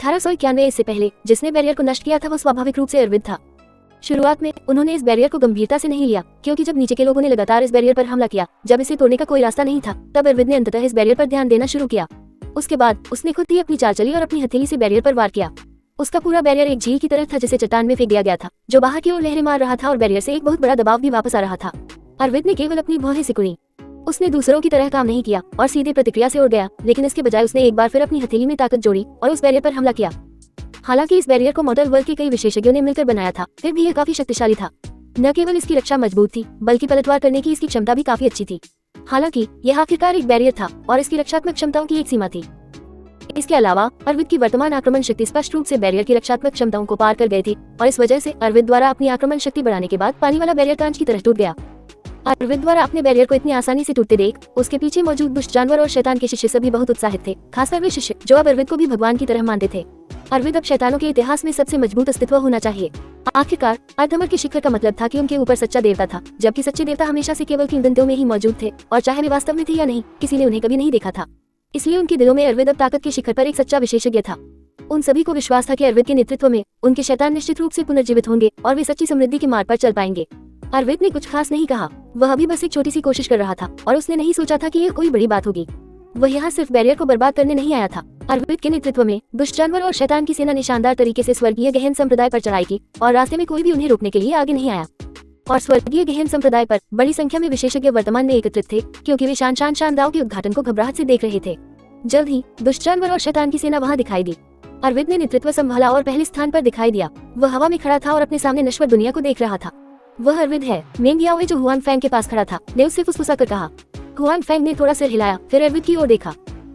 1891 इससे पहले जिसने बैरियर को नष्ट किया था वो स्वाभाविक रूप से अरविंद था। शुरुआत में उन्होंने इस बैरियर को गंभीरता से नहीं लिया, क्योंकि जब नीचे के लोगों ने लगातार इस बैरियर पर हमला किया, जब इसे तोड़ने का कोई रास्ता नहीं था, तब अरविंद ने अंततः इस बैरियर पर ध्यान देना शुरू किया। उसके बाद उसने खुद ही अपनी चाल चली और अपनी हथेली से बैरियर पर वार किया। उसका पूरा बैरियर एक झील की तरह था जिसे चट्टान में फेंक दिया गया था, जो बाहर की ओर लहरें मार रहा था और बैरियर से एक बहुत बड़ा दबाव भी वापस आ रहा था। अरविंद ने केवल अपनी भौहें सिकुड़ी। उसने दूसरों की तरह काम नहीं किया और सीधे प्रतिक्रिया से उड़ गया, लेकिन इसके बजाय उसने एक बार फिर अपनी हथेली में ताकत जोड़ी और उस बैरियर पर हमला किया। हालांकि इस बैरियर को मॉडल वर्ल्ड के कई विशेषज्ञों ने मिलकर बनाया था, फिर भी यह काफी शक्तिशाली था। न केवल इसकी रक्षा मजबूत थी, बल्कि पलटवार करने की इसकी क्षमता भी काफी अच्छी थी। हालांकि यह आखिरकार एक बैरियर था और इसकी रक्षात्मक क्षमताओं की एक सीमा थी। इसके अलावा अरविंद की वर्तमान आक्रमण शक्ति स्पष्ट रूप से बैरियर की रक्षात्मक क्षमताओं को पार कर गई थी और इस वजह से अरविंद द्वारा अपनी आक्रमण शक्ति बढ़ाने के बाद पानी वाला बैरियर कांच की तरह टूट गया। अरविंद द्वारा अपने बैरियर को इतनी आसानी से टूटते देख उसके पीछे मौजूद दुष्ट जानवर और शैतान के शिष्य सभी बहुत उत्साहित थे, खासकर वे शिष्य जो अब अरविंद को भी भगवान की तरह मानते थे। अरविंद अब शैतानों के इतिहास में सबसे मजबूत अस्तित्व होना चाहिए। आखिरकार अर्धमर के शिखर का मतलब था कि उनके ऊपर सच्चा देवता था, जबकि सच्चे देवता हमेशा से केवल किंवदंतियों में ही मौजूद थे और चाहे वे वास्तव में थे या नहीं, किसी ने उन्हें कभी नहीं देखा था। इसलिए उनके दिलों में अरविंद अब ताकत के शिखर पर एक सच्चा विशेषज्ञ था। उन सभी को विश्वास था कि अरविंद के नेतृत्व में उनके शैतान निश्चित रूप से पुनर्जीवित होंगे और वे सच्ची समृद्धि के मार्ग पर चल पाएंगे। अरविंद ने कुछ खास नहीं कहा, वह अभी बस एक छोटी सी कोशिश कर रहा था और उसने नहीं सोचा था कि यह कोई बड़ी बात होगी। वह यहाँ सिर्फ बैरियर को बर्बाद करने नहीं आया था। अरविंद के नेतृत्व में दुष्ट जानवर और शैतान की सेना ने शानदार तरीके से स्वर्गीय गहन संप्रदाय पर चढ़ाई की और रास्ते में कोई भी उन्हें रोकने के लिए आगे नहीं आया। और स्वर्गीय गहन संप्रदाय पर बड़ी संख्या में विशेषज्ञ वर्तमान में एकत्रित थे, क्योंकि वे शानदाव के उद्घाटन को घबराहट से देख रहे थे। जल्द ही दुष्ट जानवर और शैतान की सेना वहाँ दिखाई दी। अरविंद ने नेतृत्व संभाला और पहले स्थान पर दिखाई दिया। वह हवा में खड़ा था और अपने सामने नश्वर दुनिया को देख रहा था। वह अरविंद है। मेंग याओ जो हुआन फैंग के पास खड़ा था ने उससे फुसफुसाकर कहा। हुआन फैंग ने थोड़ा सिर हिलाया, फिर अरविंद की ओर देखा।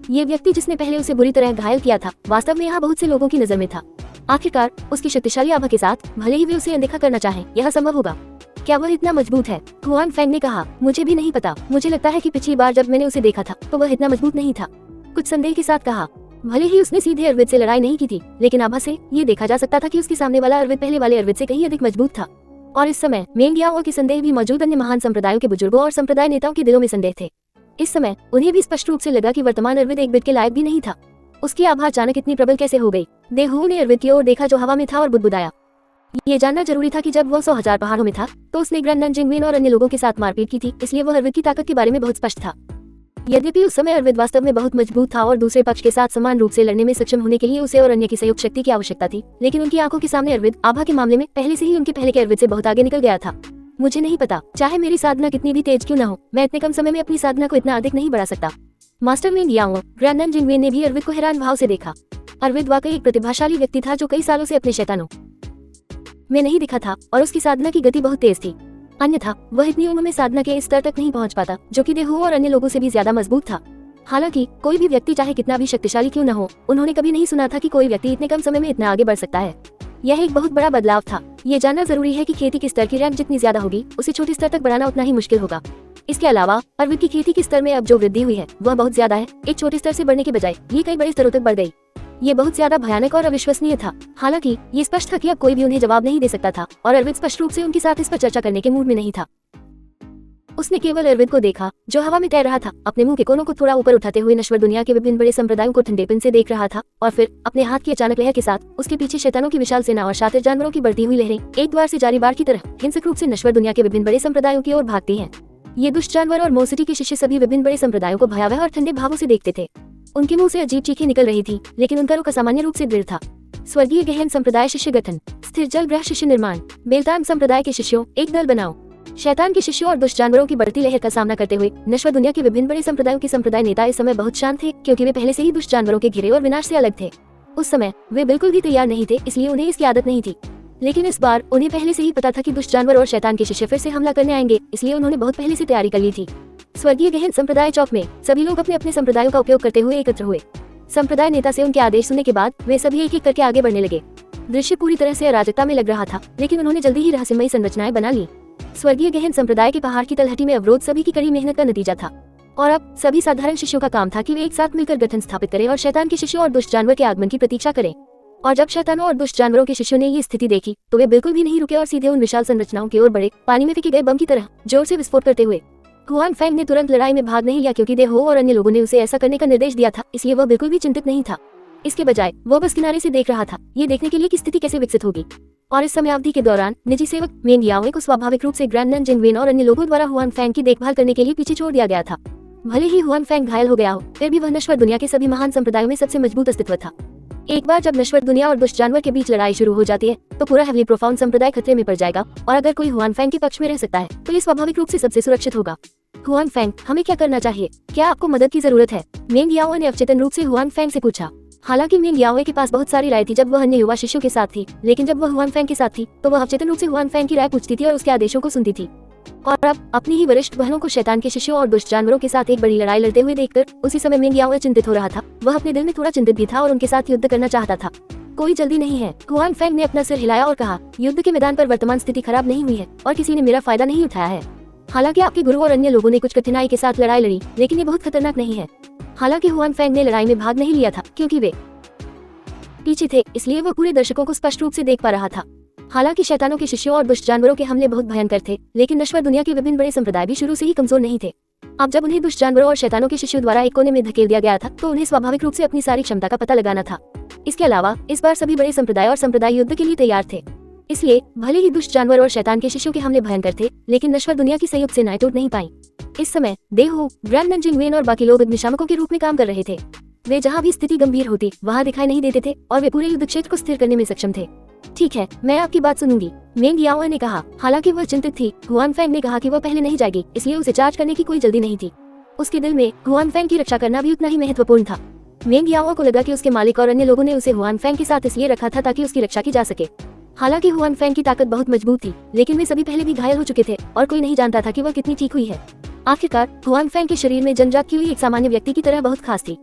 ये व्यक्ति जिसने पहले उसे बुरी तरह घायल किया था वास्तव में यहाँ बहुत से लोगों की नजर में था। आखिरकार उसकी शक्तिशाली आभा के साथ भले ही वे उसे अनदेखा करना चाहें, यह संभव होगा। क्या वह इतना मजबूत है? हुआन फैंग ने कहा। मुझे भी नहीं पता, मुझे लगता है कि पिछली बार जब मैंने उसे देखा था तो वह इतना मजबूत नहीं था, कुछ संदेह के साथ कहा। भले ही उसने सीधे अरविंद से लड़ाई नहीं की थी, लेकिन आभा से ये देखा जा सकता था कि उसके सामने वाला अरविंद पहले वाले अरविंद से कहीं अधिक मजबूत था। और इस समय मेंग याओ के संदेह भी मौजूद अन्य महान संप्रदायों के बुजुर्गों और संप्रदाय नेताओं के दिलों में संदेह थे। इस समय उन्हें भी स्पष्ट रूप से लगा कि वर्तमान अरविंद एक बिट के लायक भी नहीं था। उसकी आभा अचानक इतनी प्रबल कैसे हो गई? देहू ने अरविंद की ओर देखा जो हवा में था और बुदबुदाया। ये जानना जरूरी था कि जब वह 100,000 पहाड़ों में था तो उसने ग्रैंड जिंगवेन और अन्य लोगों के साथ मारपीट की थी, इसलिए वह अरविंद की ताकत के बारे में बहुत स्पष्ट था। यद्यपि उस समय अरविंद वास्तव में बहुत मजबूत था और दूसरे पक्ष के साथ समान रूप से लड़ने में सक्षम होने के लिए उसे और अन्य की संयुक्त शक्ति की आवश्यकता थी, लेकिन उनकी आंखों के सामने अरविंद आभा के मामले में पहले से ही उनके पहले के अरविंद से बहुत आगे निकल गया था। मुझे नहीं पता, चाहे मेरी साधना कितनी भी तेज क्यों न हो, मैं इतने कम समय में अपनी साधना को इतना अधिक नहीं बढ़ा सकता। मास्टर मेंग याओ ग्रैंड जिंगवेन ने भी अरविंद को हैरान भाव से देखा। अरविंद वाकई एक प्रतिभाशाली व्यक्ति था जो कई सालों से अपने शैतानों में नहीं दिखा था और उसकी साधना की गति बहुत तेज थी। अन्यथा वह इतनी उम्र में साधना के इस स्तर तक नहीं पहुंच पाता, जो कि देहू और अन्य लोगों से भी ज्यादा मजबूत था। हालांकि कोई भी व्यक्ति चाहे कितना भी शक्तिशाली क्यों न हो, उन्होंने कभी नहीं सुना था कि कोई व्यक्ति इतने कम समय में इतना आगे बढ़ सकता है। यह एक बहुत बड़ा बदलाव था। ये जानना जरूरी है कि खेती के स्तर की रैंक जितनी ज्यादा होगी, उसे छोटे स्तर तक बढ़ाना उतना ही मुश्किल होगा। इसके अलावा अरविंद की खेती के स्तर में अब जो वृद्धि हुई है वह बहुत ज्यादा है। एक छोटे स्तर से बढ़ने के बजाय ये कई बड़े स्तरों तक बढ़ गई। ये बहुत ज्यादा भयानक और अविश्वसनीय था। हालांकि ये स्पष्ट था कि अब कोई भी उन्हें जवाब नहीं दे सकता था और अरविंद स्पष्ट रूप से उनके साथ इस पर चर्चा करने के मूड में नहीं था। उसने केवल अरविंद को देखा जो हवा में तैर रहा था, अपने मुंह के कोनों को थोड़ा ऊपर उठाते हुए नश्वर दुनिया के विभिन्न बड़े संप्रदायों को ठंडेपन से देख रहा था और फिर अपने हाथ की अचानक लहर के साथ उसके पीछे शैतानों की विशाल सेना और शातिर जानवरों की बढ़ती हुई लहरें एक द्वार से जारी बाढ़ की तरह हिंसक रूप से नश्वर दुनिया के विभिन्न बड़े संप्रदायों की ओर भागती हैं। ये दुष्ट जानवर और मोसिटी के शिष्य सभी विभिन्न बड़े संप्रदायों को भयावह और ठंडे भावों से देखते थे। उनके मुंह से अजीब चीखें निकल रही थी, लेकिन उनका रुख असामान्य रूप से दृढ़ था। स्वर्गीय गहन संप्रदाय शिष्य गठन, स्थिर जल ग्रह शिष्य निर्माण, बेलतांग संप्रदाय के शिष्यों एक दल बनाओ। शैतान के शिष्यों और दुष्ट जानवरों की बढ़ती लहर का सामना करते हुए नश्वर दुनिया के विभिन्न बड़े संप्रदायों के संप्रदाय नेता इस समय बहुत शांत थे, क्योंकि वे पहले से ही दुष्ट जानवरों के घिरे और विनाश से अलग थे। उस समय वे बिल्कुल भी तैयार नहीं थे, इसलिए उन्हें इसकी आदत नहीं थी। लेकिन इस बार उन्हें पहले से ही पता था कि दुष्ट जानवर और शैतान के शिष्य फिर से हमला करने आएंगे, इसलिए उन्होंने बहुत पहले से तैयारी कर ली थी। स्वर्गीय गहन संप्रदाय चौक में सभी लोग अपने अपने संप्रदायों का उपयोग करते हुए एकत्र हुए। संप्रदाय नेता से उनके आदेश सुनने के बाद वे सभी एक एक करके आगे बढ़ने लगे। दृश्य पूरी तरह से अराजकता में लग रहा था, लेकिन उन्होंने जल्दी ही रहस्यमयी संरचनाएं बना ली। स्वर्गीय गहन संप्रदाय के पहाड़ की तलहटी में अवरोध सभी की कड़ी मेहनत का नतीजा था और अब सभी साधारण शिष्यों का काम था कि वे एक साथ मिलकर गठन स्थापित करें और शैतान के शिष्यों और दुष्ट जानवर के आगमन की प्रतीक्षा करें। और जब शैतानों और दुष्ट जानवरों के शिष्यों ने ये स्थिति देखी तो वे बिल्कुल भी नहीं रुके और सीधे उन विशाल संरचनाओं की ओर बढ़े, पानी में फेंके गए बम की तरह जोर से विस्फोट करते हुए। हुआन फैंग ने तुरंत लड़ाई में भाग नहीं लिया, क्योंकि देहो और अन्य लोगों ने उसे ऐसा करने का निर्देश दिया था, इसलिए वह बिल्कुल भी चिंतित नहीं था। इसके बजाय वो बस किनारे से देख रहा था, ये देखने के लिए कि स्थिति कैसे विकसित होगी। और इस समय अवधि के दौरान निजी सेवक मेंग याओ को स्वाभाविक रूप से ग्रैंड नन जिंगवेन और अन्य लोगों द्वारा हुआन फैंग की देखभाल करने के लिए पीछे छोड़ दिया गया था। भले ही हुआन फैंग घायल हो गया हो, फिर भी वह नश्वर दुनिया के सभी महान संप्रदायों में सबसे मजबूत अस्तित्व था। एक बार जब नश्वर दुनिया और दुष्ट जानवर के बीच लड़ाई शुरू हो जाती है तो पूरा हेवली प्रोफाउंड संप्रदाय खतरे में पड़ जाएगा, और अगर कोई हुआन फैंग के पक्ष में रह सकता है तो ये स्वाभाविक रूप से सबसे सुरक्षित होगा। हुआन फैंग, हमें क्या करना चाहिए? क्या आपको मदद की जरूरत है? मेंग याओ ने अवचेतन रूप से हुआन फैंग से पूछा। हालांकि मेंग याओ के पास बहुत सारी राय थी जब वह अन्य युवा शिष्यों के साथ थी, लेकिन जब वह हुआन फैंग के साथ थी तो वह अवचेतन रूप से हुआन फैंग की राय पूछती थी और उसके आदेशों को सुनती थी। और अब अपनी ही वरिष्ठ बहनों को शैतान के शिष्यों और दुष्ट जानवरों के साथ एक बड़ी लड़ाई लड़ते हुए देखकर उसी समय मेंग याओ चिंतित हो रहा था। वह अपने दिल में थोड़ा चिंतित भी था और उनके साथ युद्ध करना चाहता था। कोई जल्दी नहीं है, हुआन फैंग ने अपना सिर हिलाया और कहा, युद्ध के मैदान पर वर्तमान स्थिति खराब नहीं हुई है और किसी ने मेरा फायदा नहीं उठाया है। हालांकि आपके गुरु और अन्य लोगों ने कुछ कठिनाई के साथ लड़ाई लड़ी, लेकिन ये बहुत खतरनाक नहीं है। हालांकि हुआन फैंग ने लड़ाई में भाग नहीं लिया था क्योंकि वे पीछे थे, इसलिए वह पूरे दर्शकों को स्पष्ट रूप से देख पा रहा था। हालांकि शैतानों के शिष्यों और दुष्ट जानवरों के हमले बहुत भयंकर थे, लेकिन नश्वर दुनिया के विभिन्न बड़े संप्रदाय भी शुरू से ही कमजोर नहीं थे। अब जब उन्हें दुष्ट जानवरों और शैतानों के शिष्यों द्वारा एक कोने में धकेल दिया गया था तो उन्हें स्वाभाविक रूप से अपनी सारी क्षमता का पता लगाना था। इसके अलावा इस बार सभी बड़े संप्रदाय और संप्रदाय युद्ध के लिए तैयार थे। इसलिए भले ही दुष्ट जानवर और शैतान के शिष्यों के हमले भयंकर थे, लेकिन नश्वर दुनिया की संयुक्त सेनाएं टूट नहीं पाई। इस समय देहू, ग्रैंड नन जिंगवेन और बाकी लोग अग्निशामकों के रूप में काम कर रहे थे। वे जहाँ भी स्थिति गंभीर होती वहाँ दिखाई नहीं देते थे और वे पूरे युद्ध क्षेत्र को स्थिर करने में सक्षम थे। ठीक है, मैं आपकी बात सुनूंगी, मेंग याओ ने कहा। हालांकि वह चिंतित थी, हुआन फैंग ने कहा कि वह पहले नहीं जाएगी, इसलिए उसे चार्ज करने की कोई जल्दी नहीं थी। उसके दिल में हुआन फैंग की रक्षा करना भी उतना ही महत्वपूर्ण था। मेंग याओ को लगा कि उसके मालिक और अन्य लोगों ने उसे हुआन फैंग के साथ इसलिए रखा था ताकि उसकी रक्षा की जा सके। हालांकि हुआन फैंग की ताकत बहुत मजबूत थी, लेकिन वे सभी पहले भी घायल हो चुके थे और कोई नहीं जानता था कि वह कितनी ठीक हुई है। आखिरकार हुआन फैंग के शरीर में जन्मजात की हुई एक सामान्य व्यक्ति की तरह बहुत खास थी।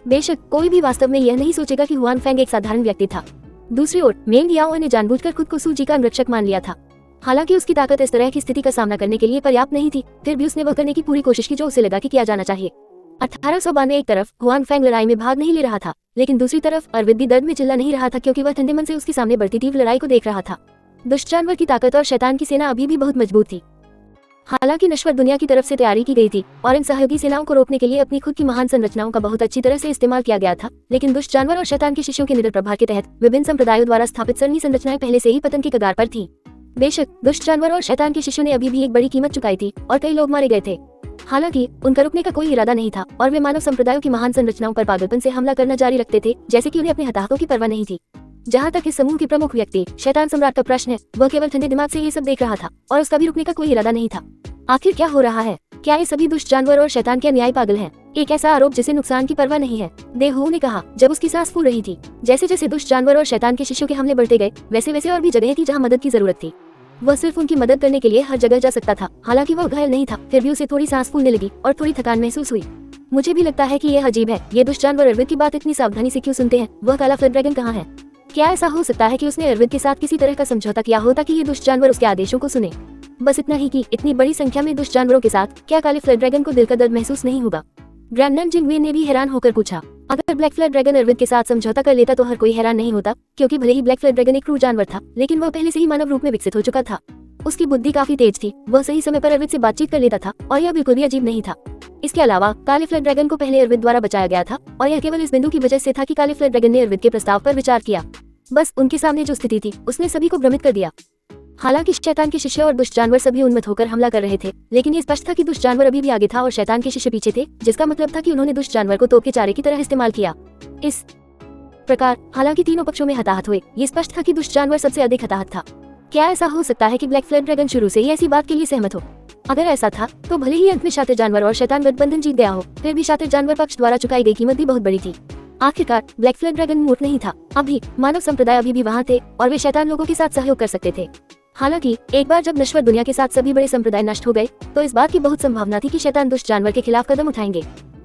बेशक कोई भी वास्तव में यह नहीं सोचेगा कि हुआन फैंग एक साधारण व्यक्ति था। दूसरी ओर मेंग याओ ने जानबूझकर खुद को सूजी का अंगरक्षक मान लिया था। हालांकि उसकी ताकत इस तरह की स्थिति का सामना करने के लिए पर्याप्त नहीं थी, फिर भी उसने वह करने की पूरी कोशिश की जो उसे लगा कि किया जाना चाहिए। 1892 एक तरफ हुआन फैंग लड़ाई में भाग नहीं ले रहा था, लेकिन दूसरी तरफ अरविंद भी दर्द में चिल्ला नहीं रहा था क्योंकि वह ठंडे मन से उसके सामने बढ़ती तीव्र लड़ाई को देख रहा था। दुष्ट जानवर की ताकत और शैतान की सेना अभी भी बहुत मजबूत थी। हालांकि नश्वर दुनिया की तरफ से तैयारी की गई थी और इन सहयोगी सेनाओं को रोकने के लिए अपनी खुद की महान संरचनाओं का बहुत अच्छी तरह से इस्तेमाल किया गया था, लेकिन दुष्ट जानवर और शैतान के शिष्यों के निडर प्रभाव के तहत विभिन्न संप्रदायों द्वारा स्थापित सरनी संरचनाएं पहले से ही पतन के कगार पर थी। बेशक दुष्ट जानवर और शैतान के शिष्यों ने अभी भी एक बड़ी कीमत चुकाई थी और कई लोग मारे गए थे। हालांकि उनका रुकने का कोई इरादा नहीं था और वे मानव संप्रदायों की महान संरचनाओं पर पागलपन से हमला करना जारी रखते थे, जैसे कि उन्हें अपने हताहतों की परवाह नहीं थी। जहाँ तक इस समूह के प्रमुख व्यक्ति शैतान सम्राट का प्रश्न है, वह केवल ठंडे दिमाग से ये सब देख रहा था और उसका भी रुकने का कोई इरादा नहीं था। आखिर क्या हो रहा है? क्या ये सभी दुष्ट जानवर और शैतान के अन्यायी पागल हैं? एक ऐसा आरोप जिसे नुकसान की परवाह नहीं है, देहू ने कहा जब उसकी सांस फूल रही थी। जैसे जैसे दुष्ट जानवर और शैतान के शिष्यों के हमले बढ़ते गए, वैसे वैसे और भी जगह थी जहाँ मदद की जरूरत थी। वह सिर्फ उनकी मदद करने के लिए हर जगह जा सकता था। हालांकि वह घायल नहीं था, फिर भी उसे थोड़ी सांस फूलने लगी और थोड़ी थकान महसूस हुई। मुझे भी लगता है कि यह अजीब है, ये दुष्ट जानवर अरविंद की बात इतनी सावधानी से क्यों सुनते हैं? वह काला फ्लड ड्रैगन कहाँ है? क्या ऐसा हो सकता है कि उसने अरविंद के साथ किसी तरह का समझौता किया हो ताकि ये दुष्ट जानवर उसके आदेशों को सुने? बस इतना ही कि इतनी बड़ी संख्या में दुष्ट जानवरों के साथ क्या काले फ्लड ड्रैगन को दिल का दर्द महसूस नहीं होगा? ग्रैंड नन जिंगवेन ने भी हैरान होकर पूछा। अगर ब्लैक फ्लड ड्रैगन अरविंद के साथ समझौता कर लेता तो हर कोई हैरान नहीं होता, क्योंकि भले ही ब्लैक फ्लड ड्रैगन एक क्रूर जानवर था, लेकिन वह पहले से ही मानव रूप में विकसित हो चुका था। उसकी बुद्धि काफी तेज थी, वह सही समय पर अरविंद से बातचीत कर लेता था और यह बिल्कुल भी अजीब नहीं था। इसके अलावा काले फ्लड ड्रैगन को पहले अरविंद द्वारा बचाया गया था और यह केवल इस बिंदु की वजह से था कि काले फ्लड ड्रैगन ने अरविंद के प्रस्ताव पर विचार किया। बस उनके सामने जो स्थिति थी उसने सभी को भ्रमित कर दिया। हालांकि शैतान के शिष्य और दुष्ट जानवर सभी उन्मत्त होकर हमला कर रहे थे, लेकिन ये स्पष्ट था कि दुष्ट जानवर अभी भी आगे था और शैतान के शिष्य पीछे थे, जिसका मतलब था कि उन्होंने दुष्ट जानवर को तोप के चारे की तरह इस्तेमाल किया। इस प्रकार हालांकि तीनों पक्षों में हताहत हुए, ये स्पष्ट था कि दुष्ट जानवर सबसे अधिक हताहत था। क्या ऐसा हो सकता है कि ब्लैक फ्लड ड्रैगन शुरू से ही ऐसी बात के लिए सहमत हो? अगर ऐसा था तो भले ही अंत में शातिर जानवर और शैतान गठबंधन जीत गया हो, फिर भी शातिर जानवर पक्ष द्वारा चुकाई गई कीमत भी बहुत बड़ी थी। आखिरकार ब्लैक फ्लड ड्रैगन मूर्ख नहीं था, अभी मानव संप्रदाय अभी भी वहाँ थे और वे शैतान लोगों के साथ सहयोग कर सकते थे। हालांकि एक बार जब नश्वर दुनिया के साथ सभी बड़े संप्रदाय नष्ट हो गए तो इस बात की बहुत संभावना थी कि शैतान दुष्ट जानवर के खिलाफ कदम उठाएंगे,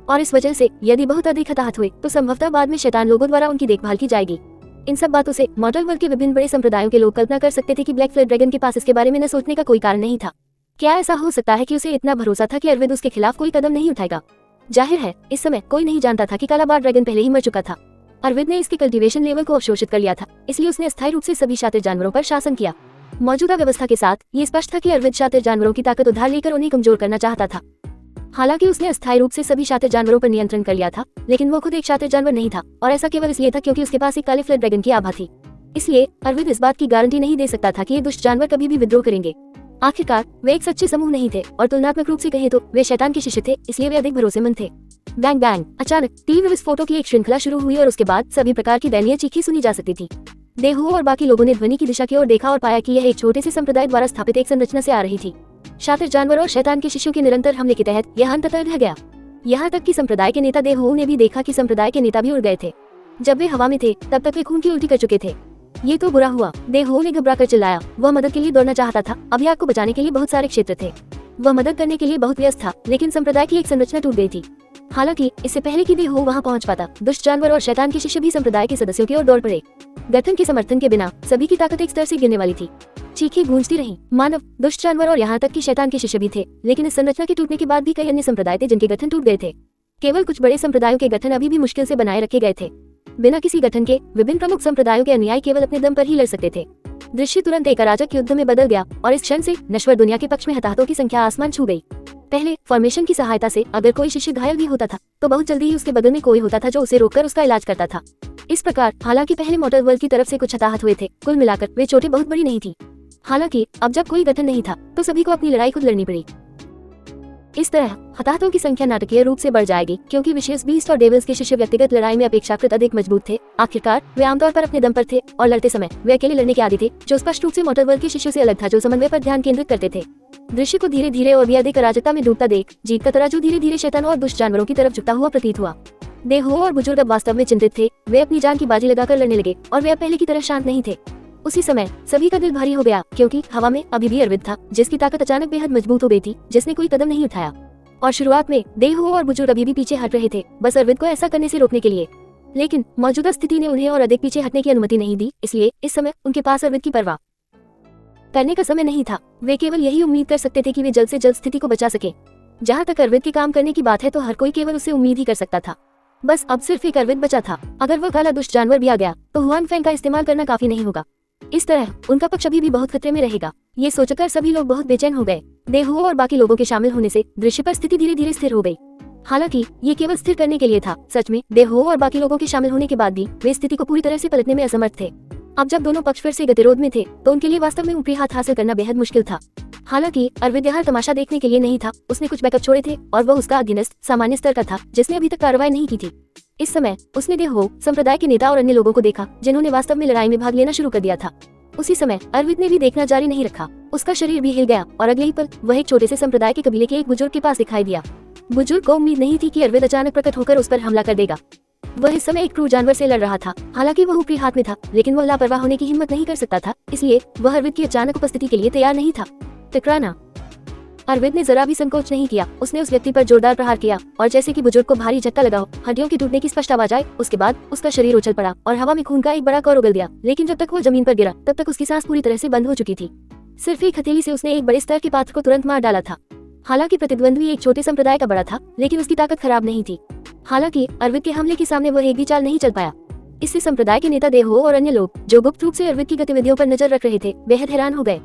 और इस वजह से यदि बहुत अधिक हताहत हुए तो संभवतः बाद में शैतान लोगों द्वारा उनकी देखभाल की जाएगी। इन सब बातों से मॉडल वर्ल्ड के विभिन्न बड़े संप्रदायों के लोग कल्पना कर सकते थे कि ब्लैक फ्लड ड्रैगन के पास इसके बारे में न सोचने का कोई कारण नहीं था। क्या ऐसा हो सकता है कि उसे इतना भरोसा था कि अरविंद उसके खिलाफ कोई कदम नहीं उठाएगा? जाहिर है इस समय कोई नहीं जानता था कि काला बार ड्रैगन पहले ही मर चुका था। अरविंद ने इसके कल्टीवेशन लेवल को अवशोषित कर लिया था, इसलिए उसने अस्थायी रूप से सभी शातिर जानवरों पर शासन किया। मौजूदा व्यवस्था के साथ ये स्पष्ट था कि अरविंद शातिर जानवरों की ताकत उधार लेकर उन्हें कमजोर करना चाहता था। हालांकि उसने अस्थायी रूप से सभी शातिर जानवरों पर नियंत्रण कर लिया था, लेकिन वो खुद एक शातिर जानवर नहीं था, और ऐसा केवल इसलिए था क्योंकि उसके पास एक काले फ्लड ड्रैगन की आभा थी। इसलिए अरविंद इस बात की गारंटी नहीं दे सकता था कि ये दुष्ट जानवर कभी भी विद्रोह करेंगे। आखिरकार वे एक सच्चे समूह नहीं थे, और तुलनात्मक रूप से कहें तो वे शैतान के शिष्य थे, इसलिए वे अधिक भरोसेमंद थे। Bang bang! अचानक तीव्र विस्फोटों की एक श्रृंखला शुरू हुई और उसके बाद सभी प्रकार की दयनीय चीखें सुनी जा सकती थी। देहुओं और बाकी लोगों ने ध्वनि की दिशा की ओर देखा और पाया कि यह एक छोटे से संप्रदाय द्वारा स्थापित एक संरचना से आ रही थी। शातिर जानवर और शैतान के शिष्यों के निरंतर हमले के तहत यह अंततः ढह गया। यहाँ तक कि संप्रदाय के नेता देहुओं ने भी देखा कि संप्रदाय के नेता भी उड़ गए थे। जब वे हवा में थे तब तक वे खून की उल्टी कर चुके थे। ये तो बुरा हुआ, देहुओं ने घबराकर चिल्लाया। वह मदद के लिए दौड़ना चाहता था, अभियान को बचाने के लिए बहुत सारे क्षेत्र थे। वह मदद करने के लिए बहुत व्यस्त था, लेकिन संप्रदाय की एक संरचना टूट गई थी। हालांकि इससे पहले कि देहुओ वहां पहुंच पाता, दुष्ट जानवर और शैतान के शिष्य भी संप्रदाय के सदस्यों की ओर दौड़ पड़े। गठन के समर्थन के बिना सभी की ताकत एक स्तर से गिरने वाली थी। चीखें गूंजती रहीं। मानव, दुष्ट जानवर और यहाँ तक कि शैतान के शिष्य भी थे, लेकिन इस संरचना के टूटने के बाद भी कई अन्य संप्रदाय थे जिनके गठन टूट गए थे। केवल कुछ बड़े संप्रदायों के गठन अभी भी मुश्किल से बनाए रखे गए थे। बिना किसी गठन के विभिन्न प्रमुख संप्रदायों के अनुयायी केवल अपने दम पर ही लड़ सकते थे। दृश्य तुरंत एक अराजक युद्ध में बदल गया, और इस क्षण से नश्वर दुनिया के पक्ष में हताहतों की संख्या आसमान छू गई। पहले फॉर्मेशन की सहायता से अगर कोई शिष्य घायल भी होता था तो बहुत जल्दी ही उसके बगल में कोई होता था जो उसे रोककर उसका इलाज करता था। इस प्रकार हालांकि पहले मोटर वर्ल्ड की तरफ से कुछ हताहत हुए थे, कुल मिलाकर वे चोटें बहुत बड़ी नहीं थी। हालांकि अब जब कोई गठन नहीं था तो सभी को अपनी लड़ाई खुद लड़नी पड़ी। इस तरह हताहतों की संख्या नाटकीय रूप से बढ़ जाएगी, क्योंकि विशेष बीस्ट और डेविल्स के शिष्य व्यक्तिगत लड़ाई में अपेक्षाकृत अधिक मजबूत थे। आखिरकार वे आमतौर पर अपने दम पर थे, और लड़ते समय वे अकेले लड़ने के आदी थे, जो स्पष्ट रूप से मोटर वर्ल्ड के शिष्यों से अलग था, जो समन्वय पर ध्यान केंद्रित करते थे। दृश्य को धीरे धीरे और भी अधिक अराजकता में डूबता देख जीत का तराजू धीरे धीरे शैतानों और दुष्ट जानवरों की तरफ झुकता हुआ प्रतीत हुआ। देहुओं और बुजुर्ग अब वास्तव में चिंतित थे। वे अपनी जान की बाजी लगाकर लड़ने लगे, और वे अब पहले की तरह शांत नहीं थे। उसी समय सभी का दिल भारी हो गया, क्योंकि हवा में अभी भी अरविंद था, जिसकी ताकत अचानक बेहद मजबूत हो गई थी, जिसने कोई कदम नहीं उठाया। और शुरुआत में देहुओं और बुजुर्ग अभी भी पीछे हट रहे थे, बस अरविंद को ऐसा करने से रोकने के लिए। लेकिन मौजूदा स्थिति ने उन्हें और अधिक पीछे हटने की अनुमति नहीं दी, इसलिए इस समय उनके पास अरविंद की परवाह करने का समय नहीं था। वे केवल यही उम्मीद कर सकते थे कि वे जल्द से जल्द स्थिति को बचा सके। जहाँ तक अरविंद के काम करने की बात है तो हर कोई केवल उससे उम्मीद ही कर सकता था। बस अब सिर्फ एक अरविंद बचा था। अगर वह काला दुष्ट जानवर भी आ गया तो हुआन फैंग का इस्तेमाल करना काफी नहीं होगा। इस तरह उनका पक्ष अभी भी बहुत खतरे में रहेगा। ये सोचकर सभी लोग बहुत बेचैन हो गए। देहुओं और बाकी लोगों के शामिल होने से दृश्य पर स्थिति धीरे धीरे स्थिर हो गई। हालांकि ये केवल स्थिर करने के लिए था। सच में देहुओं और बाकी लोगों के शामिल होने के बाद भी वे स्थिति को पूरी तरह से पलटने में असमर्थ थे। अब जब दोनों पक्ष फिर से गतिरोध में थे तो उनके लिए वास्तव में ऊपरी हाथ हासिल करना बेहद मुश्किल था। हालांकि अरविंद यहाँ तमाशा देखने के लिए नहीं था। उसने कुछ बैकअप छोड़े थे, और वह उसका अधीनस्थ सामान्य स्तर का था, जिसने अभी तक कार्रवाई नहीं की थी। इस समय उसने देहुओं संप्रदाय के नेता और अन्य लोगों को देखा, जिन्होंने वास्तव में लड़ाई में भाग लेना शुरू कर दिया था। उसी समय अरविंद ने भी देखना जारी नहीं रखा। उसका शरीर भी हिल गया, और अगले ही पल वह एक छोटे से संप्रदाय के कबीले के एक बुजुर्ग के पास दिखाई दिया। बुजुर्ग को उम्मीद नहीं थी कि अरविंद अचानक प्रकट होकर उस पर हमला कर देगा। वह इस समय एक क्रूर जानवर से लड़ रहा था। हालांकि वह ऊपरी हाथ में था, लेकिन वह लापरवाह होने की हिम्मत नहीं कर सकता था, इसलिए वह अरविंद की अचानक उपस्थिति के लिए तैयार नहीं था। टकराना। अरविंद ने जरा भी संकोच नहीं किया। उसने उस व्यक्ति पर जोरदार प्रहार किया, और जैसे कि बुजुर्ग को भारी झटका लगा हो, हड्डियों के टूटने की स्पष्ट आवाज आई। उसके बाद उसका शरीर उछल पड़ा और हवा में खून का एक बड़ा कौर उगल दिया। लेकिन जब तक वो जमीन पर गिरा तब तक उसकी सांस पूरी तरह से बंद हो चुकी थी। सिर्फ एक हथेली से उसने एक बड़े स्तर के पात्र को तुरंत मार डाला था। हालांकि प्रतिद्वंद्वी एक छोटे संप्रदाय का बड़ा था, लेकिन उसकी ताकत खराब नहीं थी। हालांकि अरविंद के हमले के सामने वह एक भी चाल नहीं चल पाया। इससे संप्रदाय के नेता देहुओं और अन्य लोग जो गुप्त रूप से अरविंद की गतिविधियों पर नजर रख रहे थे बेहद हैरान हो गए।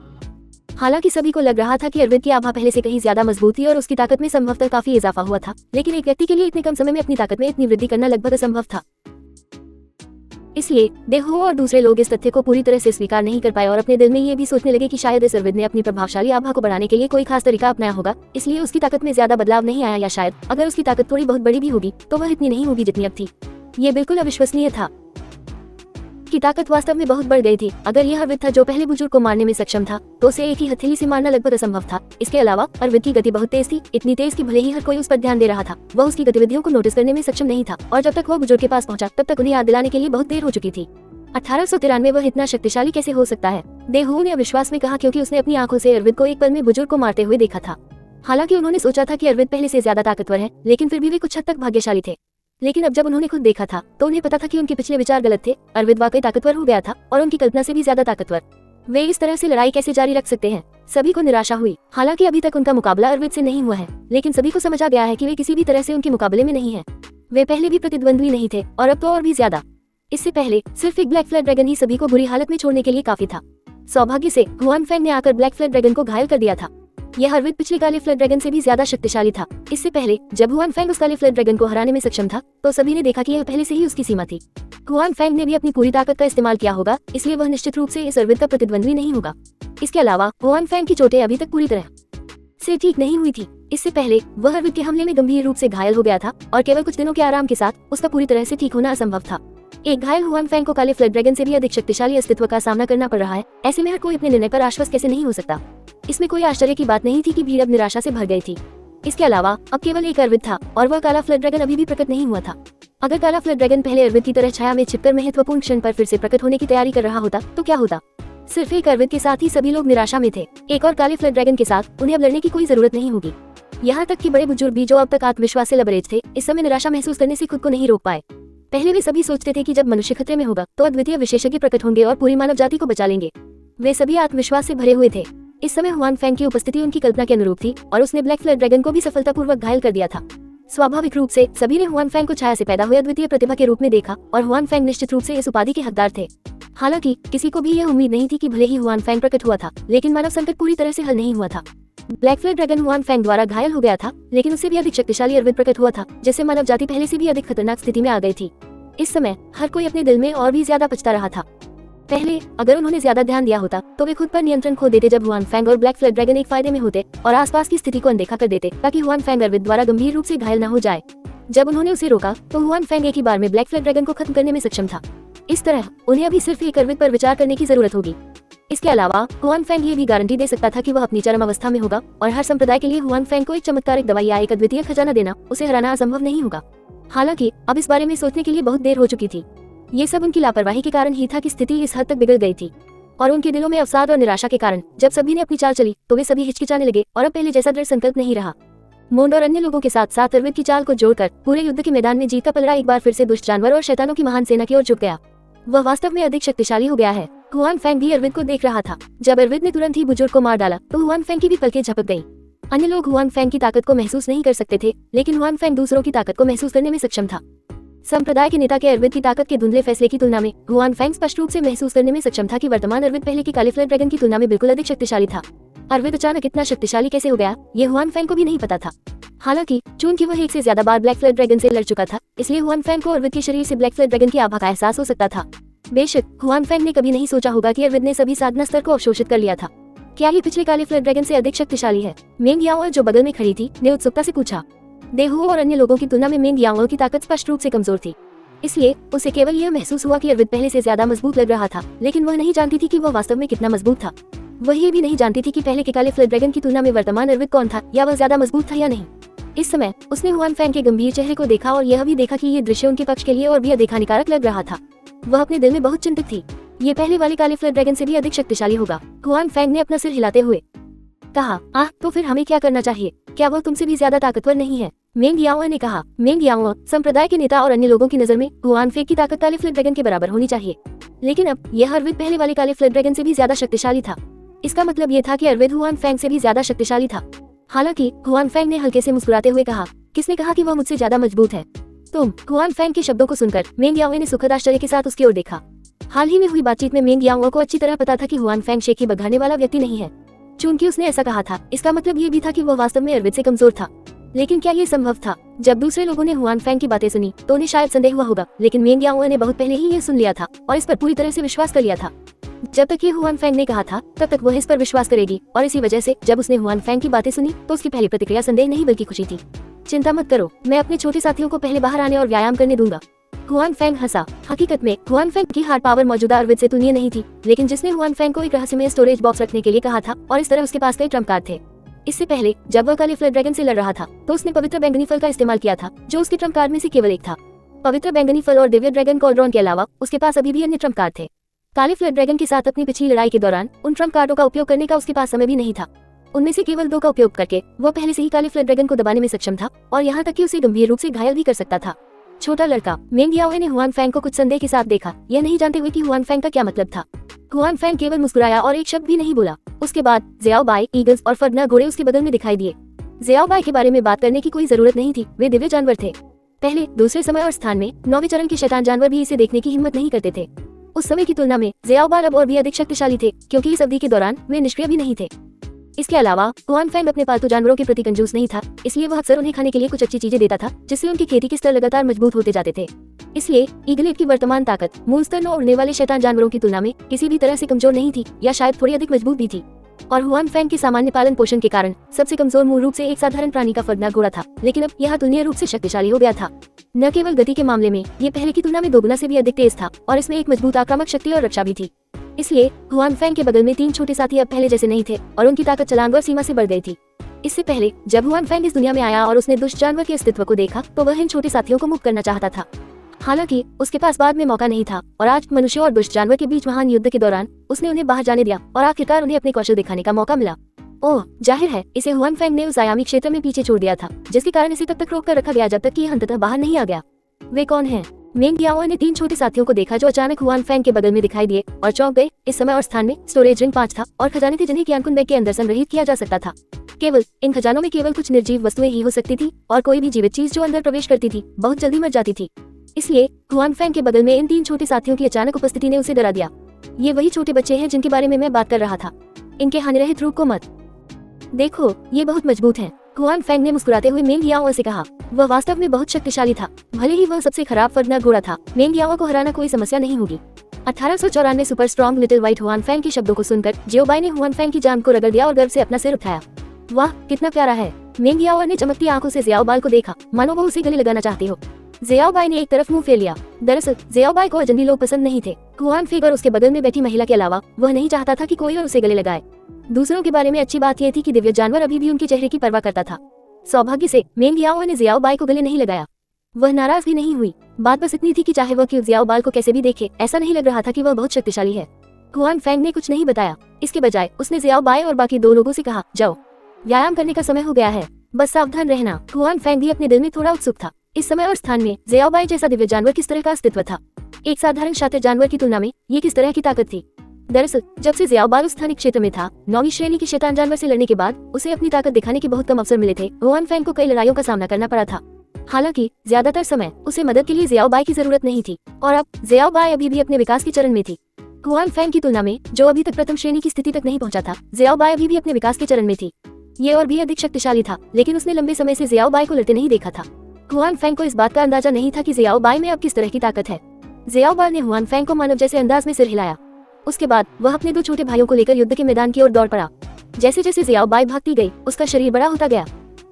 हालांकि सभी को लग रहा था कि अरविंद की आभा पहले से कहीं ज्यादा मजबूत थी और उसकी ताकत में संभवतः काफी इजाफा हुआ था, लेकिन एक व्यक्ति के लिए इतने कम समय में अपनी ताकत में इतनी वृद्धि करना लगभग असंभव था। इसलिए देहुओं और दूसरे लोग इस तथ्य को पूरी तरह से स्वीकार नहीं कर पाए और अपने दिल में ये भी सोचने लगे कि शायद इस अरविंद ने अपनी प्रभावशाली आभा को बढ़ाने के लिए कोई खास तरीका अपनाया होगा, इसलिए उसकी ताकत में ज्यादा बदलाव नहीं आया, या शायद अगर उसकी ताकत थोड़ी बहुत बड़ी भी होगी तो वह इतनी नहीं होगी जितनी अब थी। ये बिल्कुल अविश्वसनीय था की ताकत वास्तव में बहुत बढ़ गई थी। अगर यह अरविंद था जो पहले बुजुर्ग को मारने में सक्षम था, तो उसे एक ही हथेली से मारना लगभग असंभव था। इसके अलावा अरविंद की गति बहुत तेज थी, इतनी तेज कि भले ही हर कोई उस पर ध्यान दे रहा था, वह उसकी गतिविधियों को नोटिस करने में सक्षम नहीं था। और जब तक वह बुजुर्ग के पास पहुंचा तब तक उन्हें याद दिलाने के लिए बहुत देर हो चुकी थी। 1893 वह इतना शक्तिशाली कैसे हो सकता है? देहुओं ने अविश्वास में कहा, क्योंकि उसने अपनी आंखों से अरविंद को एक पल में बुजुर्ग को मारते हुए देखा था। हालांकि उन्होंने सोचा था कि अरविंद पहले से ज्यादा ताकतवर है, लेकिन फिर भी वे कुछ हद तक भाग्यशाली थे। लेकिन अब जब उन्होंने खुद देखा था तो उन्हें पता था कि उनके पिछले विचार गलत थे। अरविंद वाकई ताकतवर हो गया था, और उनकी कल्पना से भी ज्यादा ताकतवर। वे इस तरह से लड़ाई कैसे जारी रख सकते हैं? सभी को निराशा हुई। हालांकि अभी तक उनका मुकाबला अरविंद से नहीं हुआ है, लेकिन सभी को समझ आ गया है कि वे किसी भी तरह से उनके मुकाबले में नहीं है। वे पहले भी प्रतिद्वंद्वी नहीं थे, और अब तो और भी ज्यादा। इससे पहले सिर्फ एक ब्लैक फ्लैग ड्रैगन ही सभी को बुरी हालत में छोड़ने के लिए काफी था। सौभाग्य से हुआन फैंग ने आकर ब्लैक फ्लैग ड्रैगन को घायल कर दिया था। यह अर्विद पिछले काले फ्लड ड्रैगन से भी ज्यादा शक्तिशाली था। इससे पहले जब हुआन फेंग उस काले फ्लड ड्रैगन को हराने में सक्षम था तो सभी ने देखा कि यह पहले से ही उसकी सीमा थी। हुआन फेंग ने भी अपनी पूरी ताकत का इस्तेमाल किया होगा, इसलिए वह निश्चित रूप से इस अर्विद का प्रतिद्वंद्वी नहीं होगा। इसके अलावा हुआन फेंग की चोटें अभी तक पूरी तरह से ठीक नहीं हुई थी। इससे पहले वह अर्विद के हमले में गंभीर रूप से घायल हो गया था और केवल कुछ दिनों के आराम के साथ उसका पूरी तरह से ठीक होना असंभव था। एक घायल हुआन फेंग को काले फ्लड ड्रैगन से भी अधिक शक्तिशाली अस्तित्व का सामना करना पड़ रहा है। ऐसे में हर कोई अपने निर्णय पर आश्वस्त कैसे नहीं हो सकता। इसमें कोई आश्चर्य की बात नहीं थी कि भीड़ अब निराशा से भर गई थी। इसके अलावा अब केवल एक अर्विद था और वह काला फ्लड ड्रैगन अभी भी प्रकट नहीं हुआ था। अगर काला फ्लड ड्रैगन पहले अर्विद की तरह छाया में छिपकर महत्वपूर्ण क्षण पर फिर से प्रकट होने की तैयारी कर रहा होता तो क्या होता। सिर्फ एक अर्विद के साथ ही सभी लोग निराशा में थे। एक और काले फ्लड ड्रैगन के साथ उन्हें अब लड़ने की कोई जरूरत नहीं होगी। यहाँ तक कि बड़े बुजुर्ग भी जो अब तक आत्मविश्वास से लबरेज थे, इस समय निराशा महसूस करने से खुद को नहीं रोक पाए। पहले वे सभी सोचते थे कि जब मनुष्य खतरे में होगा तो अद्वितीय विशेषज्ञ प्रकट होंगे और पूरी मानव जाति को बचा लेंगे। वे सभी आत्मविश्वास से भरे हुए थे। इस समय हुआन फेंग की उपस्थिति उनकी कल्पना के अनुरूप थी और उसने ब्लैक फ्लड ड्रैगन को भी सफलतापूर्वक घायल कर दिया था। स्वाभाविक रूप से सभी ने हुआन फेंग को छाया से पैदा हुए अद्वितीय प्रतिभा के रूप में देखा और हुआन फेंग निश्चित रूप से इस उपाधि के हकदार थे। हालांकि किसी को भी यह उम्मीद नहीं थी कि भले ही हुआन फेंग प्रकट हुआ था, लेकिन मानव संकट पूरी तरह से हल नहीं हुआ था। Black flood dragon Hwan Feng द्वारा घायल हो गया था, लेकिन उससे भी अधिक शक्तिशाली अर्विद प्रकट हुआ था, जिससे मानव जाति पहले से भी अधिक खतरनाक स्थिति में आ गई थी। इस समय हर कोई अपने दिल में और भी ज्यादा पछता रहा था। पहले अगर उन्होंने ज्यादा ध्यान दिया होता तो वे खुद पर नियंत्रण खो देते जब हुआन फेंग और ब्लैक फ्लड ड्रैगन एक फायदे में होते और आसपास की स्थिति को अनदेखा कर देते ताकि हुआन फेंग अर्विद द्वारा गंभीर रूप से घायल न हो जाए। जब उन्होंने उसे रोका तो हुआन फेंग एक ही बार में ब्लैक फ्लड ड्रैगन को खत्म करने में सक्षम था। इस तरह उन्हें अभी सिर्फ एक अर्विद पर विचार करने की जरूरत होगी। इसके अलावा हुआन फेंग ये भी गारंटी दे सकता था कि वह अपनी चरम अवस्था में होगा और हर संप्रदाय के लिए हुआन फेंग को एक चमत्कारिक दवाई या एक अद्वितीय खजाना देना उसे हराना असंभव नहीं होगा। हालांकि अब इस बारे में सोचने के लिए बहुत देर हो चुकी थी। ये सब उनकी लापरवाही के कारण ही था कि स्थिति इस हद तक बिगड़ गई थी और उनके दिलों में अवसाद और निराशा के कारण जब सभी ने अपनी चाल चली तो वे सभी हिचकिचाने लगे और अब पहले जैसा दृढ़ संकल्प नहीं रहा। मोंड और अन्य लोगों के साथ साथ अर्विद की चाल को जोड़कर पूरे युद्ध के मैदान में जीत का पलड़ा एक बार फिर से दुष्ट जानवर और शैतानों की महान सेना की ओर झुक गया। वह वास्तव में अधिक शक्तिशाली हो गया है। हुआन फेंग भी अर्विद को देख रहा था। जब अर्विद ने तुरंत ही बुजुर्ग को मार डाला तो हुआन फेंग की भी पलकें झपक गईं। अन्य लोग हुआन फेंग की ताकत को महसूस नहीं कर सकते थे, लेकिन हुआन फेंग दूसरों की ताकत को महसूस करने में सक्षम था। संप्रदाय के नेता के अर्विद की ताकत के धुंधले फैसले की तुलना में हुआन फेंग स्पष्ट रूप से महसूस करने में सक्षम था कि वर्तमान अर्विद पहले के काले फ्लड ड्रैगन की तुलना में बिल्कुल अधिक शक्तिशाली था। अर्विद अचानक इतना शक्तिशाली कैसे हो गया, ये हुआन फेंग को भी नहीं पता था। हालांकि चूंकि वह एक से ज्यादा बार ब्लैक फ्लड ड्रैगन से लड़ चुका था, इसलिए हुआन फेंग को अर्विद के शरीर से ब्लैक फ्लड ड्रैगन की आभा का एहसास हो सकता था। बेशक हुआन फेंग ने कभी नहीं सोचा होगा कि अर्विद ने सभी साधना स्तर को अवशोषित कर लिया था। क्या ये पिछले काले फ्लड ड्रैगन से अधिक शक्तिशाली है? मेंग याओ जो बगल में खड़ी थी ने उत्सुकता से पूछा। देहुओ और अन्य लोगों की तुलना में मेंग याओ की ताकत स्पष्ट रूप से कमजोर थी, इसलिए उसे केवल यह महसूस हुआ कि अर्विद पहले से ज्यादा मजबूत लग रहा था, लेकिन वह नहीं जानती थी कि वह वास्तव में कितना मजबूत था। वह ये भी नहीं जानती थी कि पहले के काले फ्लड ड्रैगन की तुलना में वर्तमान अर्विद कौन था, या वह ज्यादा मजबूत था या नहीं। इस समय उसने हुआन फेंग के गंभीर चेहरे को देखा और यह भी देखा कि ये दृश्य उनके पक्ष के लिए और भी अधिक हानिकारक लग रहा था। वह अपने दिल में बहुत चिंतित थी। ये पहले वाले काले फ्लड ड्रैगन से भी अधिक शक्तिशाली होगा। हुआन फेंग ने अपना सिर हिलाते हुए कहा, आह, तो फिर हमें क्या करना चाहिए? क्या वह तुमसे भी ज्यादा ताकतवर नहीं है? मेंग याओ ने कहा। मेंग याओ संप्रदाय के नेता और अन्य लोगों की नजर में हुआन फेंग की ताकत काले फ्लड ड्रैगन के बराबर होनी चाहिए, लेकिन अब यह अर्विद पहले वाले काले फ्लड ड्रैगन से भी ज्यादा शक्तिशाली था। इसका मतलब ये था कि अर्विद हुआन फेंग से भी ज्यादा शक्तिशाली था। हालांकि हुआन फेंग ने हल्के से मुस्कुराते हुए कहा, किसने कहा कि वह मुझसे ज्यादा मजबूत है? तुम। हुआन फेंग के शब्दों को सुनकर मेंग याओ ने सुखद आश्चर्य के साथ उसकी ओर देखा। हाल ही में हुई बातचीत में मेंग याओ को अच्छी तरह पता था कि हुआन फेंग शेखी बघाने वाला व्यक्ति नहीं है। चूंकि उसने ऐसा कहा था, इसका मतलब ये भी था कि वह वास्तव में अर्विद से कमजोर था। लेकिन क्या ये संभव था? जब दूसरे लोगों ने हुआन फेंग की बातें सुनी तो उन्हें शायद संदेह हुआ होगा, लेकिन मेंग याओ ने बहुत पहले ही ये सुन लिया था और इस पर पूरी तरह से विश्वास कर लिया था। जब तक ये हुआन फेंग ने कहा था तब तक वह इस पर विश्वास करेगी, और इसी वजह से जब उसने हुआन फेंग की बातें सुनी तो उसकी पहली प्रतिक्रिया संदेह नहीं बल्कि खुशी थी। चिंता मत करो, मैं अपने छोटे साथियों को पहले बाहर आने और व्यायाम करने दूंगा। हुआन फेंग हंसा। हकीकत में हुआन फेंग की हार्ड पावर मौजूदा अर्विद से तुलनीय नहीं थी, लेकिन जिसने हुआन फेंग को एक रहस्यमय स्टोरेज बॉक्स रखने के लिए कहा था और इस तरह उसके पास कई ट्रम्प कार्ड थे। इससे पहले जब वह काले फ्लड ड्रैगन से लड़ रहा था तो उसने पवित्र बैंगनी फल का इस्तेमाल किया था, जो उसके ट्रम्प कार्ड में से केवल एक था। पवित्र बैंगनी फल और दिव्य ड्रैगन कॉल्ड्रॉन के अलावा उसके पास अभी भी अन्य ट्रम्प कार्ड थे। काले फ्लड ड्रैगन के साथ अपनी पिछली लड़ाई के दौरान उन ट्रम्प कार्डों का उपयोग करने का उसके पास समय भी नहीं था। उनमें से केवल 2 का उपयोग करके वह पहले से ही काले फ्लड ड्रैगन को दबाने में सक्षम था और यहाँ तक कि उसे गंभीर रूप से घायल भी कर सकता था। छोटा लड़का। मेंग याओ ने हुआन फेंग को कुछ संदेह के साथ देखा, यह नहीं जानते हुए कि हुआन फेंग का क्या मतलब था। हुआन फेंग केवल मुस्कुराया और एक शब्द भी नहीं बोला। उसके बाद ज़ियाओ बाई, ईगल्स और फडना घोड़े उसके बगल में दिखाई दिए। ज़ियाओ बाई के बारे में बात करने की कोई जरूरत नहीं थी, वे दिव्य जानवर थे। पहले, दूसरे समय और स्थान में 9वें चरण के शैतान जानवर भी इसे देखने की हिम्मत नहीं करते थे। उस समय की तुलना में ज़ियाओ बाई अब और भी अधिक शक्तिशाली थे, क्योंकि इस अवधि के दौरान वे निष्क्रिय भी नहीं थे। इसके अलावा हुआन फैंग अपने पालतू जानवरों के प्रति कंजूस नहीं था, इसलिए वह अक्सर उन्हें खाने के लिए कुछ अच्छी चीजें देता था, जिससे उनकी खेती के स्तर लगातार मजबूत होते जाते थे। इसलिए ईगलेट की वर्तमान ताकत मूल स्तर में उड़ने वाले शैतान जानवरों की तुलना में किसी भी तरह से कमजोर नहीं थी, या शायद थोड़ी अधिक मजबूत भी थी। और हुआन फैंग के सामान्य पालन पोषण के कारण सबसे कमजोर मूल रूप से एक साधारण प्राणी का फर्दना घोड़ा था, लेकिन अब यह तुलनीय रूप से शक्तिशाली हो गया था। न केवल गति के मामले में ये पहले की तुलना में दोगुना से भी अधिक तेज था, और इसमें एक मजबूत आक्रामक शक्ति और रक्षा भी थी। इसलिए हुआन फैंग के बगल में 3 छोटे साथी अब पहले जैसे नहीं थे, और उनकी ताकत छलांग और सीमा से बढ़ गई थी। इससे पहले जब हुआन फैंग इस दुनिया में आया और उसने दुष्ट जानवर के अस्तित्व को देखा, तो वह इन छोटे साथियों को मुक्त करना चाहता था। हालांकि उसके पास बाद में मौका नहीं था, और आज मनुष्य और दुष्ट जानवर के बीच महान युद्ध के दौरान उसने उन्हें बाहर जाने दिया, और आखिरकार उन्हें अपने कौशल दिखाने का मौका मिला। ओह, जाहिर है इसे हुआन फैंग ने उस आयामी क्षेत्र में पीछे छोड़ दिया था, जिसके कारण इसे तब तक रोक कर रखा गया जब तक कि यह अंततः बाहर नहीं आ गया। वे कौन हैं? मेंग याओ ने 3 छोटे साथियों को देखा जो अचानक हुआन फैंग के बगल में दिखाई दिए और चौंक गए। इस समय और स्थान में स्टोरेज रिंग 5 था, और खजाने थे जिन्हें क्यानकुन बैग के अंदर संग्रहित किया जा सकता था। केवल इन खजानों में केवल कुछ निर्जीव वस्तुएं ही हो सकती थी, और कोई भी जीवित चीज जो अंदर प्रवेश करती थी बहुत जल्दी मर जाती थी। इसलिए हुआन फैंग के बगल में इन 3 छोटे साथियों की अचानक उपस्थिति ने उसे डरा दिया। ये वही छोटे बच्चे हैं जिनके बारे में मैं बात कर रहा था। इनके हानिरहित रूप को मत देखो, ये बहुत मजबूत हैं। हुआन फैंग ने मुस्कुराते हुए मेंग याओ से कहा। वह वास्तव में बहुत शक्तिशाली था, भले ही वह सबसे खराब फर्दना घोड़ा था। मेंग याओ को हराना कोई समस्या नहीं होगी। 1894 super strong little white Huan Fang के शब्दों को सुनकर जियोबाई ने हुआन फैंग की जांघ को रगड़ दिया और गर्व से अपना सिर उठाया। वाह, कितना प्यारा है। मेंग याओ ने चमकती आंखों से ज़ियाओबाई को देखा, मानो वो उसे गले लगाना चाहती हो। ज़ियाओबाई ने एक तरफ मुंह फेर लिया। दरअसल ज़ियाओबाई को अजनबी लोग पसंद नहीं थे। हुआन फैंग और उसके बगल में बैठी महिला के अलावा वह नहीं चाहता था कि कोई और उसे गले लगाए। दूसरों के बारे में अच्छी बात यह थी कि दिव्य जानवर अभी भी उनके चेहरे की परवाह करता था। सौभाग्य से मेंग याओ ने ज़ियाओबाई को गले नहीं लगाया। वह नाराज भी नहीं हुई। बात बस इतनी थी कि चाहे वह ज़ियाओबाई को कैसे भी देखे, ऐसा नहीं लग रहा था कि वह बहुत शक्तिशाली है। हुआन फैंग ने कुछ नहीं बताया। इसके बजाय उसने ज़ियाओबाई और बाकी 2 लोगों से कहा, जाओ, व्यायाम करने का समय हो गया है, बस सावधान रहना। हुआन फैंग भी अपने दिल में थोड़ा उत्सुक था। इस समय और स्थान में ज़ियाओबाई जैसा दिव्य जानवर किस तरह का अस्तित्व था? एक साधारण शातिर जानवर की तुलना में ये किस तरह की ताकत थी? दरअसल जब से ज़ियाओबाई उस स्थानिक क्षेत्र में था, 9वीं श्रेणी के शैतान जानवर से लड़ने के बाद उसे अपनी ताकत दिखाने के बहुत कम अवसर मिले थे। हुआन फैंग को कई लड़ाइयों का सामना करना पड़ा था। हालांकि ज्यादातर समय उसे मदद के लिए ज़ियाओबाई की जरूरत नहीं थी, और अब ज़ियाओबाई अभी भी अपने विकास के चरण में थी। हुआन फैंग की तुलना में, जो अभी तक प्रथम श्रेणी की स्थिति तक नहीं पहुंचा था, ज़ियाओबाई अभी भी अपने विकास के चरण में थी। ये और भी अधिक शक्तिशाली था, लेकिन उसने लंबे समय से ज़ियाओबाई को लड़ते नहीं देखा था। हुआन फैंग को इस बात का अंदाजा नहीं था कि ज़ियाओबाई में अब किस तरह की ताकत है। ज़ियाओबाई ने हुआन फैंग को मानव जैसे अंदाज में सिर हिलाया। उसके बाद वह अपने 2 छोटे भाइयों को लेकर युद्ध के मैदान की ओर दौड़ पड़ा। जैसे जैसे ज़ियाओबाई भागती गई, उसका शरीर बड़ा होता गया।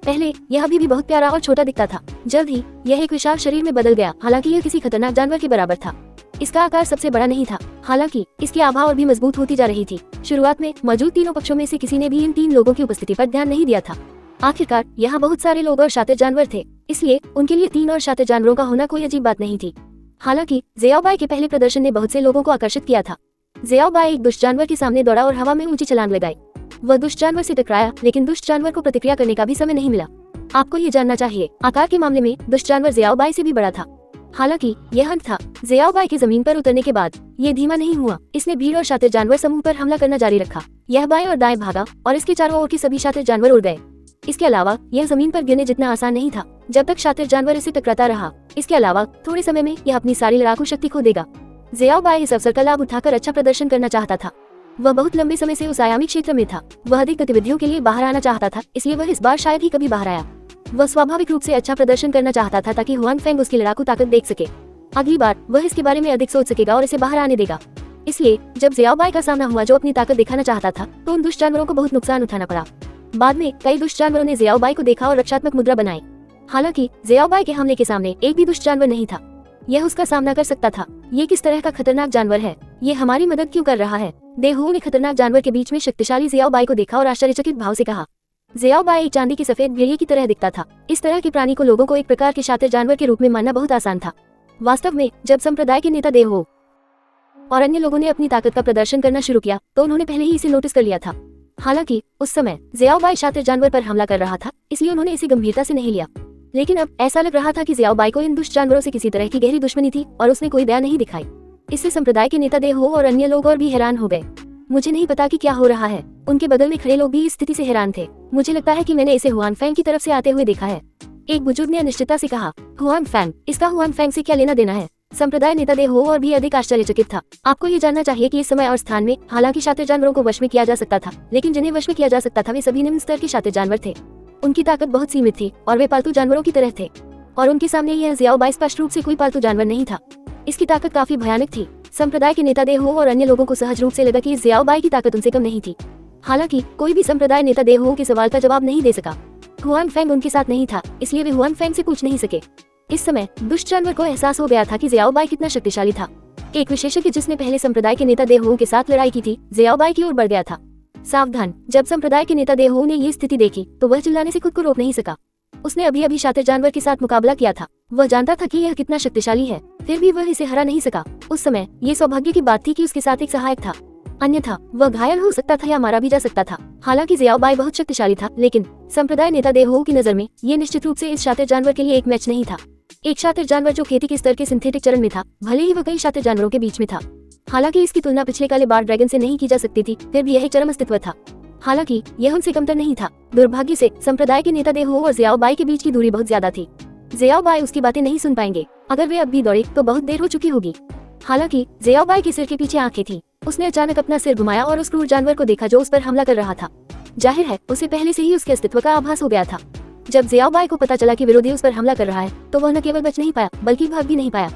पहले यह अभी भी बहुत प्यारा और छोटा दिखता था, जल्द ही यह एक विशाल शरीर में बदल गया। हालांकि यह किसी खतरनाक जानवर के बराबर था। इसका आकार सबसे बड़ा नहीं था, हालांकि इसकी आभा और भी मजबूत होती जा रही थी। शुरुआत में मौजूद तीनों पक्षों में से किसी ने भी इन 3 लोगों की उपस्थिति पर ध्यान नहीं दिया था। आखिरकार यहाँ बहुत सारे लोग और शातिर जानवर थे, इसलिए उनके लिए 3 और शातिर जानवरों का होना कोई अजीब बात नहीं थी। हालांकि ज़ियाओबाई के पहले प्रदर्शन ने बहुत से लोगों को आकर्षित किया था। ज़ियाओबाई एक दुष्ट जानवर के सामने दौड़ा और हवा में ऊंची छलांग लगाई। वह दुष्ट जानवर से टकराया, लेकिन दुष्ट जानवर को प्रतिक्रिया करने का भी समय नहीं मिला। आपको ये जानना चाहिए, आकार के मामले में दुष्ट जानवर ज़ियाओबाई से भी बड़ा था। हालांकि यह अंत था। ज़ियाओबाई के जमीन पर उतरने के बाद ये धीमा नहीं हुआ। इसने भीड़ और शातिर जानवर समूह पर हमला करना जारी रखा। यह बाएं और दाएं भागा, और इसके चारों ओर के सभी शातिर जानवर उड़ गए। इसके अलावा यह जमीन पर गिरने जितना आसान नहीं था, जब तक शातिर जानवर इसे टकराता रहा। इसके अलावा थोड़े समय में यह अपनी सारी लड़ाकू शक्ति खो देगा। ज़ियाओबाई इस अवसर का लाभ उठाकर अच्छा प्रदर्शन करना चाहता था। वह बहुत लंबे समय से उस आयामी क्षेत्र में था। वह अधिक गतिविधियों के लिए बाहर आना चाहता था, इसलिए वह इस बार शायद ही कभी बाहर आया। वह स्वाभाविक रूप से अच्छा प्रदर्शन करना चाहता था ताकि हुआन फैंग उसकी लड़ाकू ताकत देख सके। अगली बार वह इसके बारे में अधिक सोच सकेगा और इसे बाहर आने देगा। इसलिए जब ज़ियाओबाई का सामना हुआ जो अपनी ताकत दिखाना चाहता था, तो उन दुष्ट जानवरों को बहुत नुकसान उठाना पड़ा। बाद में कई दुष्ट जानवरों ने ज़ियाओबाई को देखा और रक्षात्मक मुद्रा बनाई। हालांकि ज़ियाओबाई के हमले के सामने एक भी दुष्ट जानवर नहीं था। यह उसका सामना कर सकता था। ये किस तरह का खतरनाक जानवर है? ये हमारी मदद क्यों कर रहा है? देहू ने खतरनाक जानवर के बीच में शक्तिशाली ज़ियाओबाई को देखा और आश्चर्यचकित भाव से कहा। ज़ियाओबाई एक चांदी की सफेद भेड़िए की तरह दिखता था। इस तरह के प्राणी को लोगों को एक प्रकार के शातिर जानवर के रूप में मानना बहुत आसान था। वास्तव में जब संप्रदाय के नेता देहू और अन्य लोगों ने अपनी ताकत का प्रदर्शन करना शुरू किया, तो उन्होंने पहले ही इसे नोटिस कर लिया था। हालांकि उस समय ज़ियाओबाई शातिर जानवर पर हमला कर रहा था, इसलिए उन्होंने इसे गंभीरता से नहीं लिया। लेकिन अब ऐसा लग रहा था कि ज़ियाओबाई को इन दुष्ट जानवरों से किसी तरह की गहरी दुश्मनी थी, और उसने कोई दया नहीं दिखाई। इससे संप्रदाय के नेता देहू और अन्य लोग और भी हैरान हो गए। मुझे नहीं पता कि क्या हो रहा है। उनके बगल में खड़े लोग भी इस स्थिति से हैरान थे। मुझे लगता है कि मैंने इसे हुआन फैंग की तरफ से आते हुए देखा है, एक बुजुर्ग ने अनिश्चितता से कहा। Huan Fang? इसका हुआन फैंग से क्या लेना देना है? संप्रदाय नेता देहो और भी अधिक आश्चर्यचकित था। आपको ये जानना चाहिए कि इस समय और स्थान में हालांकि शातिर जानवरों को वश में किया जा सकता था, लेकिन जिन्हें वश में किया जा सकता था वे सभी निम्न स्तर के शातिर जानवर थे। उनकी ताकत बहुत सीमित थी और वे पालतू जानवरों की तरह थे, और उनके सामने यह ज़ियाओबाई स्पष्ट रूप से कोई पालतू जानवर नहीं था। इसकी ताकत काफी भयानक थी। संप्रदाय के नेता देहो और अन्य लोगों को सहज रूप से लगा कि ज़ियाओबाई की ताकत उनसे कम नहीं थी। हालांकि कोई भी संप्रदाय नेता देहो के सवाल का जवाब नहीं दे सका। हुआन फेंग उनके साथ नहीं था, इसलिए वे हुआन फेंग से पूछ नहीं सके। इस समय दुष्ट जानवर को एहसास हो गया था कि ज़ियाओबाई कितना शक्तिशाली था। एक विशेषज्ञ जिसने पहले संप्रदाय के नेता देहो के साथ लड़ाई की थी, ज़ियाओबाई की ओर बढ़ गया था। सावधान! जब संप्रदाय के नेता देहो ने ये स्थिति देखी तो वह चिल्लाने से खुद को रोक नहीं सका। उसने अभी अभी शातिर जानवर के साथ मुकाबला किया था। वह जानता था कि यह कितना शक्तिशाली है, फिर भी वह इसे हरा नहीं सका। उस समय ये सौभाग्य की बात थी कि उसके साथ एक सहायक था, अन्यथा वह घायल हो सकता था या मारा भी जा सकता था। हालांकि ज़ियाओबाई बहुत शक्तिशाली था, लेकिन संप्रदाय नेता देहो की नजर में ये निश्चित रूप से इस शातिर जानवर के लिए एक मैच नहीं था। एक शातिर जानवर जो खेती के स्तर के सिंथेटिक चरण में था, भले ही वह कई शातिर जानवरों के बीच में था। हालांकि इसकी तुलना पिछले काले बार ड्रैगन से नहीं की जा सकती थी, फिर भी यह एक चरम अस्तित्व था। हालांकि यह उनसे कमतर नहीं था। दुर्भाग्य से संप्रदाय के नेता देहो और ज़ियाओबाई के बीच की दूरी बहुत ज्यादा थी। ज़ियाओबाई उसकी बातें नहीं सुन पाएंगे। अगर वे अब भी दौड़े तो बहुत देर हो चुकी होगी। हालांकि ज़ियाओबाई के सिर के पीछे आंखें थीं। उसने अचानक अपना सिर घुमाया और उस क्रूर जानवर को देखा जो उस पर हमला कर रहा था। जाहिर है उसे पहले से ही उसके अस्तित्व का आभास हो गया था। जब ज़ियाओबाई को पता चला कि विरोधी उस पर हमला कर रहा है तो वह न केवल बच नहीं पाया बल्कि भाग भी नहीं पाया।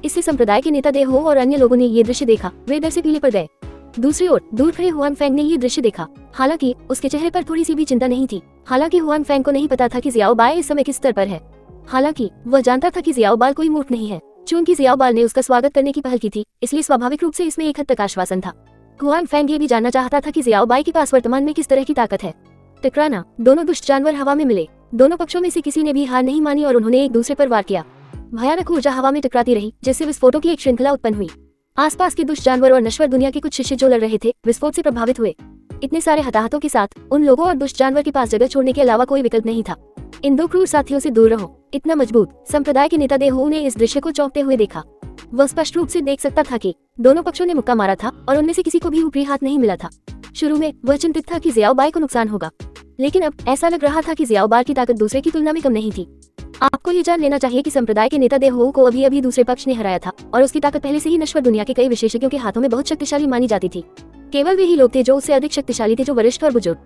इससे संप्रदाय के नेता देहो और अन्य लोगों ने ये दृश्य देखा, वे डर से पीले पड़ गए। दूसरी ओर दूर खड़े हुआन फेंग ने ये दृश्य देखा। हालांकि उसके चेहरे पर थोड़ी सी भी चिंता नहीं थी। हालांकि हुआन फेंग को नहीं पता था कि ज़ियाओबाई इस समय किस स्तर पर है। हालांकि वह जानता था कि ज़ियाओबाई कोई मूर्ख नहीं है। चूंकि ज़ियाओबाई ने उसका स्वागत करने की पहल की थी, इसलिए स्वाभाविक रूप से इसमें एक हद तक आश्वासन था। हुआन फेंग ये भी जानना चाहता था कि ज़ियाओबाई के पास वर्तमान में किस तरह की ताकत है। टकराना! दोनों दुष्ट जानवर हवा में मिले। दोनों पक्षों में से किसी ने भी हार नहीं मानी और उन्होंने एक दूसरे पर वार किया। भयानक ऊर्जा हवा में टकराती रही, जिससे विस्फोटों की एक श्रृंखला उत्पन्न हुई। आसपास के दुष्ट जानवर और नश्वर दुनिया के कुछ शिष्य जो लड़ रहे थे, विस्फोट से प्रभावित हुए। इतने सारे हताहतों के साथ उन लोगों और दुष्ट जानवर के पास जगह छोड़ने के अलावा कोई विकल्प नहीं था। इन दो क्रूर साथियों से दूर रहो। इतना मजबूत संप्रदाय के नेता देहो ने इस दृश्य को चौंकते हुए देखा। वह स्पष्ट रूप से देख सकता था कि दोनों पक्षों ने मुक्का मारा था और उनमें से किसी को भी ऊपरी हाथ नहीं मिला था। शुरू में वह चिंतित था कि ज़ियाओबाई को नुकसान होगा, लेकिन अब ऐसा लग रहा था कि ज़ियाओबाई की ताकत दूसरे की तुलना में कम नहीं थी। आपको ये जान लेना चाहिए कि संप्रदाय के नेता देहो को अभी अभी दूसरे पक्ष ने हराया था और उसकी ताकत पहले से ही नश्वर दुनिया के कई विशेषज्ञों के हाथों में बहुत शक्तिशाली मानी जाती थी। केवल वे ही लोग थे जो उससे अधिक शक्तिशाली थे, जो वरिष्ठ और बुजुर्ग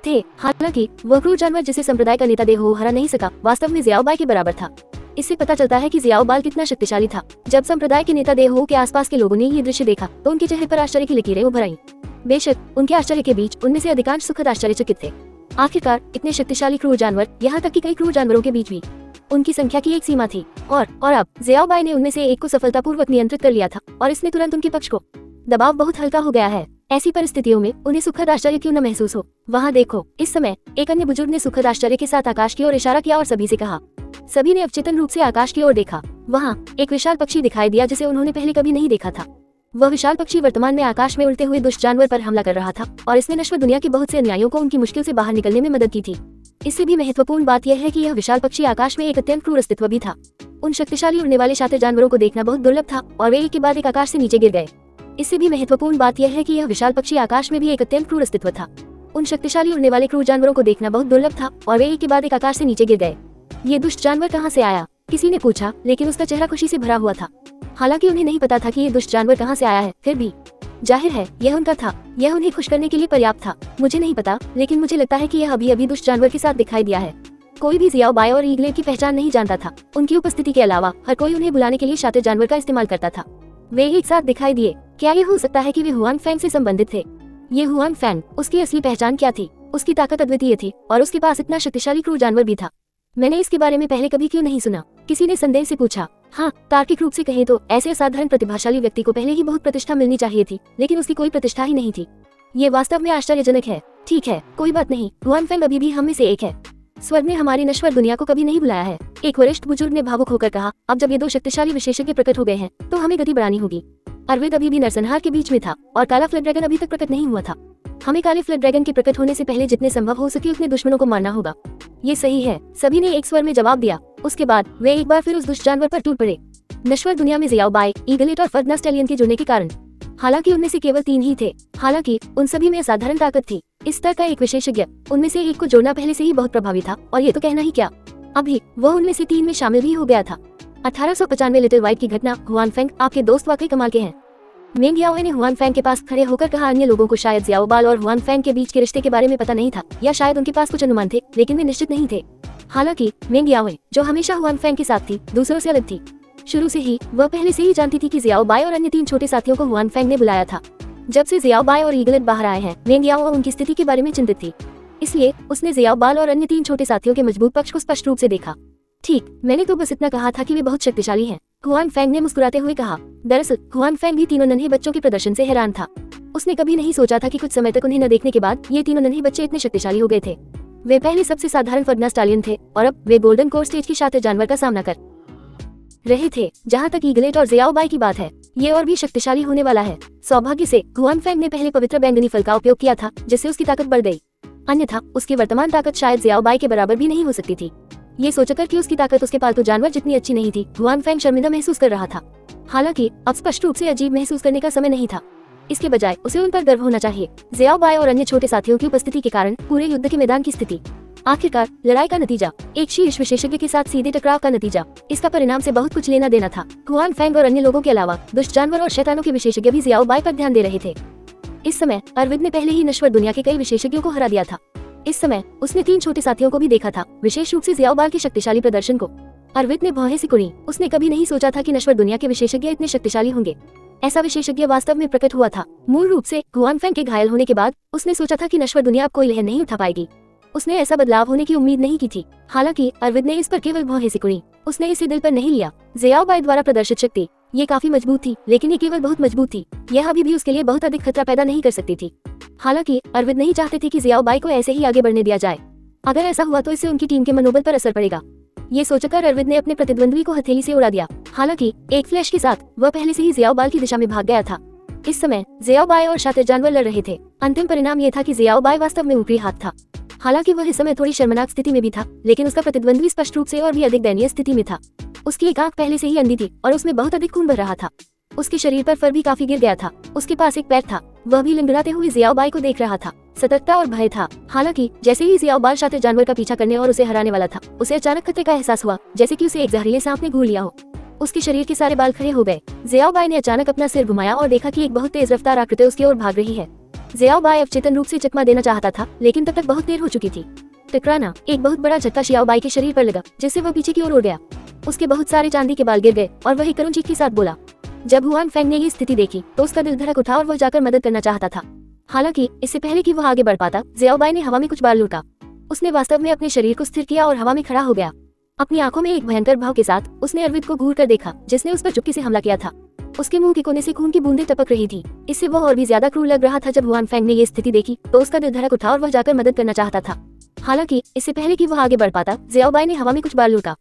थे। हालांकि वह क्रूर जानवर जिसे संप्रदाय का नेता देहो हरा नहीं सका, वास्तव में ज़ियाओबाई के बराबर था। इससे पता चलता है कि ज़ियाओबाई कितना शक्तिशाली था। जब संप्रदाय के नेता देहो के आसपास के लोगों ने ये दृश्य देखा तो उनके चेहरे पर आश्चर्य की लकीरें उभर आईं। बेशक उनके आश्चर्य के बीच उनमें से अधिकांश सुखद आश्चर्यचकित थे। आखिरकार इतने शक्तिशाली क्रूर जानवर, यहाँ तक कि कई क्रूर जानवरों के बीच भी उनकी संख्या की एक सीमा थी। और अब ज़ियाओबाई ने उनमें से एक को सफलतापूर्वक नियंत्रित कर लिया था और इसने तुरंत उनके पक्ष को दबाव बहुत हल्का हो गया है। ऐसी परिस्थितियों में उन्हें सुखद आश्चर्य क्यों न महसूस हो। वहाँ देखो! इस समय एक अन्य बुजुर्ग ने सुखद आश्चर्य के साथ आकाश की ओर इशारा किया और सभी से कहा। सभी ने अवचेतन रूप से आकाश की ओर देखा। वहाँ एक विशाल पक्षी दिखाई दिया जिसे उन्होंने पहले कभी नहीं देखा था। वह विशाल पक्षी वर्तमान में आकाश में उड़ते हुए दुष्ट जानवर पर हमला कर रहा था और इसने नश्वर दुनिया के बहुत से अन्यायियों को उनकी मुश्किल से बाहर निकलने में मदद की थी। इससे भी महत्वपूर्ण बात यह है कि यह विशाल पक्षी आकाश में एक अत्यंत क्रूर अस्तित्व भी था। उन शक्तिशाली उड़ने वाले शातिर जानवरों को देखना बहुत दुर्लभ था और वे एक के बाद एक आकाश से नीचे गिर गए। इससे भी महत्वपूर्ण बात यह है कि यह विशाल पक्षी आकाश में भी एक अत्यंत क्रूर अस्तित्व था। उन शक्तिशाली उड़ने वाले क्रूर जानवरों को देखना बहुत दुर्लभ था और वे एक के बाद एक आकाश से नीचे गिर गए। ये दुष्ट जानवर कहाँ से आया? किसी ने पूछा, लेकिन उसका चेहरा खुशी से भरा हुआ था। हालांकि उन्हें नहीं पता था कि ये दुष्ट जानवर कहाँ से आया है, फिर भी जाहिर है यह उनका था। यह उन्हें खुश करने के लिए पर्याप्त था। मुझे नहीं पता, लेकिन मुझे लगता है कि यह अभी अभी दुष्ट जानवर के साथ दिखाई दिया है। कोई भी ज़ियाओबाई और ईगले की पहचान नहीं जानता था। उनकी उपस्थिति के अलावा हर कोई उन्हें बुलाने के लिए शातिर जानवर का इस्तेमाल करता था। वे एक साथ दिखाई दिए। क्या ये हो सकता है कि वे हुआन फेंग से संबंधित थे? ये हुआन फेंग, उसकी असली पहचान क्या थी? उसकी ताकत अद्वितीय थी और उसके पास इतना शक्तिशाली क्रूर जानवर भी था। मैंने इसके बारे में पहले कभी क्यों नहीं सुना? किसी ने संदेह से पूछा। हाँ, तार्किक रूप से कहें तो ऐसे असाधारण प्रतिभाशाली व्यक्ति को पहले ही बहुत प्रतिष्ठा मिलनी चाहिए थी, लेकिन उसकी कोई प्रतिष्ठा ही नहीं थी। ये वास्तव में आश्चर्यजनक है। ठीक है, कोई बात नहीं, हुआन फेंग अभी भी हम में से एक है। स्वर्ग ने हमारी नश्वर दुनिया को कभी नहीं बुलाया है। एक वरिष्ठ बुजुर्ग ने भावुक होकर कहा। अब जब ये दो शक्तिशाली विशेषज्ञ प्रकट हो गए हैं तो हमें गति बढ़ानी होगी। अरविंद अभी भी नरसंहार के बीच में था और काला फ्लड ड्रैगन अभी तक प्रकट नहीं हुआ था। हमें काले फ्लड ड्रैगन के प्रकट होने से पहले जितने संभव हो सके उतने दुश्मनों को मारना होगा। ये सही है, सभी ने एक स्वर में जवाब दिया। उसके बाद वे एक बार फिर उस दुष्ट जानवर पर टूट पड़े। नश्वर दुनिया में ज़ियाओबाई, ईगलेट और फर्दना स्टैलियन के जुड़ने के कारण, हालांकि उनमें से केवल 3 ही थे, हालांकि उन सभी में असाधारण ताकत थी। इस स्तर का एक विशेषज्ञ उनमें से एक को जोड़ना पहले से ही बहुत प्रभावी था और ये तो कहना ही क्या, अभी वह उनमें से 3 में शामिल भी हो गया था। 1895 लिटिल व्हाइट की घटना। हुआन फेंग, आपके दोस्त वाकई कमाल के हैं। मेंग याओए ने हुआन फेंग के पास खड़े होकर कहा। अन्य लोगों को शायद ज़ियाओबाल और हुआन फेंग के बीच के रिश्ते के बारे में पता नहीं था, या शायद उनके पास कुछ अनुमान थे, लेकिन वे निश्चित नहीं थे। हालांकि मेंग याओए, जो हमेशा हुआन फेंग के साथ थी, दूसरों से अलग थी। शुरू से ही वह पहले से ही जानती थी कि ज़ियाओबाई और अन्य 3 छोटे साथियों को हुआन फेंग ने बुलाया था। जब से ज़ियाओबाई और ईगलेट बाहर आए हैं, मेंग याओ उनकी स्थिति के बारे में चिंतित थी। इसलिए उसने ज़ियाओबाल और अन्य 3 छोटे साथियों के मजबूत पक्ष को स्पष्ट रूप से देखा। ठीक, मैंने तो बस इतना कहा था कि वे बहुत शक्तिशाली हैं, हुआन फेंग ने मुस्कुराते हुए कहा। दरअसल हुआन फेंग भी तीनों नन्हे बच्चों के प्रदर्शन से हैरान था। उसने कभी नहीं सोचा था कि कुछ समय तक उन्हें न देखने के बाद ये तीनों नन्हे बच्चे इतने शक्तिशाली हो गए थे। वे पहले सबसे साधारण फर्ना स्टालियन थे और अब वे गोल्डन कोर स्टेज की शातिर जानवर का सामना कर रहे थे। जहाँ तक ईगलेट और ज़ियाओबाई की बात है, ये और भी शक्तिशाली होने वाला है। सौभाग्य से हुआन फेंग ने पहले पवित्र बैंगनी फल का उपयोग किया था, जिससे उसकी ताकत बढ़ गई। अन्यथा उसकी वर्तमान ताकत शायद ज़ियाओबाई के बराबर भी नहीं हो सकती थी। ये सोचकर कि उसकी ताकत उसके पालतू जानवर जितनी अच्छी नहीं थी, हुआन फेंग शर्मिंदा महसूस कर रहा था। हालांकि अब स्पष्ट रूप से अजीब महसूस करने का समय नहीं था। इसके बजाय उसे उन पर गर्व होना चाहिए। ज़ियाओबाई और अन्य छोटे साथियों की उपस्थिति के कारण पूरे युद्ध के मैदान की स्थिति। आखिरकार लड़ाई का नतीजा, एक शीर्ष विशेषज्ञ के साथ सीधे टकराव का नतीजा। इसका परिणाम से बहुत कुछ लेना देना था। हुआन फेंग और अन्य लोगों के अलावा दुष्ट जानवर और शैतानों के विशेषज्ञ भी ज़ियाओबाई पर ध्यान दे रहे थे। इस समय अरविंद ने पहले ही नश्वर दुनिया के कई विशेषज्ञों को हरा दिया था। इस समय उसने 3 छोटे साथियों को भी देखा था, विशेष रूप से ज़ियाओबाई के शक्तिशाली प्रदर्शन को। अरविंद ने भौहें सिकुड़ी। उसने कभी नहीं सोचा था कि नश्वर दुनिया के विशेषज्ञ इतने शक्तिशाली होंगे। ऐसा विशेषज्ञ वास्तव में प्रकट हुआ था। मूल रूप से हुआन फेंग के घायल होने के बाद उसने सोचा था कि नश्वर दुनिया अब कोई लहर नहीं उठा पाएगी। उसने ऐसा बदलाव होने की उम्मीद नहीं की थी। हालांकि अरविंद ने इस पर केवल भौहें सिकुड़ी। उसने इसे दिल पर नहीं लिया। ज़ियाओबाई द्वारा प्रदर्शित शक्ति ये काफी मजबूत थी, लेकिन ये केवल बहुत मजबूत थी। यह अभी भी उसके लिए बहुत अधिक खतरा पैदा नहीं कर सकती थी। हालांकि अरविंद नहीं चाहते थे कि ज़ियाओबाई को ऐसे ही आगे बढ़ने दिया जाए। अगर ऐसा हुआ तो इससे उनकी टीम के मनोबल पर असर पड़ेगा। ये सोचकर अरविंद ने अपने प्रतिद्वंद्वी को हथेली से उड़ा दिया। हालांकि एक फ्लैश के साथ वह पहले से ही ज़ियाओबाई की दिशा में भाग गया था। इस समय ज़ियाओबाई और शातिर जानवर लड़ रहे थे। अंतिम परिणाम ये था कि ज़ियाओबाई वास्तव में ऊपरी हाथ था। हालांकि वह इस समय थोड़ी शर्मनाक स्थिति में भी था, लेकिन उसका प्रतिद्वंद्वी स्पष्ट रूप से और भी अधिक दयनीय स्थिति में था। उसकी एक आंख पहले से ही अंधी थी और उसमें बहुत अधिक खून बह रहा था। उसके शरीर पर फर भी काफी गिर गया था। उसके पास एक पैर था। वह भी लंगड़ाते हुए ज़ियाओबाई को देख रहा था। सतर्कता और भय था। हालांकि जैसे ही ज़ियाओबाई शातिर जानवर का पीछा करने और उसे हराने वाला था, उसे अचानक खतरे का एहसास हुआ, जैसे कि उसे एक जहरीले सांप ने घूर लिया हो। उसके शरीर के सारे बाल खड़े हो गए। ज़ियाओबाई ने अचानक अपना सिर घुमाया और देखा कि एक बहुत तेज रफ्तार आकृति उसकी ओर भाग रही है। ज़ियाओबाई अवचेतन रूप से चकमा देना चाहता था, लेकिन तब तक बहुत देर हो चुकी थी। टकराना, एक बहुत बड़ा झटका ज़ियाओबाई के शरीर पर लगा, जिससे वह पीछे की ओर उड़ गया। उसके बहुत सारे चांदी के बाल गिर गए और वह एक करुण चीख के साथ बोला। जब हुआन फेंग ने ये स्थिति देखी तो उसका दिल धड़क उठा और वह जाकर मदद करना चाहता था। हालांकि इससे पहले कि वह आगे बढ़ पाता, ज़ियाओबाई ने हवा में कुछ बार लूटा। उसने वास्तव में अपने शरीर को स्थिर किया और हवा में खड़ा हो गया। अपनी आंखों में एक भयंकर भाव के साथ उसने अरविंद को घूर कर देखा, जिसने उस पर चुपके से हमला किया था। उसके मुंह के कोने से खून की बूंदें टपक रही थी। इससे वह और भी ज्यादा क्रूर लग रहा था। जब हुआन फेंग ने ये स्थिति देखी तो उसका दिल धड़क उठा और वह जाकर मदद करना चाहता था। हालांकि इससे पहले कि वह आगे बढ़ पाता, ज़ियाओबाई ने हवा में कुछ बार लूटा।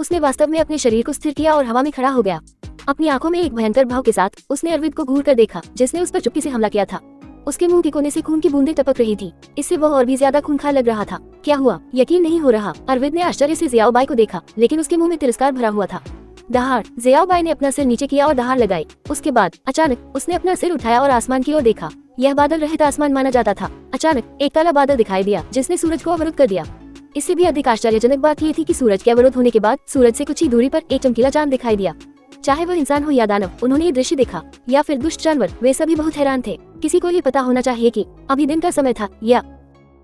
उसने वास्तव में अपने शरीर को स्थिर किया और हवा में खड़ा हो गया। अपनी आंखों में एक भयंकर भाव के साथ उसने अरविंद को घूर कर देखा, जिसने उस पर चुपके से हमला किया था। उसके मुंह के कोने से खून की बूंदें टपक रही थी। इससे वह और भी ज्यादा खूंखार लग रहा था। क्या हुआ? यकीन नहीं हो रहा। अरविंद ने आश्चर्य से ज़ियाओबाई को देखा, लेकिन उसके मुंह में तिरस्कार भरा हुआ था। दहाड़। ज़ियाओबाई ने अपना सिर नीचे किया और दहाड़ लगाई। उसके बाद अचानक उसने अपना सिर उठाया और आसमान की ओर देखा। यह बादल रहित आसमान माना जाता था। अचानक एक काला बादल दिखाई दिया, जिसने सूरज को अवरुद्ध कर दिया। इससे भी अधिक आश्चर्यजनक बात यह थी कि सूरज के अवरुद्ध होने के बाद सूरज से कुछ ही दूरी पर एक चमकीला चांद दिखाई दिया। चाहे वह इंसान हो या दानव, उन्होंने ये दृश्य देखा, या फिर दुष्ट जानवर, वे सभी बहुत हैरान थे। किसी को ये पता होना चाहिए कि अभी दिन का समय था या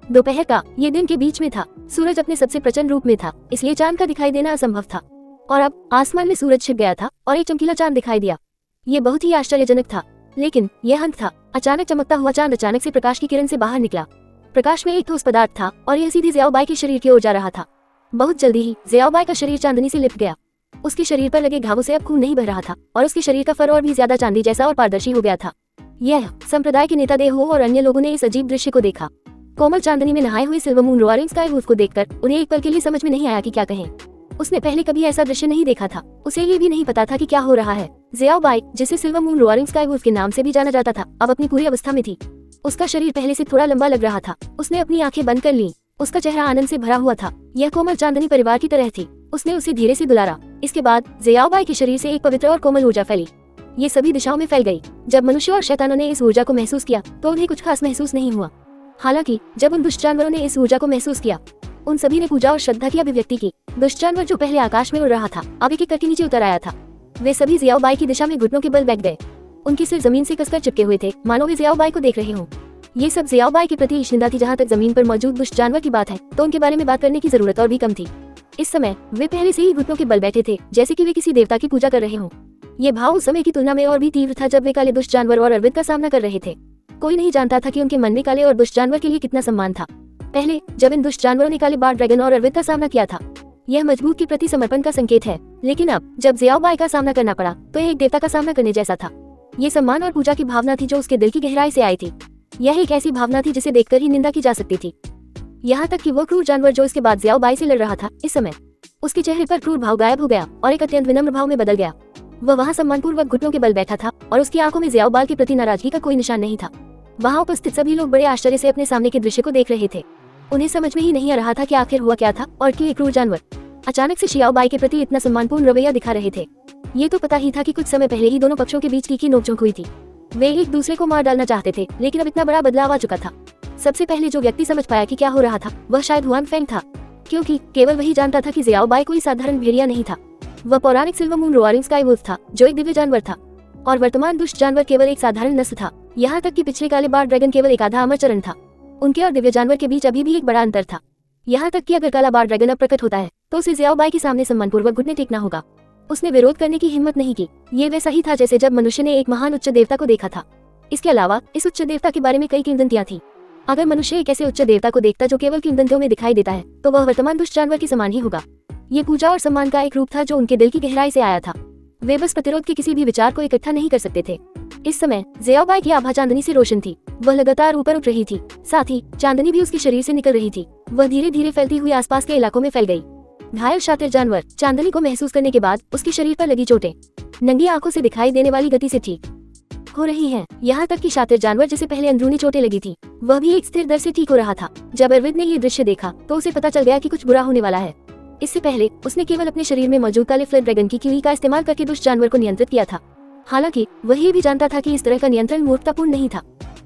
दोपहर का। ये दिन के बीच में था। सूरज अपने सबसे प्रचंड रूप में था, इसलिए चांद का दिखाई देना असंभव था। और अब आसमान में सूरज छिप गया था और एक चमकीला चांद दिखाई दिया। ये बहुत ही आश्चर्यजनक था, लेकिन यह अंत था। अचानक चमकता हुआ चांद अचानक से प्रकाश की किरण से बाहर निकला। प्रकाश में एक ठोस पदार्थ था और यह सीधे ज़ियाओबाई के शरीर की ओर जा रहा था। बहुत जल्दी ही ज़ियाओबाई का शरीर चांदनी से लिपट गया। उसके शरीर पर लगे घावों से अब खून नहीं बह रहा था और उसके शरीर का फर और भी ज्यादा चांदी जैसा और पारदर्शी हो गया था। यह संप्रदाय के नेता देहो और अन्य लोगों ने इस अजीब दृश्य को देखा। कोमल चांदनी में नहाए हुए Silver Moon Roaring Sky Wolf को देखकर उन्हें एक पल के लिए समझ में नहीं आया कि क्या कहें। उसने पहले कभी ऐसा दृश्य नहीं देखा था। उसे ये भी नहीं पता था कि क्या हो रहा है। ज़ियाओबाई, जिसे Silver Moon Roaring Sky Wolf के नाम से भी जाना जाता था, अब अपनी पूरी अवस्था में थी। उसका शरीर पहले से थोड़ा लंबा लग रहा था। उसने अपनी आंखें बंद कर ली। उसका चेहरा आनंद से भरा हुआ था। यह कोमल चांदनी परिवार की तरह थी। उसने उसे धीरे से दुलारा। इसके बाद ज़ियाओबाई के शरीर से एक पवित्र और कोमल ऊर्जा फैली। ये सभी दिशाओं में फैल गई। जब मनुष्य और शैतानों ने इस ऊर्जा को महसूस किया तो उन्हें कुछ खास महसूस नहीं हुआ। हालांकि जब उन दुष्ट जानवरों ने इस ऊर्जा को महसूस किया, उन सभी ने पूजा और श्रद्धा की अभिव्यक्ति की। दुष्ट जानवर जो पहले आकाश में उड़ रहा था अब एक एक करके नीचे उतर आया था। वे सभी जियाओबाई की दिशा में घुटनों के बल बैठ गए। उनके सिर जमीन से कसकर चिपके हुए थे, मानो वे जियाओबाई को देख रहे हों। ये सब जियाओबाई के प्रति इश्निंदा थी। जहाँ तक जमीन पर मौजूद दुष्ट जानवर की बात है तो उनके बारे में बात करने की जरूरत और भी कम थी। इस समय वे पहले से ही घुटनों के बल बैठे थे, जैसे कि वे किसी देवता की पूजा कर रहे हों। ये भाव उस समय की तुलना में और भी तीव्र था जब वे काले दुष्ट जानवर और अरविंद का सामना कर रहे थे। कोई नहीं जानता था कि उनके मन में काले और दुष्ट जानवर के लिए कितना सम्मान था। पहले जब इन दुष्ट जानवरों ने काले बार्ड ड्रैगन और अरविंद का सामना किया था, यह मजबूत के प्रति समर्पण का संकेत है। लेकिन अब जब जियाओबाई का सामना करना पड़ा तो यह एक देवता का सामना करने जैसा था। ये सम्मान और पूजा की भावना थी जो उसके दिल की गहराई से आई थी। यह एक ऐसी भावना थी जिसे देखकर ही निंदा की जा सकती थी। यहाँ तक कि वो क्रूर जानवर जो इसके बाद जियाओबाई से लड़ रहा था, इस समय उसके चेहरे पर क्रूर भाव गायब हो गया और एक अत्यंत विनम्र भाव में बदल गया। वह वहाँ सम्मानपूर्वक घुटनों के बल बैठा था और उसकी आंखों में जियाओबाई के प्रति नाराजगी का कोई निशान नहीं था। वहाँ उपस्थित सभी लोग बड़े आश्चर्य से अपने सामने के दृश्य को देख रहे थे। उन्हें समझ में ही नहीं आ रहा था कि आखिर हुआ क्या था और क्यों एक क्रूर जानवर अचानक से जियाओबाई के प्रति इतना सम्मानपूर्ण रवैया दिखा रहे थे। ये तो पता ही था कि कुछ समय पहले ही दोनों पक्षों के बीच तीखी नोकझोंक हुई थी। वे एक दूसरे को मार डालना चाहते थे, लेकिन अब इतना बड़ा बदलाव आ चुका था। सबसे पहले जो व्यक्ति समझ पाया कि क्या हो रहा था वह शायद हुआन फेंग था, क्योंकि केवल वही जानता था कि जियाओबाई कोई साधारण भेड़िया नहीं था। वह पौराणिक सिल्वर मून रोआरिंग स्काई वुल्फ था जो एक दिव्य जानवर था, और वर्तमान दुष्ट जानवर केवल एक साधारण नस्ल था। यहाँ तक कि पिछले काले बार्ड ड्रैगन केवल एक आधा अमर चरण था। उनके और दिव्य जानवर के बीच अभी भी एक बड़ा अंतर था। यहाँ तक कि अगर काला बार्ड ड्रैगन अब प्रकट होता है तो उसे जियाओबाई के सामने सम्मानपूर्वक घुटने टेकना होगा। उसने विरोध करने की हिम्मत नहीं की। ये वैसा ही था जैसे जब मनुष्य ने एक महान उच्च देवता को देखा था। इसके अलावा इस उच्च देवता के बारे में कई किंवदंतियां थी। अगर मनुष्य एक ऐसे उच्च देवता को देखता जो केवल किंवदंतियों में दिखाई देता है तो वह वर्तमान दुष्ट जानवर के समान ही होगा। ये पूजा और सम्मान का एक रूप था जो उनके दिल की गहराई से आया था। वे बस प्रतिरोध के किसी भी विचार को इकट्ठा नहीं कर सकते थे। इस समय जियाओबाई की आभा चांदनी से रोशन थी। वह लगातार ऊपर उठ रही थी, साथ ही चांदनी भी उसके शरीर से निकल रही थी। वह धीरे धीरे फैलती हुई आसपास के इलाकों में फैल गई। घायल शातिर जानवर चांदनी को महसूस करने के बाद उसके शरीर पर लगी चोटें नंगी आंखों से दिखाई देने वाली गति से ठीक हो रही हैं। यहाँ तक कि शातिर जानवर जिसे पहले अंदरूनी चोटें लगी थी वह भी एक स्थिर दर से ठीक हो रहा था। जब अरविंद ने ये दृश्य देखा तो उसे पता चल गया कि कुछ बुरा होने वाला है। इससे पहले उसने केवल अपने शरीर में मौजूद काले फ्लड ड्रैगन की कीवी का इस्तेमाल करके दुष्ट जानवर को नियंत्रित किया था। हालांकि वह ये भी जानता था कि इस तरह का नियंत्रण मूर्खतापूर्ण नहीं था,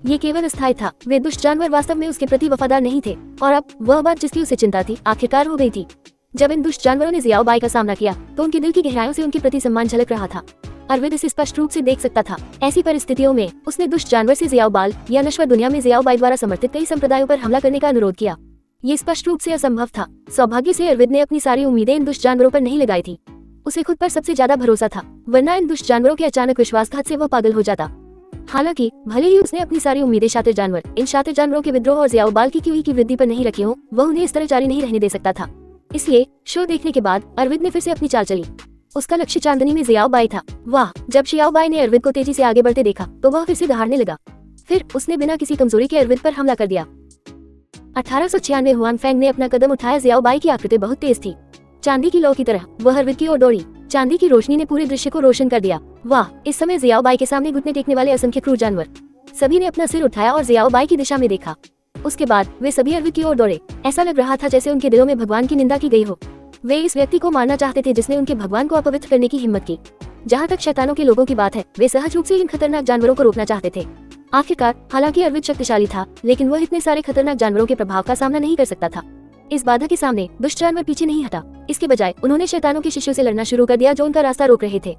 ये केवल अस्थायी था। वे दुष्ट जानवर वास्तव में उसके प्रति वफादार नहीं थे, और अब वह बात जिसकी उसे चिंता थी आखिरकार हो गई थी। जब इन दुष्ट जानवरों ने जियाओबाई का सामना किया तो उनके दिल की गहराइयों से उनके प्रति सम्मान झलक रहा था। अरविंद इसे स्पष्ट रूप से देख सकता था। ऐसी परिस्थितियों में उसने दुष्ट जानवर से जियाओबाई या नश्वर दुनिया में जियाओबाई द्वारा समर्थित कई संप्रदायों पर हमला करने का अनुरोध किया। ये स्पष्ट रूप से असंभव था। सौभाग्य से अरविंद ने अपनी सारी उम्मीदें इन दुष्ट जानवरों पर नहीं लगाई थी। उसे खुद पर सबसे ज्यादा भरोसा था, वरना इन दुष्ट जानवरों के अचानक विश्वासघात से वह पागल हो जाता। हालांकि भले ही उसने अपनी सारी उम्मीदें इन शातिर जानवरों के विद्रोह और जियाओबाई की कीवी की वृद्धि पर नहीं रखी हो, वह उन्हें इस तरह जारी नहीं रहने दे सकता था। इसलिए शो देखने के बाद अरविंद ने फिर से अपनी चाल चली। उसका लक्ष्य चांदनी में जियाओबाई था। वाह! जब जियाओबाई ने अरविंद को तेजी से आगे बढ़ते देखा तो वह फिर से दहाड़ने लगा। फिर उसने बिना किसी कमजोरी के अरविंद पर हमला कर दिया। 1896 हुआन फेंग ने अपना कदम उठाया। जियाओबाई की आकृति बहुत तेज थी, चांदी की लौ की तरह। वह अरविंद की ओर दौड़ी। चांदी की रोशनी ने पूरे दृश्य को रोशन कर दिया। वाह! इस समय जियाओबाई के सामने घुटने टेकने वाले असंख्य क्रूर जानवर सभी ने अपना सिर उठाया और जियाओबाई की दिशा में देखा। उसके बाद वे सभी अरविंद की ओर दौड़े। ऐसा लग रहा था जैसे उनके दिलों में भगवान की निंदा की गई हो। वे इस व्यक्ति को मारना चाहते थे जिसने उनके भगवान को अपवित्र करने की हिम्मत की। जहाँ तक शैतानों के लोगों की बात है, वे सहज रूप से इन खतरनाक जानवरों को रोकना चाहते थे। आखिरकार हालांकि अरविंद शक्तिशाली था, लेकिन वह इतने सारे खतरनाक जानवरों के प्रभाव का सामना नहीं कर सकता था। इस बाधा के सामने दुष्ट जानवर पीछे नहीं हटा। इसके बजाय उन्होंने शैतानों के शिष्यों से लड़ना शुरू कर दिया जो उनका रास्ता रोक रहे थे।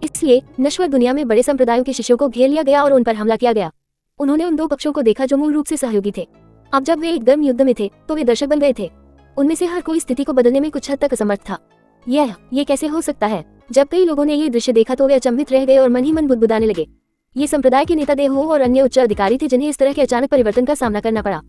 इसलिए नश्वर दुनिया में बड़े संप्रदायों के शिष्यों को घेर लिया गया और उन पर हमला किया गया। उन्होंने उन दो पक्षों को देखा जो मूल रूप से सहयोगी थे। अब जब वे एक गर्म युद्ध में थे तो वे दर्शक बन गए थे। उनमें से हर कोई स्थिति को बदलने में कुछ हद तक असमर्थ था। ये कैसे हो सकता है? जब कई लोगों ने ये दृश्य देखा तो वे अचंभित रह गए और मन ही मन बुदबुदाने लगे। ये संप्रदाय के नेता देव और अन्य उच्च अधिकारी थे जिन्हें इस तरह के अचानक परिवर्तन का सामना करना पड़ा।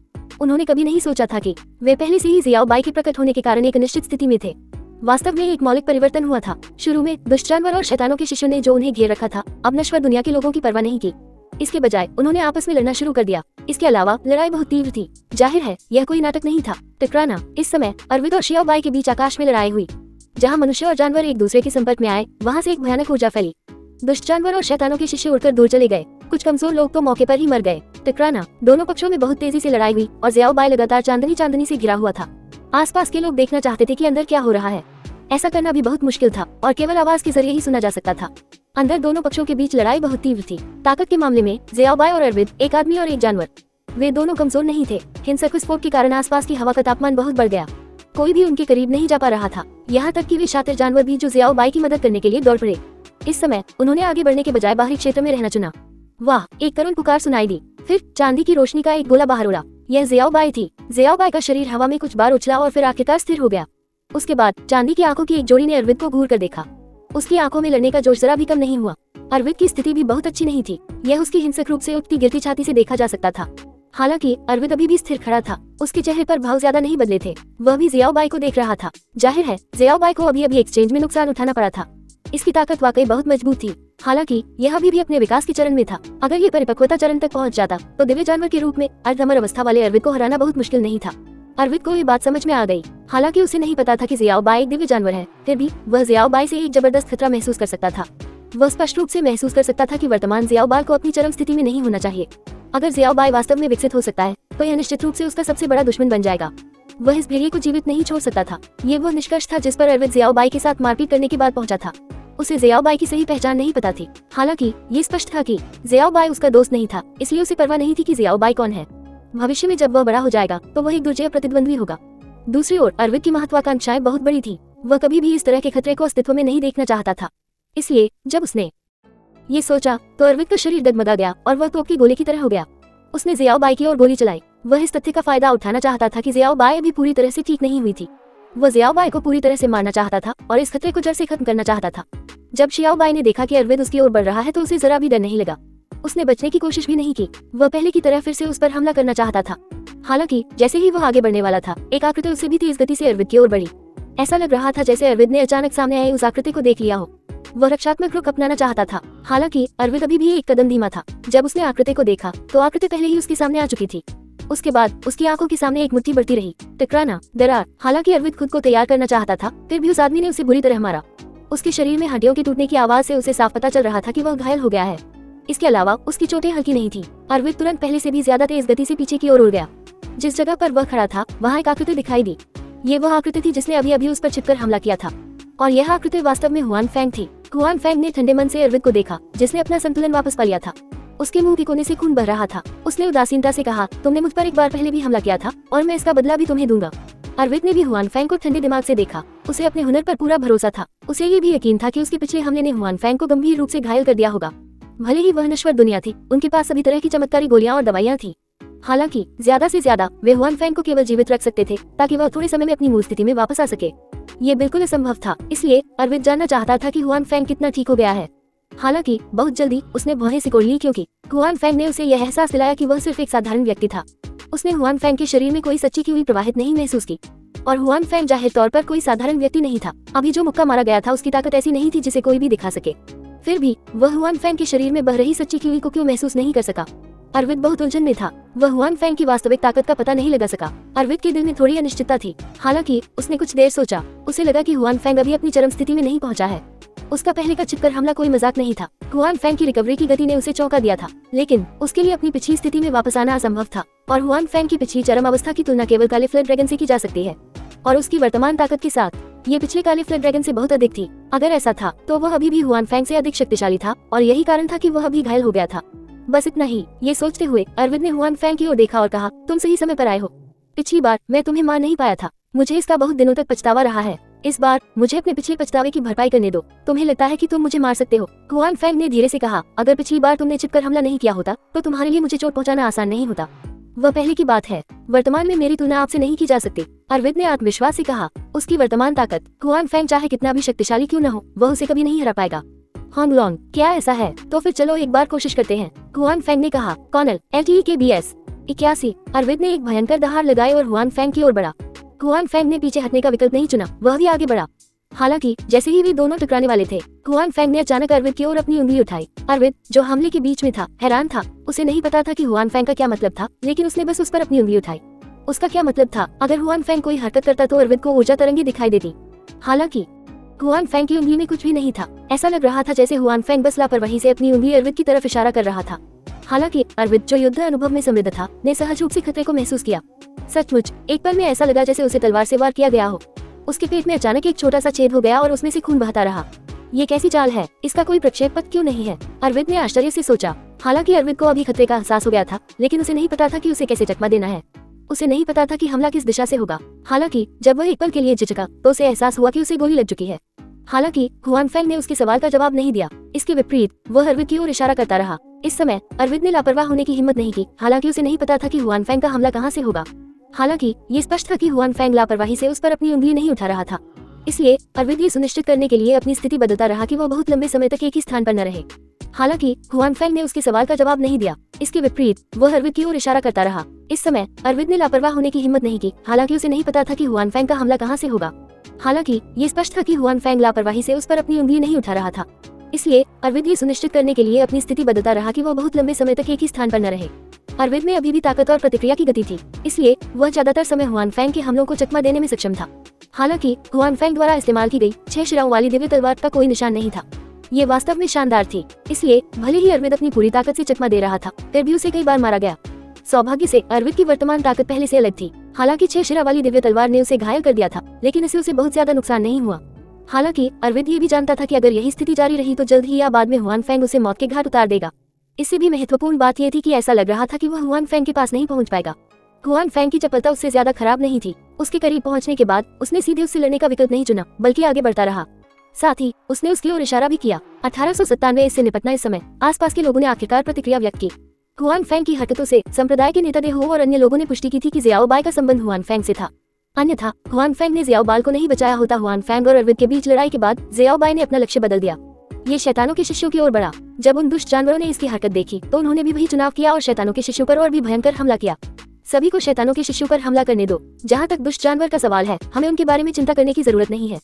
उन्होंने कभी नहीं सोचा था कि वे पहले से ही जियाओबाई के प्रकट होने के कारण एक निश्चित स्थिति में थे। वास्तव में एक मौलिक परिवर्तन हुआ था। शुरू में दुष्ट जानवर और शैतानों के शिष्यों ने जो उन्हें घेर रखा था, अब नश्वर दुनिया के लोगों की परवाह नहीं की। इसके बजाय उन्होंने आपस में लड़ना शुरू कर दिया। इसके अलावा लड़ाई बहुत तीव्र थी। जाहिर है यह कोई नाटक नहीं था, टकराना। इस समय अरविंद और जियाओबाई के बीच आकाश में लड़ाई हुई। जहाँ मनुष्य और जानवर एक दूसरे के संपर्क में आए, वहाँ से एक भयानक ऊर्जा फैली। दुष्ट जानवर और शैतानों के शिष्य उड़कर दूर चले गए। कुछ कमजोर लोग तो मौके पर ही मर गए। टकराना। दोनों पक्षों में बहुत तेजी से लड़ाई हुई और जियाओबाई लगातार चांदनी से घिरा हुआ था। आसपास के लोग देखना चाहते थे कि अंदर क्या हो रहा है। ऐसा करना भी बहुत मुश्किल था और केवल आवाज के जरिए ही सुना जा सकता था। अंदर दोनों पक्षों के बीच लड़ाई बहुत तीव्र थी। ताकत के मामले में जियाओबाई और अरविंद एक आदमी और एक जानवर। वे दोनों कमजोर नहीं थे। हिंसक विस्फोट के कारण आसपास की हवा का तापमान बहुत बढ़ गया। कोई भी उनके करीब नहीं जा पा रहा था, यहाँ तक कि वे शातिर जानवर भी जो ज़ियाओ बाई की मदद करने के लिए दौड़ पड़े। इस समय उन्होंने आगे बढ़ने के बजाय बाहरी क्षेत्र में रहना चुना। वाह, एक करुण पुकार सुनाई दी। फिर चांदी की रोशनी का एक गोला बाहर उड़ा। यह ज़ियाओ बाई थी। ज़ियाओ बाई का शरीर हवा में कुछ बार उछला और फिर आखिरकार स्थिर हो गया। उसके बाद चांदी की आंखों की एक जोड़ी ने अरविंद को घूर कर देखा। उसकी आंखों में लड़ने का जोश जरा भी कम नहीं हुआ। अरविंद की स्थिति भी बहुत अच्छी नहीं थी। यह उसकी हिंसक रूप से उठती गिरती छाती से देखा जा सकता था। हालांकि अरविंद अभी भी स्थिर खड़ा था। उसके चेहरे पर भाव ज्यादा नहीं बदले थे। वह भी ज़ियाओ बाई को देख रहा था। जाहिर है ज़ियाओ बाई को अभी अभी एक्सचेंज में नुकसान उठाना पड़ा था। इसकी ताकत वाकई बहुत मजबूत थी। हालांकि यह अभी भी अपने विकास के चरण में था। अगर ये परिपक्वता चरण तक पहुंच जाता तो दिव्य जानवर के रूप में अर्धअमर अवस्था वाले अरविंद को हराना बहुत मुश्किल नहीं था। अरविंद को ये बात समझ में आ गई। हालांकि उसे नहीं पता था कि ज़ियाओ बाई एक दिव्य जानवर है, फिर भी वह ज़ियाओ बाई से एक जबरदस्त खतरा महसूस कर सकता था। वह स्पष्ट रूप से महसूस कर सकता था कि वर्तमान ज़ियाओ बाई को अपनी चरम स्थिति में नहीं होना चाहिए। अगर ज़ियाओ बाई वास्तव में विकसित हो सकता है तो यह निश्चित रूप से उसका सबसे बड़ा दुश्मन बन जाएगा। वह इस भेड़िए को जीवित नहीं छोड़ सकता था। ये वह निष्कर्ष था जिस पर अरविंद ज़ियाओ बाई के साथ मारपीट करने की बात पहुंचा था। उसे ज़ियाओ बाई की सही पहचान नहीं पता थी। हालांकि ये स्पष्ट था कि ज़ियाओ बाई उसका दोस्त नहीं था, इसलिए उसे परवाह नहीं थी कि ज़ियाओ बाई कौन है। भविष्य में जब वह बड़ा हो जाएगा तो वह एक दुर्जय प्रतिद्वंद्वी होगा। दूसरी ओर अरविंद की महत्वाकांक्षाएं बहुत बड़ी थी। वह कभी भी इस तरह के खतरे को अस्तित्व में नहीं देखना चाहता था। इसलिए जब उसने ये सोचा तो अरविंद का शरीर डगमगा गया और वह तोप की गोली की तरह हो गया। उसने ज़ियाओ बाई की ओर गोली चलाई। वह इस तथ्य का फायदा उठाना चाहता था कि ज़ियाओ बाई अभी पूरी तरह से ठीक नहीं हुई थी। वह ज़ियाओ बाई को पूरी तरह से मारना चाहता था और इस खतरे को जड़ से खत्म करना चाहता था। जब ज़ियाओ बाई ने देखा कि अरविंद उसकी ओर बढ़ रहा है तो उसे जरा भी डर नहीं लगा। उसने बचने की कोशिश भी नहीं की। वह पहले की तरह फिर से उस पर हमला करना चाहता था। हालांकि जैसे ही वह आगे बढ़ने वाला था, एक आकृति उससे भी तेज गति से अरविंद की ओर बढ़ी। ऐसा लग रहा था जैसे अरविंद ने अचानक सामने आए उस आकृति को देख लिया हो। वह रक्षात्मक रुख अपनाना चाहता था। हालांकि अरविंद अभी भी एक कदम धीमा था। जब उसने आकृति को देखा तो आकृति पहले ही उसके सामने आ चुकी थी। उसके बाद उसकी आंखों के सामने एक मुट्ठी बढ़ती रही। टकराना, दरार। हालांकि अरविंद खुद को तैयार करना चाहता था, फिर भी उस आदमी ने उसे बुरी तरह मारा। उसके शरीर में हड्डियों के टूटने की आवाज से उसे साफ पता चल रहा था कि वह घायल हो गया है। इसके अलावा उसकी चोटें हल्की नहीं थी। अरविंद तुरंत पहले से भी ज्यादा तेज गति से पीछे की ओर उड़ गया। जिस जगह पर वह खड़ा था वहाँ एक आकृति दिखाई दी। ये वह आकृति थी जिसने अभी अभी उस पर छिपकर हमला किया था, और यह आकृति वास्तव में हुआन फैंग थी। हुआन फैंग ने ठंडे मन से अरविंद को देखा, जिसने अपना संतुलन वापस पा लिया था। उसके मुंह के कोने से खून बह रहा था। उसने उदासीनता से कहा, तुमने मुझ पर एक बार पहले भी हमला किया था और मैं इसका बदला भी तुम्हें दूंगा। अरविंद ने भी हुआन फैंग को ठंडे दिमाग से देखा। उसे अपने हुनर पर पूरा भरोसा था। उसे ये भी यकीन था कि उसके पिछले हमले ने हुआन फैंग को गंभीर रूप से घायल कर दिया होगा। भले ही वह नश्वर दुनिया थी, उनके पास सभी तरह की चमत्कारी गोलियां और दवाइयां थी। हालांकि ज्यादा से ज्यादा वे हुआन फैंग को केवल जीवित रख सकते थे ताकि वह थोड़े समय में अपनी मूल स्थिति में वापस आ सके। ये बिल्कुल असंभव था। इसलिए अरविंद जानना चाहता था कि हुआन फैंग कितना ठीक हो गया है। हालांकि बहुत जल्दी उसने भौहें सिकोड़ ली, क्योंकि हुआन फैंग ने उसे यह एहसास दिलाया कि वह सिर्फ एक साधारण व्यक्ति था। उसने हुआन फैंग के शरीर में कोई सच्ची की हुई प्रवाहित नहीं महसूस की, और हुआन फैंग जाहिर तौर पर कोई साधारण व्यक्ति नहीं था। अभी जो मुक्का मारा गया था उसकी ताकत ऐसी नहीं थी जिसे कोई भी दिखा सके। फिर भी वह हुआन फैंग के शरीर में बह रही सच्ची की हुई को क्यों महसूस नहीं कर सका? अरविंद बहुत उलझन में था। वह हुआन फैंग की वास्तविक ताकत का पता नहीं लगा सका। अरविंद के दिल में थोड़ी अनिश्चितता थी। हालांकि उसने कुछ देर सोचा। उसे लगा कि हुआन फैंग अभी अपनी चरम स्थिति में नहीं पहुंचा है। उसका पहले का छिपकर हमला कोई मजाक नहीं था। हुआन फैंग की रिकवरी की गति ने उसे चौंका दिया था, लेकिन उसके लिए अपनी पिछली स्थिति में वापस आना असंभव था। और हुआन फैंग की पिछली चरम अवस्था की तुलना केवल काले फ्लड ड्रैगन से की जा सकती है, और उसकी वर्तमान ताकत के साथ ये पिछले काले फ्लड ड्रैगन से बहुत अधिक थी। अगर ऐसा था तो वह अभी भी हुआन फैंग से अधिक शक्तिशाली था, और यही कारण था कि वह अभी घायल हो गया था। बस इतना ही। ये सोचते हुए अरविंद ने हुआन फैंग की ओर देखा और कहा, तुम सही समय पर आए हो। पिछली बार मैं तुम्हें मार नहीं पाया था। मुझे इसका बहुत दिनों तक पछतावा रहा है। इस बार मुझे अपने पिछले पछतावे की भरपाई करने दो। तुम्हें लगता है कि तुम मुझे मार सकते हो? हुआन फैंग ने धीरे से कहा, अगर पिछली बार तुमने छिपकर हमला नहीं किया होता तो तुम्हारे लिए मुझे चोट पहुंचाना आसान नहीं होता। वह पहले की बात है। वर्तमान में मेरी तुलना आपसे नहीं की जा सकती। अरविंद ने आत्मविश्वास से कहा। उसकी वर्तमान ताकत, हुआन फैंग चाहे कितना भी शक्तिशाली क्यों न हो, वह उसे कभी नहीं हरा पाएगा। हांगलॉन्ग, क्या ऐसा है? तो फिर चलो एक बार कोशिश करते हैं, हुआन फैंग ने कहा। Cornell LTE-KBS 81। अरविंद ने एक भयंकर दहाड़ लगाई और हुआन फैंग की ओर बढ़ा। हुआन फैंग ने पीछे हटने का विकल्प नहीं चुना, वह भी आगे बढ़ा। हालांकि जैसे ही वे दोनों टकराने वाले थे, हुआन फैंग ने अचानक अरविंद की ओर अपनी उंगली उठाई। अरविंद, जो हमले के बीच में था, हैरान था। उसे नहीं पता था कि हुआन फैंग का क्या मतलब था, लेकिन उसने बस उस पर अपनी उंगली उठाई। उसका क्या मतलब था? अगर हुआन फैंग कोई हरकत करता तो अरविंद को ऊर्जा तरंगे दिखाई देती। हालांकि हुआन फैंग की उंगली में कुछ भी नहीं था। ऐसा लग रहा था जैसे हुआन फैंग बस लापरवाही से अपनी उंगली अरविंद की तरफ इशारा कर रहा था। हालांकि अरविंद, जो युद्ध अनुभव में समृद्ध था, ने सहज रूप से खतरे को महसूस किया। सचमुच एक पल में ऐसा लगा जैसे उसे तलवार से वार किया गया हो। उसके पेट में अचानक एक छोटा सा छेद हो गया और उसमें से खून बहता रहा। ये कैसी चाल है? इसका कोई प्रक्षेप पथ क्यों नहीं है? अरविंद ने आश्चर्य से सोचा। हालांकि अरविंद को अभी खतरे का एहसास हो गया था, लेकिन उसे नहीं पता था कि उसे कैसे चकमा देना है। उसे नहीं पता था कि हमला किस दिशा से होगा। हालांकि जब वह एक पल के लिए झिझका तो उसे एहसास हुआ कि उसे गोली लग चुकी है। हालांकि हुआन फेंग ने उसके सवाल का जवाब नहीं दिया। इसके विपरीत वह अरविंद की ओर इशारा करता रहा। इस समय अरविंद ने लापरवाह होने की हिम्मत नहीं की। हालांकि उसे नहीं पता था कि हुआन फेंग का हमला कहां से होगा। हालांकि ये स्पष्ट था कि हुआन फेंग लापरवाही से उस पर अपनी उंगली नहीं उठा रहा था। इसलिए अरविंद ये सुनिश्चित करने के लिए अपनी स्थिति बदलता रहा कि वह बहुत लंबे समय तक एक ही स्थान पर न रहे। हालांकि हुआन फेंग ने उसके सवाल का जवाब नहीं दिया। इसके विपरीत वह अरविंद की ओर इशारा करता रहा। इस समय अरविंद ने लापरवाह होने की हिम्मत नहीं की। हालांकि उसे नहीं पता था कि हुआन फेंग का हमला कहां से होगा। हालांकि ये स्पष्ट था कि हुआन फेंग लापरवाही से उस पर अपनी उंगली नहीं उठा रहा था। इसलिए अरविंद ये सुनिश्चित करने के लिए अपनी स्थिति बदलता रहा कि वह बहुत लंबे समय तक एक ही स्थान पर न रहे। अरविंद में अभी भी ताकत और प्रतिक्रिया की गति थी, इसलिए वह ज्यादातर समय हुआन फेंग के हमलों को चकमा देने में सक्षम था। हालांकि हुआन फेंग द्वारा इस्तेमाल की गई 6 शिराओं वाली दिव्य तलवार का कोई निशान नहीं था। ये वास्तव में शानदार थी। इसलिए भले ही अरविंद अपनी पूरी ताकत से चकमा दे रहा था, फिर भी उसे कई बार मारा गया। सौभाग्य से अरविंद की वर्तमान ताकत पहले से अलग थी। हालांकि 6 शिरा वाली दिव्य तलवार ने उसे घायल कर दिया था, लेकिन इससे उसे बहुत ज्यादा नुकसान नहीं हुआ। हालांकि अरविंद ये भी जानता था कि अगर यही स्थिति जारी रही तो जल्द ही या बाद में हुआन फेंग उसे मौत के घाट उतार देगा। इससे भी महत्वपूर्ण बात यह थी कि ऐसा लग रहा था कि वह हुआन फेंग के पास नहीं पहुंच पाएगा। हुआन फेंग की चपलता उससे ज्यादा खराब नहीं थी। उसके करीब पहुंचने के बाद उसने सीधे उससे लड़ने का विकल्प नहीं चुना, बल्कि आगे बढ़ता रहा। साथ ही उसने उसकी ओर इशारा भी किया। 1897 इससे निपटना इस समय आसपास के लोगों ने आखिरकार प्रतिक्रिया व्यक्त की। हुआन फेंग की हरकतों से संप्रदाय के नेता देहो और अन्य लोगों ने पुष्टि की थी कि जियाओ बाई का संबंध हुआन फेंग से था। अन्यथा हुआन फेंग ने जियाओ बाल को नहीं बचाया होता। हुआन फेंग और अरविंद के बीच लड़ाई के बाद जियाओ बाई ने अपना लक्ष्य बदल दिया। ये शैतानों के शिष्यों की ओर बढ़ा। जब उन दुष्ट जानवरों ने इसकी हरकत देखी तो उन्होंने भी वही चुनाव किया और शैतानों के शिष्यों पर और भी भयंकर हमला किया। सभी को शैतानों के शिष्यों पर हमला करने दो। जहाँ तक दुष्ट जानवर का सवाल है, हमें उनके बारे में चिंता करने की जरूरत नहीं है।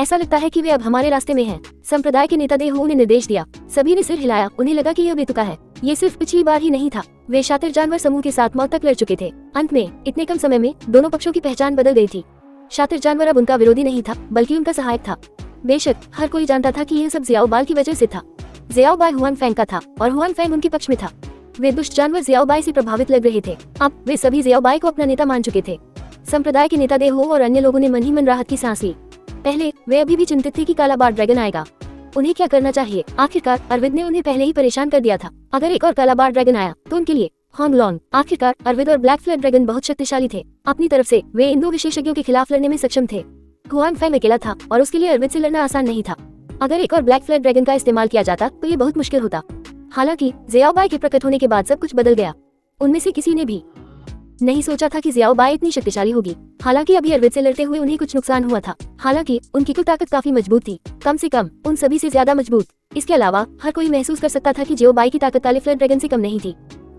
ऐसा लगता है कि वे अब हमारे रास्ते में हैं। संप्रदाय के नेता देहो ने निर्देश दिया। सभी ने सिर हिलाया। उन्हें लगा कि यह बेतुका है। ये सिर्फ पिछली बार ही नहीं था, वे शातिर जानवर समूह के साथ मौत तक लड़ चुके थे। अंत में इतने कम समय में दोनों पक्षों की पहचान बदल गई थी। शातिर जानवर अब उनका विरोधी नहीं था, बल्कि उनका सहायक था। बेशक हर कोई जानता था कि यह सब जियाओ बाल की वजह से था। जियाओ बाई हुआन फेंग का था और हुआन फेंग उनके पक्ष में था। वे दुष्ट जानवर जियाओ बाई से प्रभावित लग रहे थे। अब वे सभी जियाओ बाई को अपना नेता मान चुके थे। संप्रदाय के नेता देहो और अन्य लोगों ने मन ही मन राहत की सांस ली। पहले वे अभी भी चिंतित थे कि काला बार ड्रैगन आएगा। उन्हें क्या करना चाहिए। आखिरकार अरविंद ने उन्हें पहले ही परेशान कर दिया था। अगर एक और काला बार ड्रैगन आया तो उनके लिए होंगलॉन्ग। आखिरकार अरविंद और ब्लैक फ्लैग ड्रैगन बहुत शक्तिशाली थे। अपनी तरफ से वे इन दो विशेषज्ञों के खिलाफ लड़ने में सक्षम थे। हुआन फेंग अकेला था और उसके लिए अरविंद से लड़ना आसान नहीं था। अगर एक और ब्लैक फ्लैग ड्रैगन का इस्तेमाल किया जाता तो ये बहुत मुश्किल होता। हालांकि जियाओ बाई के प्रकट होने के बाद सब कुछ बदल गया। उनमें से किसी ने भी नहीं सोचा था कि जियाओ बाई इतनी शक्तिशाली होगी। हालांकि अभी अरविंद से लड़ते हुए उन्हें कुछ नुकसान हुआ था। हालांकि उनकी कुल ताकत काफी मजबूत थी, कम से कम उन सभी से ज्यादा मजबूत। इसके अलावा हर कोई महसूस कर सकता था कि जियाओ बाई की ताकत काले फ्लैग ड्रैगन से कम नहीं थी।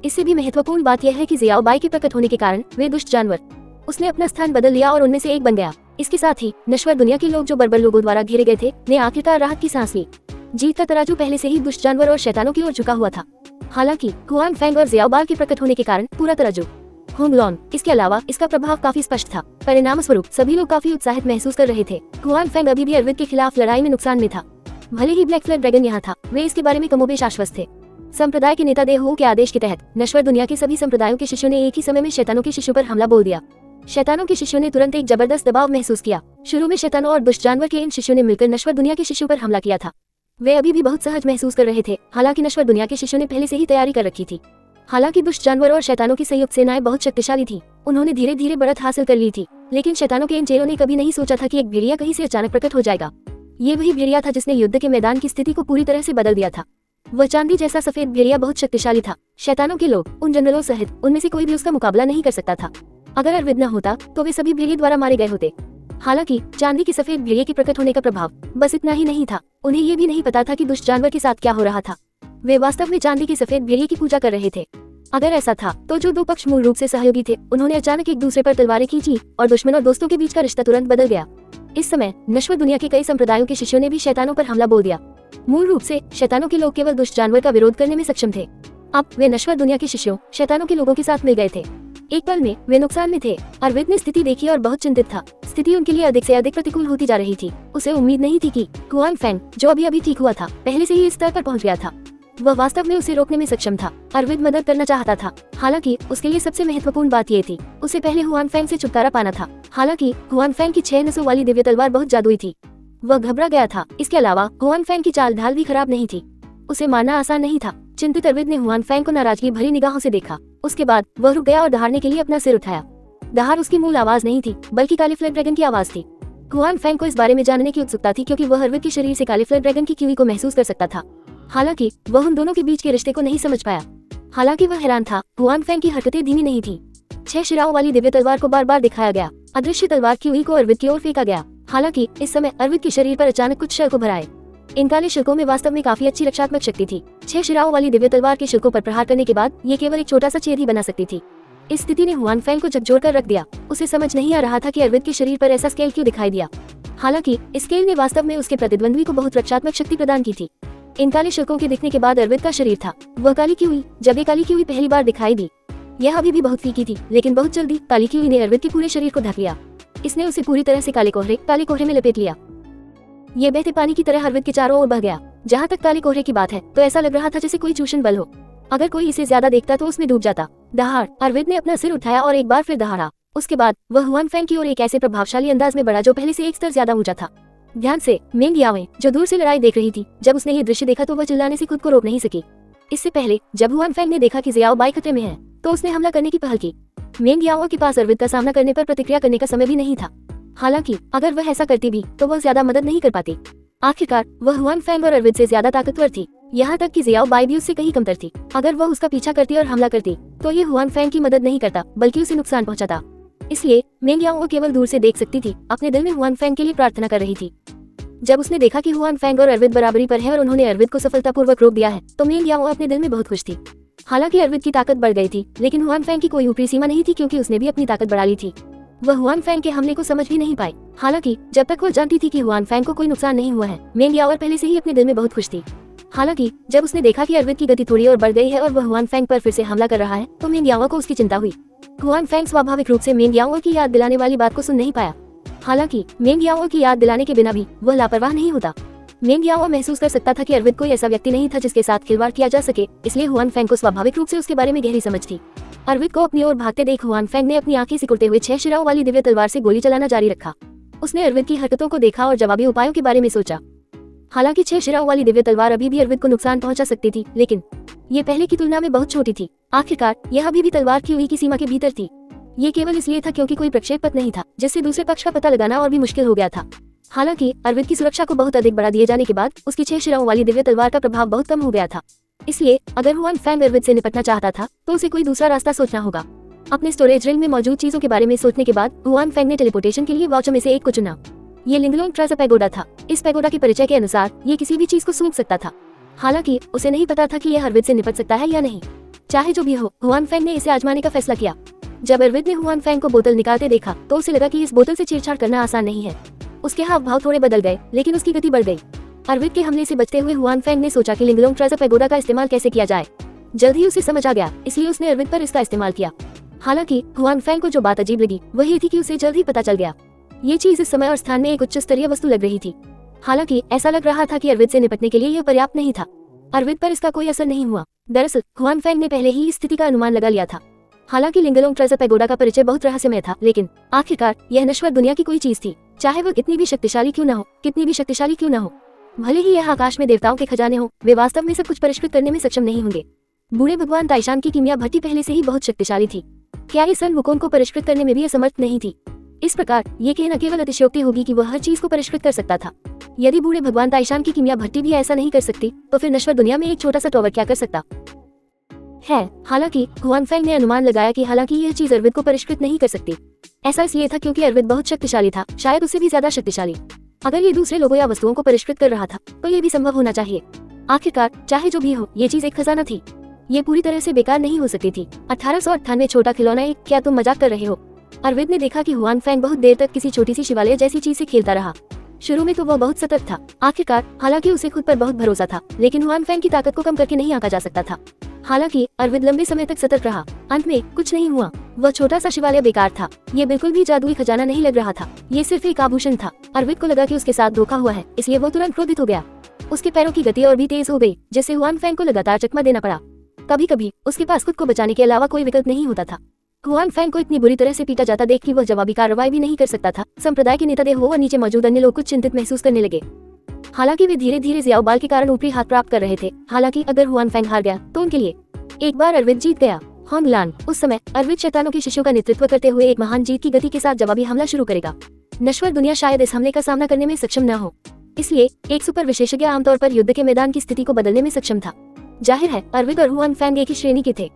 इससे भी महत्वपूर्ण बात यह है कि जियाओ बाई के प्रकट होने के कारण वे दुष्ट जानवर, उसने अपना स्थान बदल लिया और उनमें से एक बन गया। इसके साथ ही नश्वर दुनिया के लोग जो बर्बर लोगों द्वारा घेरे गए थे, ने आखिरकार राहत की सांस ली। जीत का तराजू पहले से ही दुष्ट जानवर और शैतानों की ओर झुका हुआ था। हालांकि हुआन फेंग और जियाओ बाल के प्रकट होने के कारण पूरा तराजू होंगलॉन्ग। इसके अलावा इसका प्रभाव काफी स्पष्ट था। परिणाम स्वरूप सभी लोग काफी उत्साहित महसूस कर रहे थे। हुआन फेंग अभी भी अरविंद के खिलाफ लड़ाई में नुकसान में था। भले ही ब्लैक फ्लैग ड्रैगन यहाँ था, वे इसके बारे में कमोबेश आश्वस्त थे। संप्रदाय के नेता देहो के आदेश के तहत नश्वर दुनिया के सभी संप्रदायों के शिष्यों ने एक ही समय में शैतानों के शिष्यों पर हमला बोल दिया। शैतानों के शिष्यों ने तुरंत एक जबरदस्त दबाव महसूस किया। शुरू में शैतानों और दुष्ट जानवर के इन शिष्यों ने मिलकर नश्वर दुनिया के शिष्यों पर हमला किया था। वे अभी भी बहुत सहज महसूस कर रहे थे। हालांकि नश्वर दुनिया के शिष्यों ने पहले से ही तैयारी कर रखी थी। हालांकि दुष्ट जानवर और शैतानों की संयुक्त सेनाएं बहुत शक्तिशाली थी। उन्होंने धीरे धीरे बढ़त हासिल कर ली थी। लेकिन शैतानों के इन चेलों ने कभी नहीं सोचा था कि एक भेड़िया कहीं से अचानक प्रकट हो जाएगा। ये वही भेड़िया था जिसने युद्ध के मैदान की स्थिति को पूरी तरह से बदल दिया था। वह चांदी जैसा सफेद भेड़िया बहुत शक्तिशाली था। शैतानों के लोग, उन जनरलों सहित, उनमें से कोई भी उसका मुकाबला नहीं कर सकता था। अगर अरविंद न होता तो वे सभी भेड़िए द्वारा मारे गए होते। हालांकि चांदी की सफेद भेड़िए के प्रकट होने का प्रभाव बस इतना ही नहीं था। उन्हें ये भी नहीं पता था कि दुष्ट जानवर के साथ क्या हो रहा था। वे वास्तव में चांदी की सफेद भेड़िए की पूजा कर रहे थे। अगर ऐसा था तो जो दो पक्ष मूल रूप से सहयोगी थे, उन्होंने अचानक एक दूसरे पर तलवारें खींची और दुश्मन और दोस्तों के बीच का रिश्ता तुरंत बदल गया। इस समय नश्वर दुनिया के कई संप्रदायों के शिष्यों ने भी शैतानों पर हमला बोल दिया। मूल रूप से शैतानों के लोग केवल दुष्ट जानवर का विरोध करने में सक्षम थे। अब वे नश्वर दुनिया के शिष्यों, शैतानों के लोगों के साथ मिल गए थे। एक पल में वे नुकसान में थे। अरविंद ने स्थिति देखी और बहुत चिंतित था। स्थिति उनके लिए अधिक से अधिक प्रतिकूल होती जा रही थी। उसे उम्मीद नहीं थी कि हुआन फेंग, जो अभी अभी ठीक हुआ था, पहले से ही इस स्तर पर पहुंच गया था। वह वास्तव में उसे रोकने में सक्षम था। अरविंद मदद करना चाहता था। हालांकि उसके लिए सबसे महत्वपूर्ण बात यह थी, उसे पहले हुआन फेंग से छुटकारा पाना था। हालांकि हुआन फेंग की 6 नसों वाली दिव्य तलवार बहुत जादुई थी। वह घबरा गया था। इसके अलावा हुआन फेंग की चाल ढाल भी खराब नहीं थी। उसे मारना आसान नहीं था। चिंतित अरविंद ने हुआन फेंग को नाराजगी भरी निगाहों से देखा। उसके बाद वह रुक गया और दहाड़ने के लिए अपना सिर उठाया। दहाड़ उसकी मूल आवाज नहीं थी, बल्कि काले फ्लड ड्रैगन की आवाज थी। हुआन फैंग को इस बारे में जानने की उत्सुकता थी, क्योंकि वह अर्विद के शरीर से काले फ्लड ड्रैगन की क्यूई को महसूस कर सकता था। हालांकि वह उन दोनों के बीच के रिश्ते को नहीं समझ पाया। हालांकि वह हैरान था, हुआन फैंग की हरकतें धीमी नहीं थी। 6 शिराओं वाली दिव्य तलवार को बार बार दिखाया गया। अदृश्य तलवार क्यूई को अर्विद की ओर फेंका गया। हालांकि इस समय अर्विद के शरीर पर अचानक कुछ शिल्प उभर आए। इन काले शिल्पों में वास्तव में काफी अच्छी रक्षात्मक शक्ति थी। 6 शिराओं वाली दिव्य तलवार के शिल्पों पर प्रहार करने के बाद ये केवल एक छोटा सा छेद ही बना सकती थी। इस स्थिति ने हुआन फैंग को झकझोर कर रख दिया। उसे समझ नहीं आ रहा था कि अर्विद के शरीर पर ऐसा स्केल क्यों दिखाई दिया। हालांकि इस स्केल ने वास्तव में उसके प्रतिद्वंद्वी को बहुत रक्षात्मक शक्ति प्रदान की थी। इन काले शिल्पों के दिखने के बाद अर्विद का शरीर था वह काली क्यों हुई। जब ये काली क्यों हुई पहली बार दिखाई दी, यह अभी भी बहुत फीकी थी, लेकिन बहुत जल्दी काली क्यों ने अर्विद के पूरे शरीर को ढक लिया। इसने उसे पूरी तरह से काले कोहरे में लपेट लिया। ये बहते पानी की तरह अर्विद के चारों ओर बह गया। जहाँ तक काले कोहरे की बात है तो ऐसा लग रहा था जैसे कोई चूषण बल हो। अगर कोई इसे ज्यादा देखता तो उसमें डूब जाता। दहाड़, अर्विद ने अपना सिर उठाया और एक बार फिर दहाड़ा। उसके बाद वह हुआन फैंग की ओर एक ऐसे प्रभावशाली अंदाज में बढ़ा जो पहले से एक स्तर ज्यादा ऊंचा था। ध्यान से मेंग याओ, जो दूर से लड़ाई देख रही थी, जब उसने ये दृश्य देखा तो वह चिल्लाने से खुद को रोक नहीं सकी। इससे पहले जब हुआन फैंग ने देखा कि जियाओ बाई खतरे में है, तो उसने हमला करने की पहल की। मेंग याओ के पास अर्विद का सामना करने पर प्रतिक्रिया करने का समय भी नहीं था। हालांकि अगर वह ऐसा करती भी तो वह ज्यादा मदद नहीं कर पाती। आखिरकार वह हुआन फैंग और अर्विद से ज्यादा ताकतवर थी, यहाँ तक कि जियाओ बाई भी उससे कहीं कमतर थी। अगर वह उसका पीछा करती और हमला करती तो ये हुआन फैंग की मदद नहीं करता, बल्कि उसे नुकसान पहुंचाता। इसलिए मेंग याओ केवल दूर से देख सकती थी, अपने दिल में हुआन फैंग के लिए प्रार्थना कर रही थी। जब उसने देखा कि हुआन फैंग और अर्विद बराबरी पर है और उन्होंने अर्विद को सफलतापूर्वक रोक दिया है, तो मेंग याओ अपने दिल में बहुत खुश थी। हालांकि अर्विद की ताकत बढ़ गई थी, लेकिन हुआन फैंग की कोई ऊपरी सीमा नहीं थी, क्योंकि उसने भी अपनी ताकत बढ़ा ली थी। वह हुआन फैंग के हमले को समझ भी नहीं पाई। हालांकि जब तक वह जानती थी कि हुआन फैंग को कोई नुकसान नहीं हुआ है, मेंग याओ पहले से ही अपने दिल में बहुत खुश थी। हालांकि जब उसने देखा कि अर्विद की गति थोड़ी और बढ़ गई है और वह हुआन फैंग पर फिर से हमला कर रहा है, तो मेंग याओ को उसकी चिंता हुई। हुआन फैंग स्वाभाविक रूप से मेंग याओ की याद दिलाने वाली बात को सुन नहीं पाया। हालांकि मेंग याओ की याद दिलाने के बिना भी वह लापरवाह नहीं होता। मेंग याओ महसूस कर सकता था कि अर्विद कोई ऐसा व्यक्ति नहीं था जिसके साथ खिलवाड़ किया जा सके, इसलिए हुआन फैंग को स्वाभाविक रूप से उसके बारे में गहरी समझ थी। अर्विद को अपनी ओर भागते देख हुआन फैंग ने अपनी आंखें सिकुड़ते हुए 6 शिराओं वाली दिव्य तलवार से गोली चलाना जारी रखा। उसने अर्विद की हरकतों को देखा और जवाबी उपायों के बारे में सोचा। हालांकि 6 शिराओं वाली दिव्य तलवार अभी भी अर्विद को नुकसान पहुंचा सकती थी, लेकिन ये पहले की तुलना में बहुत छोटी थी। आखिरकार यह अभी भी तलवार की हुई की सीमा के भीतर थी। ये केवल इसलिए था क्योंकि कोई प्रक्षेप पथ नहीं था, जिससे दूसरे पक्ष का पता लगाना और भी मुश्किल हो गया था। हालांकि अर्विद की सुरक्षा को बहुत अधिक बढ़ा दिए जाने के बाद उसकी 6 शिराओं वाली दिव्य तलवार का प्रभाव बहुत कम हो गया था। इसलिए अगर हुआन फैंग अर्विद से निपटना चाहता था तो उसे कोई दूसरा रास्ता सोचना होगा। अपने स्टोरेज रिंग में मौजूद चीजों के बारे में सोचने के बाद हुआन फैंग ने टेलीपोर्टेशन के लिए वाउचर में से एक को चुना। ये लिंगलोंग ट्रेजर पैगोडा था। इस पैगोडा के परिचय के अनुसार ये किसी भी चीज को सूंघ सकता था। हालांकि उसे नहीं पता था कि यह अर्विद से निपट सकता है या नहीं। चाहे जो भी हो, हुआन फैंग ने इसे आजमाने का फैसला किया। जब अर्विद ने हुआन फैंग को बोतल निकालते देखा तो उसे लगा कि इस बोतल से छेड़छाड़ करना आसान नहीं है। उसके हाव भाव थोड़े बदल गए, लेकिन उसकी गति बढ़ गई। अर्विद के हमले से बचते हुए हुआन फैंग ने सोचा कि लिंगलोंग ट्रेजर पैगोडा का इस्तेमाल कैसे किया जाए। जल्द ही उसे समझ आ गया, इसलिए उसने अर्विद पर इसका इस्तेमाल किया। हालांकि हुआन फैंग को जो बात अजीब लगी वह ये थी कि उसे जल्द ही पता चल गया। ये चीज इस समय और स्थान में एक उच्च स्तरीय वस्तु लग रही थी। हालांकि ऐसा लग रहा था कि अर्विद से निपटने के लिए यह पर्याप्त नहीं था। अर्विद पर इसका कोई असर नहीं हुआ। दरअसल हुआन फैंग ने पहले ही इस स्थिति का अनुमान लगा लिया था। हालांकि लिंगलोंग ट्रेजर पैगोडा का परिचय बहुत रहस्यमय था, लेकिन आखिरकार यह नश्वर दुनिया की कोई चीज थी, चाहे वह कितनी भी शक्तिशाली क्यों न हो। भले ही यह आकाश में देवताओं के खजाने हो, वे वास्तव में सब कुछ परिष्कृत करने में सक्षम नहीं होंगे। बूढ़े भगवान ताइशान की कीमिया भट्टी पहले से ही बहुत शक्तिशाली थी, क्या ये सन वुकोन को परिष्कृत करने में भी असमर्थ नहीं थी। इस प्रकार ये कहना केवल अतिशयोक्ति होगी कि वह हर चीज को परिष्कृत कर सकता था। यदि बूढ़े भगवान ताइशान की कीमिया भट्टी भी ऐसा नहीं कर सकती, तो फिर नश्वर दुनिया में एक छोटा सा टॉवर क्या कर सकता है। हालांकि हुआन फैंग ने अनुमान लगाया कि हालांकि यह चीज अर्विद को परिष्कृत नहीं कर सकती। ऐसा इसलिए था क्योंकि अर्विद बहुत शक्तिशाली था, शायद उससे भी ज्यादा शक्तिशाली। अगर ये दूसरे लोगों या वस्तुओं को परिष्कृत कर रहा था तो ये भी संभव होना चाहिए। आखिरकार चाहे जो भी हो, ये चीज एक खजाना थी। ये पूरी तरह से बेकार नहीं हो सकती थी। 1898 छोटा खिलौना एक, क्या तुम मजाक कर रहे हो? अर्विद ने देखा कि हुआन फैंग बहुत देर तक किसी छोटी सी शिवालय जैसी चीज से खेलता रहा। शुरू में तो वह बहुत सतर्क था। आखिरकार हालांकि उसे खुद पर बहुत भरोसा था, लेकिन हुआन फैंग की ताकत को कम करके नहीं आंका जा सकता था। हालांकि अर्विद लंबे समय तक सतर्क रहा। अंत में कुछ नहीं हुआ। वह छोटा सा शिवालय बेकार था। ये बिल्कुल भी जादुई खजाना नहीं लग रहा था, ये सिर्फ एक आभूषण था। अर्विद को लगा कि उसके साथ धोखा हुआ है, इसलिए वो तुरंत क्रोधित हो गया। उसके पैरों की गति और भी तेज हो गई, जिससे हुआन फैंग को लगातार चकमा देना पड़ा। कभी कभी उसके पास खुद को बचाने के अलावा कोई विकल्प नहीं होता था। हुआन फैंग को इतनी बुरी तरह से पीटा जाता देख कि वह जवाबी कार्रवाई भी नहीं कर सकता था। संप्रदाय के नेता देहो और नीचे मौजूद अन्य लोग कुछ चिंतित महसूस करने लगे। हालांकि वे धीरे धीरे जियाओबाल के कारण ऊपरी हाथ प्राप्त कर रहे थे। हालांकि अगर हुआन फैंग हार गया तो उनके लिए एक बार अर्विद जीत गया। होंगलान। उस समय अरविंद शैतानों के शिष्यों का नेतृत्व करते हुए एक महान जीत की गति के साथ जवाबी हमला शुरू करेगा। नश्वर दुनिया शायद इस हमले का सामना करने में सक्षम न हो, इसलिए एक सुपर विशेषज्ञ आमतौर पर युद्ध के मैदान की स्थिति को बदलने में सक्षम था। जाहिर है अरविंद और हुआन फैंग एक ही श्रेणी के थे।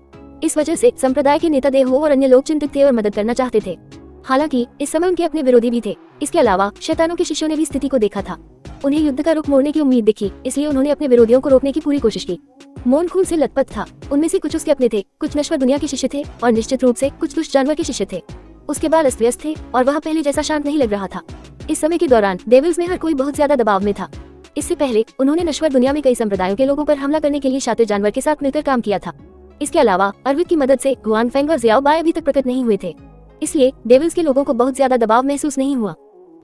इस वजह से संप्रदाय के नेता देहो और अन्य लोग चिंतित थे और मदद करना चाहते थे। हालांकि इस समय उनके अपने विरोधी भी थे। इसके अलावा शैतानों के शिष्यों ने भी स्थिति को देखा था। उन्हें युद्ध का रुख मोड़ने की उम्मीद दिखी, इसलिए उन्होंने अपने विरोधियों को रोकने की पूरी कोशिश की। मोन खून से लथपथ था। उनमें से कुछ उसके अपने थे, कुछ नश्वर दुनिया के शिष्य थे और निश्चित रूप से कुछ दुष्ट जानवर के शिष्य थे। उसके बाल अस्त व्यस्त थे और वह पहले जैसा शांत नहीं लग रहा था। इस समय के दौरान डेविल्स में हर कोई बहुत ज्यादा दबाव में था। इससे पहले उन्होंने नश्वर दुनिया में कई संप्रदायों के लोगों पर हमला करने के लिए शातिर जानवर के साथ मिलकर काम किया था। इसके अलावा अरविंद की मदद से हुआन फैंग और ज़ियाओ बाई अभी तक प्रकट नहीं हुए थे, इसलिए डेविल्स के लोगों को बहुत ज्यादा दबाव महसूस नहीं हुआ।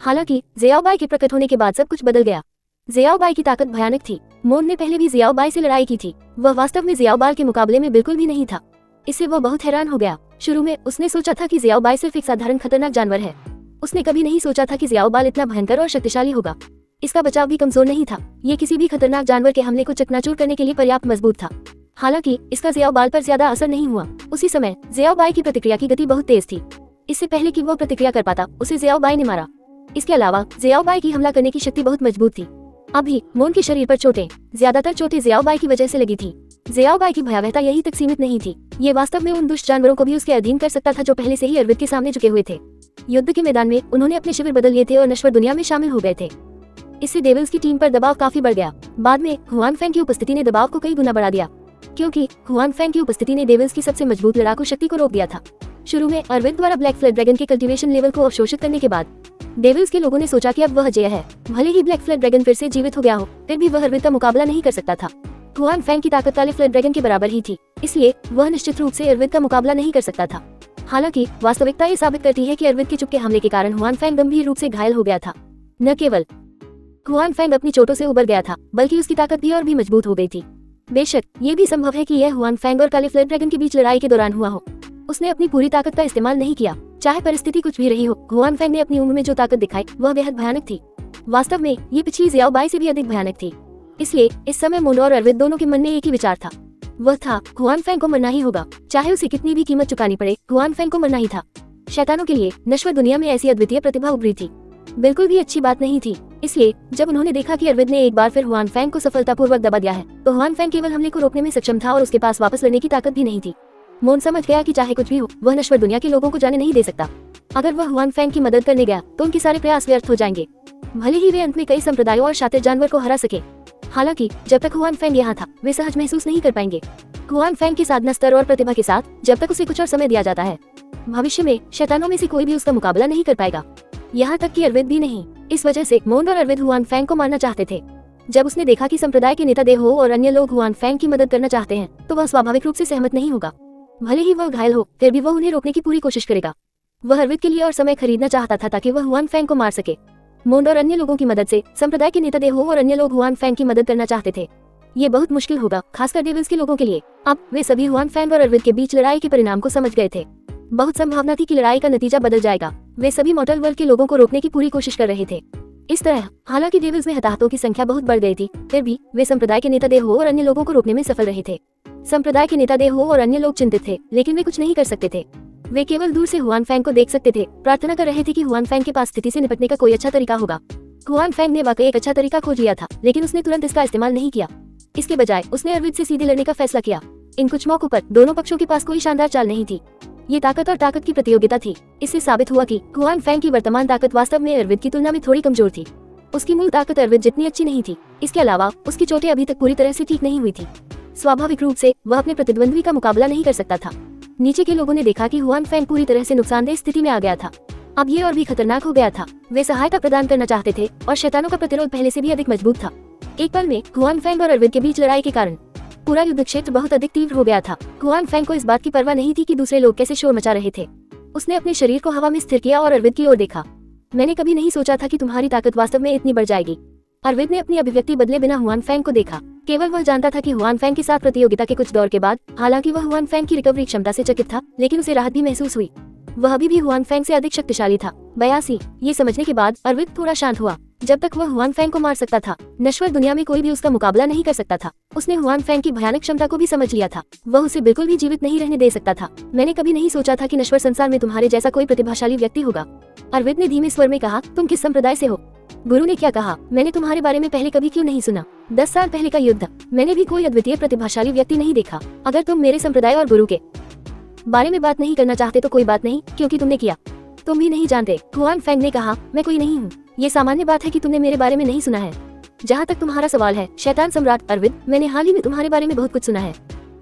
हालांकि ज़ियाओ बाई के प्रकट होने के बाद सब कुछ बदल गया। ज़ियाओ बाई की ताकत भयानक थी। मोन ने पहले भी ज़ियाओ बाई से लड़ाई की थी। वह वास्तव में ज़ियाओ बाई के मुकाबले में बिल्कुल भी नहीं था। इससे वह बहुत हैरान हो गया। शुरू में उसने सोचा था कि ज़ियाओ बाई सिर्फ एक साधारण खतरनाक जानवर है। उसने कभी नहीं सोचा था कि ज़ियाओ बाई इतना भयंकर और शक्तिशाली होगा। इसका बचाव भी कमजोर नहीं था। ये किसी भी खतरनाक जानवर के हमले को चकनाचूर करने के लिए पर्याप्त मजबूत था। हालांकि इसका ज़ियाओ बाई पर ज्यादा असर नहीं हुआ। उसी समय ज़ियाओ बाई की प्रतिक्रिया की गति बहुत तेज थी। इससे पहले कि वो प्रतिक्रिया कर पाता, उसे ज़ियाओ बाई ने मारा। इसके अलावा ज़ियाओ बाई की हमला करने की शक्ति बहुत मजबूत थी। अभी मोन के शरीर पर चोटें, ज्यादातर चोटें ज़ियाओ बाई की वजह से लगी थी। ज़ियाओ बाई की भयावहता यही तक सीमित नहीं थी। ये वास्तव में उन दुष्ट जानवरों को भी उसके अधीन कर सकता था जो पहले से ही अरविंद के सामने झुके हुए थे। युद्ध के मैदान में उन्होंने अपने शिविर बदल लिए थे और नश्वर दुनिया में शामिल हो गए थे। इससे डेविल्स की टीम पर दबाव काफी बढ़ गया। बाद में हुआन फैंग की उपस्थिति ने दबाव को कई गुना बढ़ा दिया, क्योंकि हुआन फैंग की उपस्थिति ने डेविल्स की सबसे मजबूत लड़ाकू शक्ति को रोक दिया था। शुरू में अरविंद द्वारा ब्लैक फ्लैग ड्रैगन के कल्टीवेशन लेवल को अवशोषित करने के बाद डेविल्स के लोगों ने सोचा कि अब वह अजेय है। भले ही ब्लैक फ्लैग ड्रैगन फिर से जीवित हो गया हो, फिर भी वह अरविंद का मुकाबला नहीं कर सकता था। हुआन फैंग की ताकत काले फ्लैग ड्रैगन के बराबर ही थी, इसलिए वह निश्चित रूप से अरविंद का मुकाबला नहीं कर सकता था। हालांकि वास्तविकता ये साबित करती है कि अरविंद के चुपके हमले के कारण हुआन फैंग गंभीर रूप से घायल हो गया था। न केवल हुआन फैंग अपनी चोटों से उबर गया था, बल्कि उसकी ताकत भी और भी मजबूत हो गई थी। बेशक ये भी संभव है कि यह हुआन फैंग और काले फ्लैग ड्रैगन के बीच लड़ाई के दौरान हुआ हो। उसने अपनी पूरी ताकत का इस्तेमाल नहीं किया। चाहे परिस्थिति कुछ भी रही हो, हुआन फैंग ने अपनी उम्र में जो ताकत दिखाई वह बेहद भयानक थी। वास्तव में ये पिछली ज़ियाओ बाई से भी अधिक भयानक थी। इसलिए इस समय मोन और अरविंद दोनों के मन में एक ही विचार था। वह था हुआन फैंग को मरना ही होगा, चाहे उसे कितनी भी कीमत चुकानी पड़े। हुआन फैंग को मरना ही था। शैतानों के लिए नश्वर दुनिया में ऐसी अद्वितीय प्रतिभा उभरी थी, बिल्कुल भी अच्छी बात नहीं थी। इसलिए जब उन्होंने देखा कि अरविंद ने एक बार फिर हुआन फैंग को सफलतापूर्वक दबा दिया है, तो हुआन फैंग केवल हमले को रोकने में सक्षम था और उसके पास वापस लड़ने की ताकत भी नहीं थी। मोन समझ गया कि चाहे कुछ भी हो, वह नश्वर दुनिया के लोगों को जाने नहीं दे सकता। अगर वह हुआन फैंग की मदद करने गया तो उनके सारे प्रयास व्यर्थ हो जाएंगे, भले ही वे अंत में कई संप्रदायों और शातिर जानवर को हरा सके। हालांकि जब तक हुआन फैंग यहाँ था, वे सहज महसूस नहीं कर पाएंगे। हुआन फैंग के साधना स्तर और प्रतिभा के साथ जब तक उसे कुछ और समय दिया जाता है, भविष्य में शैतानों में से कोई भी उसका मुकाबला नहीं कर पाएगा, यहाँ तक कि अरविंद भी नहीं। इस वजह से मोन और अरविंद हुआन फैंग को मारना चाहते थे। जब उसने देखा कि संप्रदाय के नेता देहो और अन्य लोग हुआन फैंग की मदद करना चाहते हैं, तो वह स्वाभाविक रूप से सहमत नहीं होगा। भले ही वह घायल हो, फिर भी वह उन्हें रोकने की पूरी कोशिश करेगा। वह अरविंद के लिए और समय खरीदना चाहता था ताकि वह हुआन फैंग को मार सके। मोन और अन्य लोगों की मदद से संप्रदाय के नेता देहो और अन्य लोग हुआन फैंग की मदद करना चाहते थे। ये बहुत मुश्किल होगा, खासकर डेविल्स के लोगों के लिए। अब वे सभी हुआन फैंग और अरविंद के बीच लड़ाई के परिणाम को समझ गए थे। बहुत संभावना थी कि लड़ाई का नतीजा बदल जाएगा। वे सभी मॉर्टल वर्ल्ड के लोगों को रोकने की पूरी कोशिश कर रहे थे। इस तरह हालांकि डेविल्स में हताहतों की संख्या बहुत बढ़ गई थी, फिर भी वे संप्रदाय के नेता देहो और अन्य लोगों को रोकने में सफल रहे थे। संप्रदाय के नेता देहो और अन्य लोग चिंतित थे, लेकिन वे कुछ नहीं कर सकते थे। वे केवल दूर से हुआन फैंग को देख सकते थे, प्रार्थना कर रहे थे कि हुआन फैंग के पास स्थिति से निपटने का कोई अच्छा तरीका होगा। हुआन फैंग ने वाकई एक अच्छा तरीका खोज लिया था, लेकिन उसने तुरंत इसका इस्तेमाल नहीं किया। इसके बजाय उसने अरविंद से सीधे लड़ने का फैसला किया। इन कुछ मौकों पर दोनों पक्षों के पास कोई शानदार चाल नहीं थी। ये ताकत और ताकत की प्रतियोगिता थी। इससे साबित हुआ कि हुआन फैंग की वर्तमान ताकत वास्तव में अरविंद की तुलना में थोड़ी कमजोर थी। उसकी मूल ताकत अरविंद जितनी अच्छी नहीं थी। इसके अलावा उसकी चोटें अभी तक पूरी तरह से ठीक नहीं हुई थी। स्वाभाविक रूप से वह अपने प्रतिद्वंद्वी का मुकाबला नहीं कर सकता था। नीचे के लोगों ने देखा कि हुआन फैंग पूरी तरह से नुकसानदेह स्थिति में आ गया था। अब ये और भी खतरनाक हो गया था। वे सहायता प्रदान करना चाहते थे और शैतानों का प्रतिरोध पहले से भी अधिक मजबूत था। एक पल में हुआन फैंग और अरविंद के बीच लड़ाई के कारण पूरा युद्ध क्षेत्र बहुत अधिक तीव्र हो गया था। हुआन फैंग को इस बात की परवाह नहीं थी कि दूसरे लोग कैसे शोर मचा रहे थे। उसने अपने शरीर को हवा में स्थिर किया और अरविंद की ओर देखा। मैंने कभी नहीं सोचा था कि तुम्हारी ताकत वास्तव में इतनी बढ़ जाएगी। अरविंद ने अपनी अभिव्यक्ति बदले बिना हुआन फैंग को देखा। केवल वह जानता था कि हुआन फैंग के साथ प्रतियोगिता के कुछ दौर के बाद, हालांकि वह हुआन फैंग की रिकवरी क्षमता से चकित था, लेकिन उसे राहत भी महसूस हुई। वह अभी भी हुआन फैंग से अधिक शक्तिशाली था। 82 ये समझने के बाद अरविंद थोड़ा शांत हुआ। जब तक वह हुआन फैंग को मार सकता था, नश्वर दुनिया में कोई भी उसका मुकाबला नहीं कर सकता था। उसने हुआन फैंग की भयानक क्षमता को भी समझ लिया था। वह उसे बिल्कुल भी जीवित नहीं रहने दे सकता था। मैंने कभी नहीं सोचा था कि नश्वर संसार में तुम्हारे जैसा कोई प्रतिभाशाली व्यक्ति होगा। अरविंद ने धीमे स्वर में कहा, तुम किस संप्रदाय से हो? गुरु ने क्या कहा? मैंने तुम्हारे बारे में पहले कभी क्यों नहीं सुना? 10 साल पहले का युद्ध, मैंने भी कोई अद्वितीय प्रतिभाशाली व्यक्ति नहीं देखा। अगर तुम मेरे संप्रदाय और गुरु के बारे में बात नहीं करना चाहते तो कोई बात नहीं, क्योंकि तुमने किया तुम भी नहीं जानते। हुआन फैंग ने कहा, मैं कोई नहीं हूँ। ये सामान्य बात है कि तुमने मेरे बारे में नहीं सुना है। जहाँ तक तुम्हारा सवाल है, शैतान सम्राट अरविंद, मैंने हाल ही में तुम्हारे बारे में बहुत कुछ सुना है।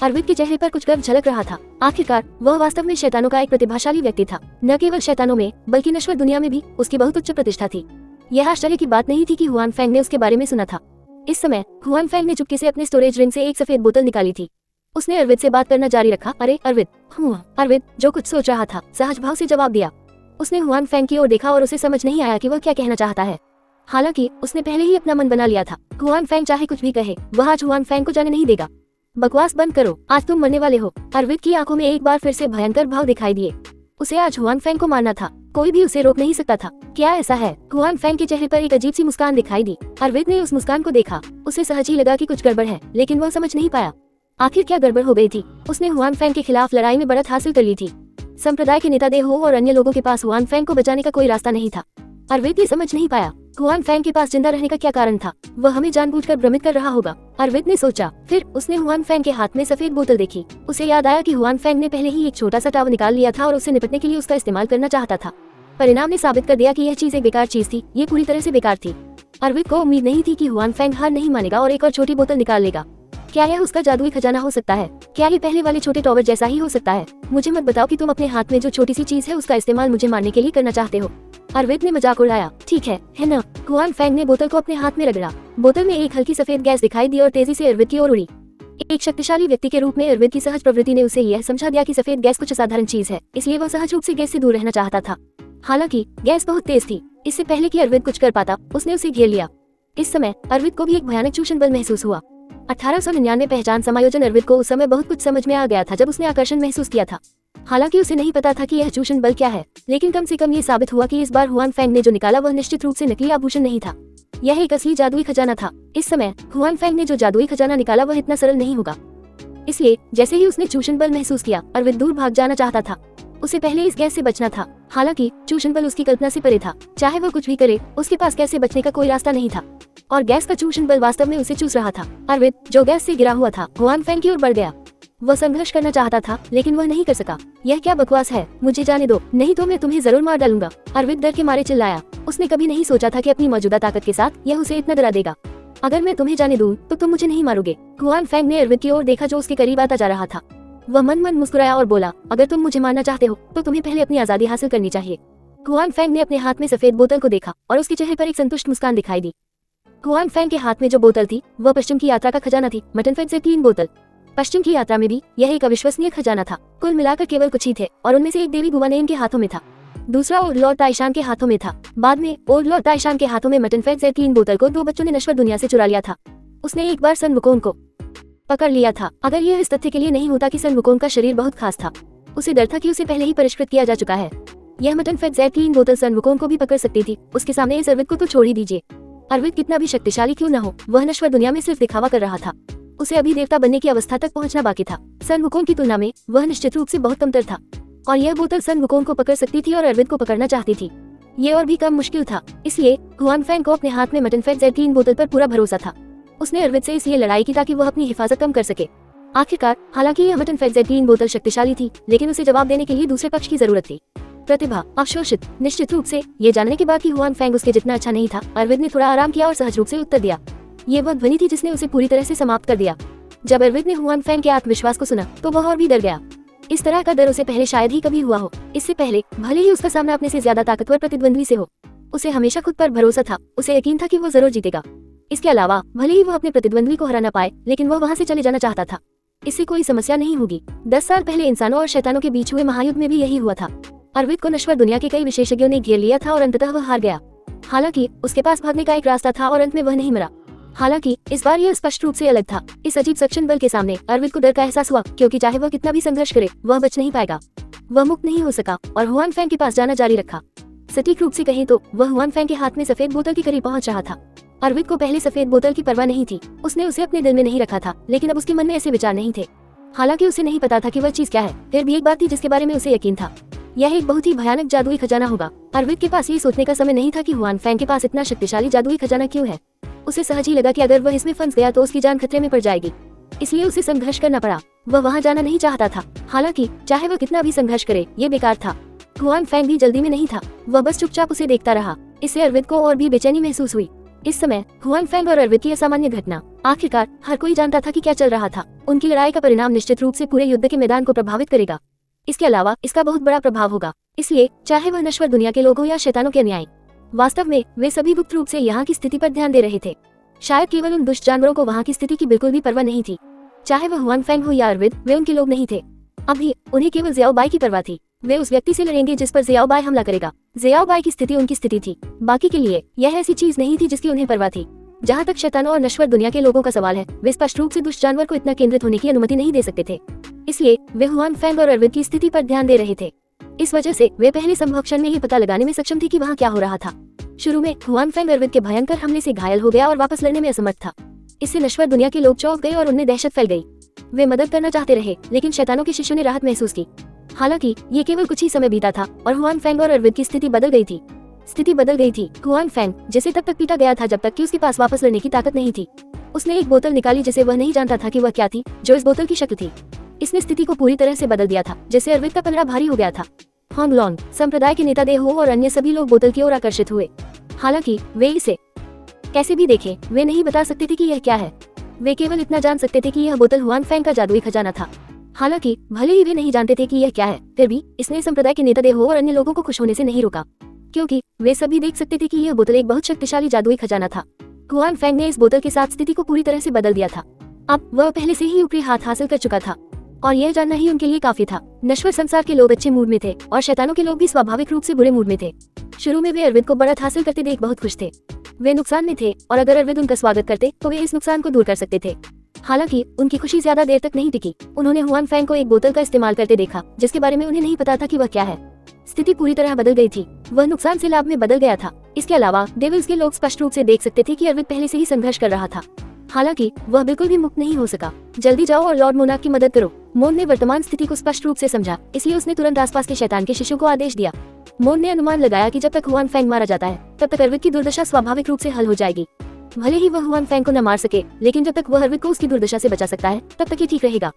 अरविंद के चेहरे पर कुछ गर्व झलक रहा था। आखिरकार वह वास्तव में शैतानों का एक प्रतिभाशाली व्यक्ति था। न केवल शैतानों में बल्कि नश्वर दुनिया में भी उसकी बहुत उच्च प्रतिष्ठा थी। यह आश्चर्य की बात नहीं थी कि हुआन फैंग ने उसके बारे में सुना था। इस समय हुआन फैंग ने चुपके से अपने स्टोरेज रिंग से एक सफेद बोतल निकाली थी। उसने अरविंद से बात करना जारी रखा। अरे अरविंद। अरविंद जो कुछ सोच रहा था सहज भाव से जवाब दिया। उसने हुआन फैंग की ओर देखा और उसे समझ नहीं आया कि वह क्या कहना चाहता है। हालांकि उसने पहले ही अपना मन बना लिया था। हुआन फैंग चाहे कुछ भी कहे, वह आज हुआन फैंग को जाने नहीं देगा। बकवास बंद करो, आज तुम मरने वाले हो। अरविंद की आंखों में एक बार फिर से भयंकर भाव दिखाई दिए। उसे आज हुआन फैंग को मारना था, कोई भी उसे रोक नहीं सकता था। क्या ऐसा है? हुआन फैंग के चेहरे पर एक अजीब सी मुस्कान दिखाई दी। अरविंद ने उस मुस्कान को देखा। उसे सहज ही लगा कि कुछ गड़बड़ है, लेकिन वह समझ नहीं पाया आखिर क्या गड़बड़ हो गई थी। उसने हुआन फैंग के खिलाफ लड़ाई में बढ़त हासिल कर ली थी। संप्रदाय के नेता दे हो और अन्य लोगों के पास हुआन फैंग को बचाने का कोई रास्ता नहीं था। अरविंद ये समझ नहीं पाया हुआन फैंग के पास जिंदा रहने का क्या कारण था। वह हमें जानबूझकर भ्रमित कर रहा होगा, अरविंद ने सोचा। फिर उसने हुआन फैंग के हाथ में सफेद बोतल देखी। उसे याद आया कि हुआन फैंग ने पहले ही एक छोटा सा टावर निकाल लिया था और उससे निपटने के लिए उसका इस्तेमाल करना चाहता था। परिणाम ने साबित कर दिया कि यह चीज एक बेकार चीज थी। ये पूरी तरह से बेकार थी। अरविंद को उम्मीद नहीं थी कि हुआन फैंग हार नहीं मानेगा और एक और छोटी बोतल निकाल लेगा। क्या यह उसका जादुई खजाना हो सकता है? क्या ये पहले वाले छोटे टॉवर जैसा ही हो सकता है? मुझे मत बताओ कि तुम अपने हाथ में जो छोटी सी चीज है उसका इस्तेमाल मुझे मारने के लिए करना चाहते हो। अरविंद ने मजाक उड़ाया। ठीक है न? हुआन फैंग ने बोतल को अपने हाथ में रगड़ा। बोतल में एक हल्की सफेद गैस दिखाई दी और तेजी से अरविंद की ओर उड़ी। एक शक्तिशाली व्यक्ति के रूप में अरविंद की सहज प्रवृत्ति ने उसे यह समझा दिया कि सफेद गैस कुछ असाधारण चीज है, इसलिए वह सहज रूप से गैस से दूर रहना चाहता था। हालांकि गैस बहुत तेज थी। इससे पहले कि अरविंद कुछ कर पाता, उसने उसे घेर लिया। इस समय अरविंद को भी एक भयानक चूषण बल महसूस हुआ। 1899 पहचान समायोजन अरविंद को उस समय बहुत कुछ समझ में आ गया था जब उसने आकर्षण महसूस किया था। हालांकि उसे नहीं पता था कि यह चूषण बल क्या है, लेकिन कम से कम ये साबित हुआ कि इस बार हुआन फैंग ने जो निकाला वह निश्चित रूप से नकली आभूषण नहीं था। यह एक असली जादुई खजाना था। इस समय हुआन फैंग ने जो जादुई खजाना निकाला वह इतना सरल नहीं होगा। इसलिए जैसे ही उसने चूषण बल महसूस किया, अरविंद दूर भाग जाना चाहता था। उसे पहले इस गैस से बचना था। हालांकि चूषण बल उसकी कल्पना से परे था। चाहे वह कुछ भी करे, उसके पास गैस से बचने का कोई रास्ता नहीं था और गैस का चूषण बल वास्तव में उसे चूस रहा था। अरविंद जो गैस से गिरा हुआ था, हुआन फैंग की ओर बढ़ गया। वह संघर्ष करना चाहता था, लेकिन वह नहीं कर सका। यह क्या बकवास है? मुझे जाने दो, नहीं तो मैं तुम्हें जरूर मार डालूंगा। अरविंद डर के मारे चिल्लाया। उसने कभी नहीं सोचा था कि अपनी मौजूदा ताकत के साथ यह उसे इतना डरा देगा। अगर मैं तुम्हें जाने दूं, तो तुम मुझे नहीं मारोगे। हुआन फैंग ने अरविंद की ओर देखा जो उसके करीब आता जा रहा था। वह मन मन मुस्कुराया और बोला, अगर तुम मुझे मारना चाहते हो तो तुम्हें पहले अपनी आजादी हासिल करनी चाहिए। हुआन फैंग ने अपने हाथ में सफेद बोतल को देखा और उसके चेहरे पर एक संतुष्ट मुस्कान दिखाई दी। हुआन फैंग के हाथ में जो बोतल थी वह पश्चिम की यात्रा का खजाना थी। मटन फैट से 3 बोतल। पश्चिम की यात्रा में भी यह एक अविश्वसनीय खजाना था। कुल मिलाकर केवल कुछ ही थे और उनमें से एक देवी गुवानेन के हाथों में था, दूसरा ओल्ड लॉर्ड ताइशान के हाथों में था। बाद में ओल्ड लॉर्ड ताइशान के हाथों में मटन फैट से 3 बोतल को 2 बच्चों ने नश्वर दुनिया से चुरा लिया था। उसने एक बार सन वुकोंग को पकड़ लिया था। अगर यह इस तथ्य के लिए नहीं होता कि सन वुकोंग का शरीर बहुत खास था, उसे डर था कि उसे पहले ही परिष्कृत किया जा चुका है। यह मटन फैट से 3 बोतल सन वुकोंग को भी पकड़ सकती थी। उसके सामने इस अरविंद को तो छोड़ ही दीजिए। अरविंद कितना भी शक्तिशाली क्यों न हो, वह नश्वर दुनिया में सिर्फ दिखावा कर रहा था। उसे अभी देवता बनने की अवस्था तक पहुंचना बाकी था। सन वुकोंग की तुलना में वह निश्चित रूप से बहुत कमतर था और यह बोतल सन वुकोंग को पकड़ सकती थी और अरविंद को पकड़ना चाहती थी। ये और भी कम मुश्किल था। इसलिए हुआन फैंग को अपने हाथ में मटन फैट से 3 बोतल पर पूरा भरोसा था। उसने अरविंद से इसलिए लड़ाई की ताकि वह अपनी हिफाजत कम कर सके। आखिरकार हालांकि यह मटन फैट से 3 बोतल शक्तिशाली थी, लेकिन उसे जवाब देने के लिए दूसरे पक्ष की जरूरत थी। प्रतिभा, अवशोषित। निश्चित रूप से ये जानने के बाद कि हुआन फैंग उसके जितना अच्छा नहीं था, अरविंद ने थोड़ा आराम किया और सहज रूप से उत्तर दिया। ये वह ध्वनि थी जिसने उसे पूरी तरह से समाप्त कर दिया। जब अरविंद ने हुआन फैंग के आत्मविश्वास को सुना तो वह और भी डर गया। इस तरह का डर उसे पहले शायद ही कभी हुआ हो। इससे पहले भले ही उसका सामना अपने से ज्यादा ताकतवर प्रतिद्वंद्वी से हो, उसे हमेशा खुद पर भरोसा था। उसे यकीन था कि वो जरूर जीतेगा। इसके अलावा भले ही वह अपने प्रतिद्वंद्वी को हरा न पाए, लेकिन वह वहाँ से चले जाना चाहता था। इससे कोई समस्या नहीं होगी। 10 साल पहले इंसानों और शैतानों के बीच हुए महायुद्ध में भी यही हुआ था। अरविंद को नश्वर दुनिया के कई विशेषज्ञों ने घेर लिया था और अंततः वह हार गया। हालांकि उसके पास भागने का एक रास्ता था और अंत में वह नहीं मरा। हालांकि इस बार यह स्पष्ट रूप से अलग था। इस अजीब सक्शन बल के सामने अरविंद को डर का एहसास हुआ, क्योंकि चाहे वह कितना भी संघर्ष करे, वह बच नहीं पाएगा। वह मुक्त नहीं हो सका और हुआन फैंग के पास जाना जारी रखा। सटीक रूप से कहें तो वह हुआन फैंग के हाथ में सफेद बोतल के करीब पहुंच रहा था। अरविंद को पहले सफेद बोतल की परवाह नहीं थी, उसने उसे अपने दिल में नहीं रखा था, लेकिन अब उसके मन में ऐसे विचार नहीं थे। हालांकि उसे नहीं पता था कि वह चीज क्या है, फिर भी एक बात थी जिसके बारे में उसे यकीन था, यह एक बहुत ही भयानक जादुई खजाना होगा। अरविंद के पास ये सोचने का समय नहीं था कि हुआन फैंग के पास इतना शक्तिशाली जादुई खजाना क्यों है। उसे सहज ही लगा कि अगर वह इसमें फंस गया तो उसकी जान खतरे में पड़ जाएगी, इसलिए उसे संघर्ष करना पड़ा। वह वहां जाना नहीं चाहता था, हालांकि चाहे वह कितना भी संघर्ष करे ये बेकार था। हुआन फैंग भी जल्दी में नहीं था, वह बस चुपचाप उसे देखता रहा। इससे अरविंद को और भी बेचैनी महसूस हुई। इस समय हुआन फैंग और अरविंद की असामान्य घटना, आखिरकार हर कोई जानता था कि क्या चल रहा था। उनकी लड़ाई का परिणाम निश्चित रूप से पूरे युद्ध के मैदान को प्रभावित करेगा। इसके अलावा इसका बहुत बड़ा प्रभाव होगा, इसलिए चाहे वह नश्वर दुनिया के लोगों या शैतानों के अन्यायी, वास्तव में वे सभी गुप्त रूप से यहाँ की स्थिति पर ध्यान दे रहे थे। शायद केवल उन दुष्ट जानवरों को वहाँ की स्थिति की बिल्कुल भी परवाह नहीं थी। चाहे वह हुआन फैंग हो या अरविंद, वे उनके लोग नहीं थे। अभी उन्हें केवल ज़ियाओ बाई की परवाह थी। वे उस व्यक्ति से लड़ेंगे जिस पर ज़ियाओ बाई हमला करेगा। ज़ियाओ बाई की स्थिति उनकी स्थिति थी, बाकी के लिए यह ऐसी चीज नहीं थी जिसकी उन्हें परवाह थी। जहाँ तक शैतानों और नश्वर दुनिया के लोगों का सवाल है, वे स्पष्ट रूप से दुष्ट जानवर को इतना केंद्रित होने की अनुमति नहीं दे सकते थे, इसलिए वे हुआन फैंग और अरविंद की स्थिति पर ध्यान दे रहे थे। इस वजह से वे पहले संभव क्षण में ये पता लगाने में सक्षम थे कि वहाँ क्या हो रहा था। शुरू में हुआन फैंग अरविंद के भयंकर हमले से घायल हो गया और वापस लड़ने में असमर्थ था। इससे नश्वर दुनिया के लोग चौंक गए और उनमें दहशत फैल गई। वे मदद करना चाहते रहे, लेकिन शैतानों के शिष्यों ने राहत महसूस की। हालांकि ये केवल कुछ ही समय बीता था और हुआन फैंग और अरविंद की स्थिति बदल गई थी। स्थिति बदल गई थी। हुआन फैंग, जिसे तब तक पीटा गया था जब तक कि उसके पास वापस लड़ने की ताकत नहीं थी, उसने एक बोतल निकाली जिसे वह नहीं जानता था कि वह क्या थी, जो इस बोतल की शक्ल थी। इसने स्थिति को पूरी तरह से बदल दिया था, जिससे अरविंद का पलड़ा भारी हो गया था। होंगलोंग संप्रदाय के नेता देहो और अन्य सभी लोग बोतल की ओर आकर्षित हुए। हालांकि वे इसे कैसे भी देखें, वे नहीं बता सकते थे कि यह क्या है। वे केवल इतना जान सकते थे कि यह बोतल हुआन फैंग का जादुई खजाना था। हालांकि भले ही वे नहीं जानते थे कि यह क्या है, फिर भी इसने संप्रदाय के नेता देहो और अन्य लोगों को खुश होने से नहीं रोका, क्योंकि वे सभी देख सकते थे कि यह बोतल एक बहुत शक्तिशाली जादुई खजाना था। हुआन फैंग ने इस बोतल के साथ स्थिति को पूरी तरह से बदल दिया था। अब वह पहले से ही ऊपरी हाथ हासिल कर चुका था और यह जानना ही उनके लिए काफी था। नश्वर संसार के लोग अच्छे मूड में थे और शैतानों के लोग भी स्वाभाविक रूप से बुरे मूड में थे। शुरू में वे अरविंद को बढ़त हासिल करते देख बहुत खुश थे। वे नुकसान में थे और अगर अरविंद उनका स्वागत करते तो वे इस नुकसान को दूर कर सकते थे। हालांकि उनकी खुशी ज्यादा देर तक नहीं टिकी। उन्होंने हुआन फैंग को एक बोतल का इस्तेमाल करते देखा जिसके बारे में उन्हें नहीं पता था कि वह क्या है। स्थिति पूरी तरह बदल गई थी, वह नुकसान से लाभ में बदल गया था। इसके अलावा डेविल्स के लोग स्पष्ट रूप से देख सकते थे कि अरविंद पहले से ही संघर्ष कर रहा था। हालांकि वह बिल्कुल भी मुक्त नहीं हो सका। जल्दी जाओ और लॉर्ड मोनाक की मदद करो। मोन ने वर्तमान स्थिति को स्पष्ट रूप से समझा, इसलिए उसने तुरंत आसपास के शैतान के शिष्यों को आदेश दिया। मोन ने अनुमान लगाया कि जब तक हुआन फैंग मारा जाता है तब तक अरविंद की दुर्दशा स्वाभाविक रूप से हल हो जाएगी। भले ही वह हुआन फैंग को न मार सके, लेकिन जब तक वह अरविंद को उसकी दुर्दशा से बचा सकता है तब तक ये ठीक रहेगा।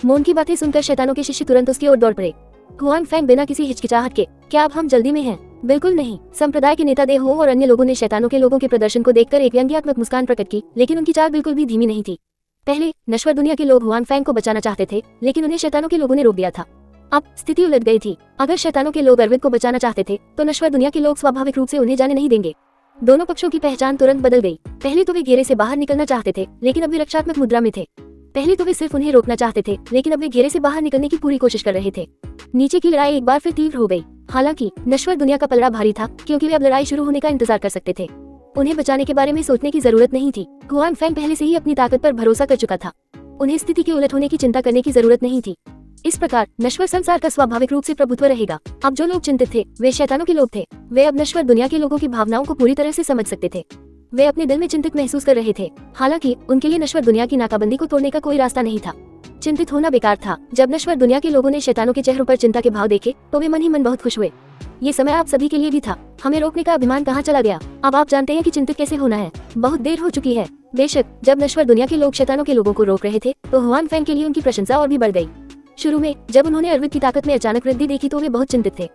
मोन की बातें सुनकर शैतानों के शिष्य तुरंत उसकी ओर दौड़ पड़े। हुआन फैंग बिना किसी हिचकिचाहट के, क्या अब हम जल्दी में हैं? बिल्कुल नहीं। संप्रदाय के नेता देहो और अन्य लोगों ने शैतानों के लोगों के प्रदर्शन को देखकर एक व्यंग्यात्मक मुस्कान प्रकट की, लेकिन उनकी चाल बिल्कुल भी धीमी नहीं थी। पहले नश्वर दुनिया के लोग हुआन फैंग को बचाना चाहते थे, लेकिन उन्हें शैतानों के लोगों ने रोक दिया था। अब स्थिति उलट गई थी। अगर शैतानों के लोग अरविंद को बचाना चाहते थे तो नश्वर दुनिया के लोग स्वाभाविक रूप से उन्हें जाने नहीं देंगे। दोनों पक्षों की पहचान तुरंत बदल गई। पहले तो वे घेरे से बाहर निकलना चाहते थे, लेकिन अब वे रक्षात्मक मुद्रा में थे। पहले तो वे सिर्फ उन्हें रोकना चाहते थे, लेकिन अब वे घेरे से बाहर निकलने की पूरी कोशिश कर रहे थे। नीचे की लड़ाई एक बार फिर तीव्र हो गई। हालांकि नश्वर दुनिया का पलड़ा भारी था, क्योंकि वे अब लड़ाई शुरू होने का इंतजार कर सकते थे। उन्हें बचाने के बारे में सोचने की जरूरत नहीं थी। हुआन फैंग पहले से ही अपनी ताकत पर भरोसा कर चुका था। उन्हें स्थिति के उलट होने की चिंता करने की जरूरत नहीं थी। इस प्रकार नश्वर संसार का स्वाभाविक रूप से प्रभुत्व रहेगा। अब जो लोग चिंतित थे वे शैतानों के लोग थे। वे अब नश्वर दुनिया के लोगों की भावनाओं को पूरी तरह से समझ सकते थे। वे अपने दिल में चिंतित महसूस कर रहे थे। हालांकि उनके लिए नश्वर दुनिया की नाकाबंदी को तोड़ने का कोई रास्ता नहीं था। चिंतित होना बेकार था। जब नश्वर दुनिया के लोगों ने शैतानों के चेहरों पर चिंता के भाव देखे तो वे मन ही मन बहुत खुश हुए। ये समय आप सभी के लिए भी था। हमें रोकने का अभिमान कहाँ चला गया? अब आप जानते हैं कि चिंतित कैसे होना है। बहुत देर हो चुकी है। बेशक जब नश्वर दुनिया के लोग शैतानों के लोगों को रोक रहे थे तो हुआन फैंग के लिए उनकी प्रशंसा और भी बढ़ गई। शुरू में जब उन्होंने अरविंद की ताकत में अचानक वृद्धि देखी तो वे बहुत चिंतित थे।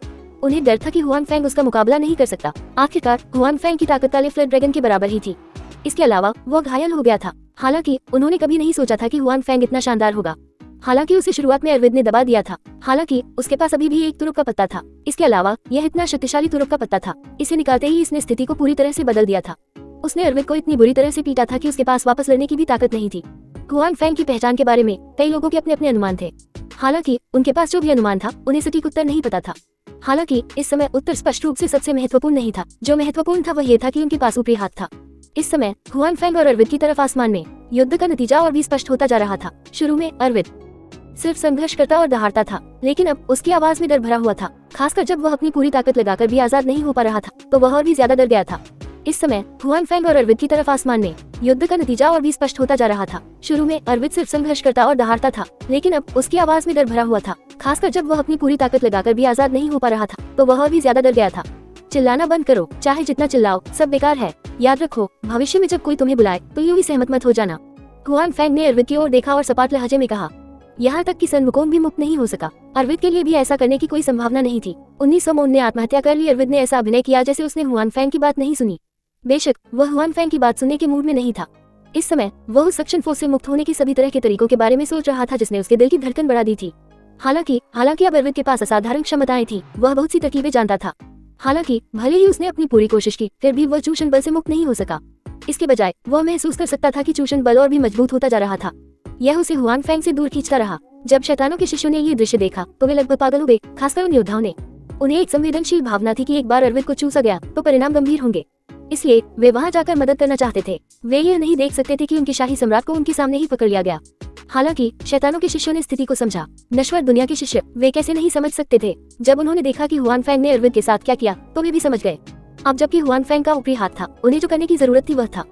उन्हें डर था कि हुआन फैंग उसका मुकाबला नहीं कर सकता। आखिरकार हुआन फैंग की ताकत काले फ्लड ड्रैगन के बराबर ही थी। इसके अलावा वह घायल हो गया था। हालांकि उन्होंने कभी नहीं सोचा था कि हुआन फैंग इतना शानदार होगा। हालांकि उसे शुरुआत में अरविंद ने दबा दिया था। हालांकि उसके पास अभी भी एक तुरुप का पत्ता था। इसके अलावा यह इतना शक्तिशाली तुरुप का पत्ता था, इसे निकालते ही इसने स्थिति को पूरी तरह से बदल दिया था। उसने अरविंद को इतनी बुरी तरह से पीटा था कि उसके पास वापस लड़ने की भी ताकत नहीं थी। हुआन फैंग की पहचान के बारे में कई लोगों के अपने अपने अनुमान थे। हालांकि उनके पास जो भी अनुमान था उन्हें सटीक उत्तर नहीं पता था। हालांकि इस समय उत्तर स्पष्ट रूप से सबसे महत्वपूर्ण नहीं था। जो महत्वपूर्ण था वह यह था कि उनके पास ऊपरी हाथ था। इस समय हुआन फैंग और अरविंद की तरफ आसमान में युद्ध का नतीजा और भी स्पष्ट होता जा रहा था। शुरू में अरविंद सिर्फ संघर्ष करता और दहाड़ता था, लेकिन अब उसकी आवाज में डर भरा हुआ था। खासकर जब वह अपनी पूरी ताकत लगाकर भी आजाद नहीं हो पा रहा था, तो वह और भी ज्यादा डर गया था। इस समय हुआन फैंग और अरविंद की तरफ आसमान में युद्ध का नतीजा और भी स्पष्ट होता जा रहा था। शुरू में अरविंद सिर्फ संघर्ष करता और दहाड़ता था, लेकिन अब उसकी आवाज में डर भरा हुआ था। खासकर जब वह अपनी पूरी ताकत लगाकर भी आजाद नहीं हो पा रहा था, तो वह और भी ज्यादा डर गया था। चिल्लाना बंद करो, चाहे जितना चिल्लाओ सब बेकार है। याद रखो, भविष्य में जब कोई तुम्हें बुलाए तो यूं ही सहमत मत हो जाना। हुआन फैंग ने अरविंद की ओर देखा और सपाट लहजे में कहा। यहाँ तक कि सन वुकोंग भी मुक्त नहीं हो सका। अरविंद के लिए भी ऐसा करने की कोई संभावना नहीं थी। 1900 में आत्महत्या कर ली। अरविंद ने ऐसा अभिनय किया जैसे उसने हुआन फैंग की बात नहीं सुनी। बेशक वह हुआन फैंग की बात सुनने के मूड में नहीं था। इस समय वह उस सक्शन फोर्स से मुक्त होने की सभी तरह के तरीकों के बारे में सोच रहा था जिसने उसके दिल की धड़कन बढ़ा दी थी। हालांकि अब अरविंद के पास असाधारण क्षमताएं थी। वह बहुत सी तरकीबें जानता था। हालांकि भले ही उसने अपनी पूरी कोशिश की, फिर भी वह चूषण बल से मुक्त नहीं हो सका। इसके बजाय वह महसूस कर सकता था कि चूषण बल और भी मजबूत होता जा रहा था। यह उसे हुआन फैंग से दूर खींचता रहा। जब शैतानों के शिष्यों ने ये दृश्य देखा तो वे लगभग पागल हो गए, खासकर उन योद्धाओं ने। उन्हें एक संवेदनशील भावना थी कि एक बार अरविंद को चूसा गया तो परिणाम गंभीर होंगे, इसलिए वे वहां जाकर मदद करना चाहते थे। वे यह नहीं देख सकते थे कि उनके शाही सम्राट को उनके सामने ही पकड़ लिया गया। हालांकि शैतानों के शिष्यों ने स्थिति को समझा। नश्वर दुनिया के शिष्य वे कैसे नहीं समझ सकते थे। जब उन्होंने देखा कि हुआन फैंग ने अरविंद के साथ क्या किया तो वे भी समझ गए। अब जबकि हुआन फैंग का ऊपरी हाथ था, उन्हें जो करने की जरूरत थी वह था,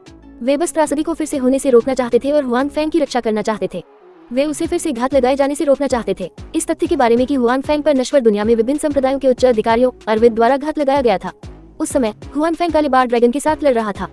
वे बस त्रासदी को फिर से होने से रोकना चाहते थे और हुआन फैंग की रक्षा करना चाहते थे। वे उसे फिर से घात लगाए जाने से रोकना चाहते थे। इस तथ्य के बारे में कि हुआन फैंग पर नश्वर दुनिया में विभिन्न संप्रदायों के उच्च अधिकारियों अरविंद द्वारा घात लगाया गया था। उस समय हुआन फैंग काले बार ड्रैगन के साथ लड़ रहा था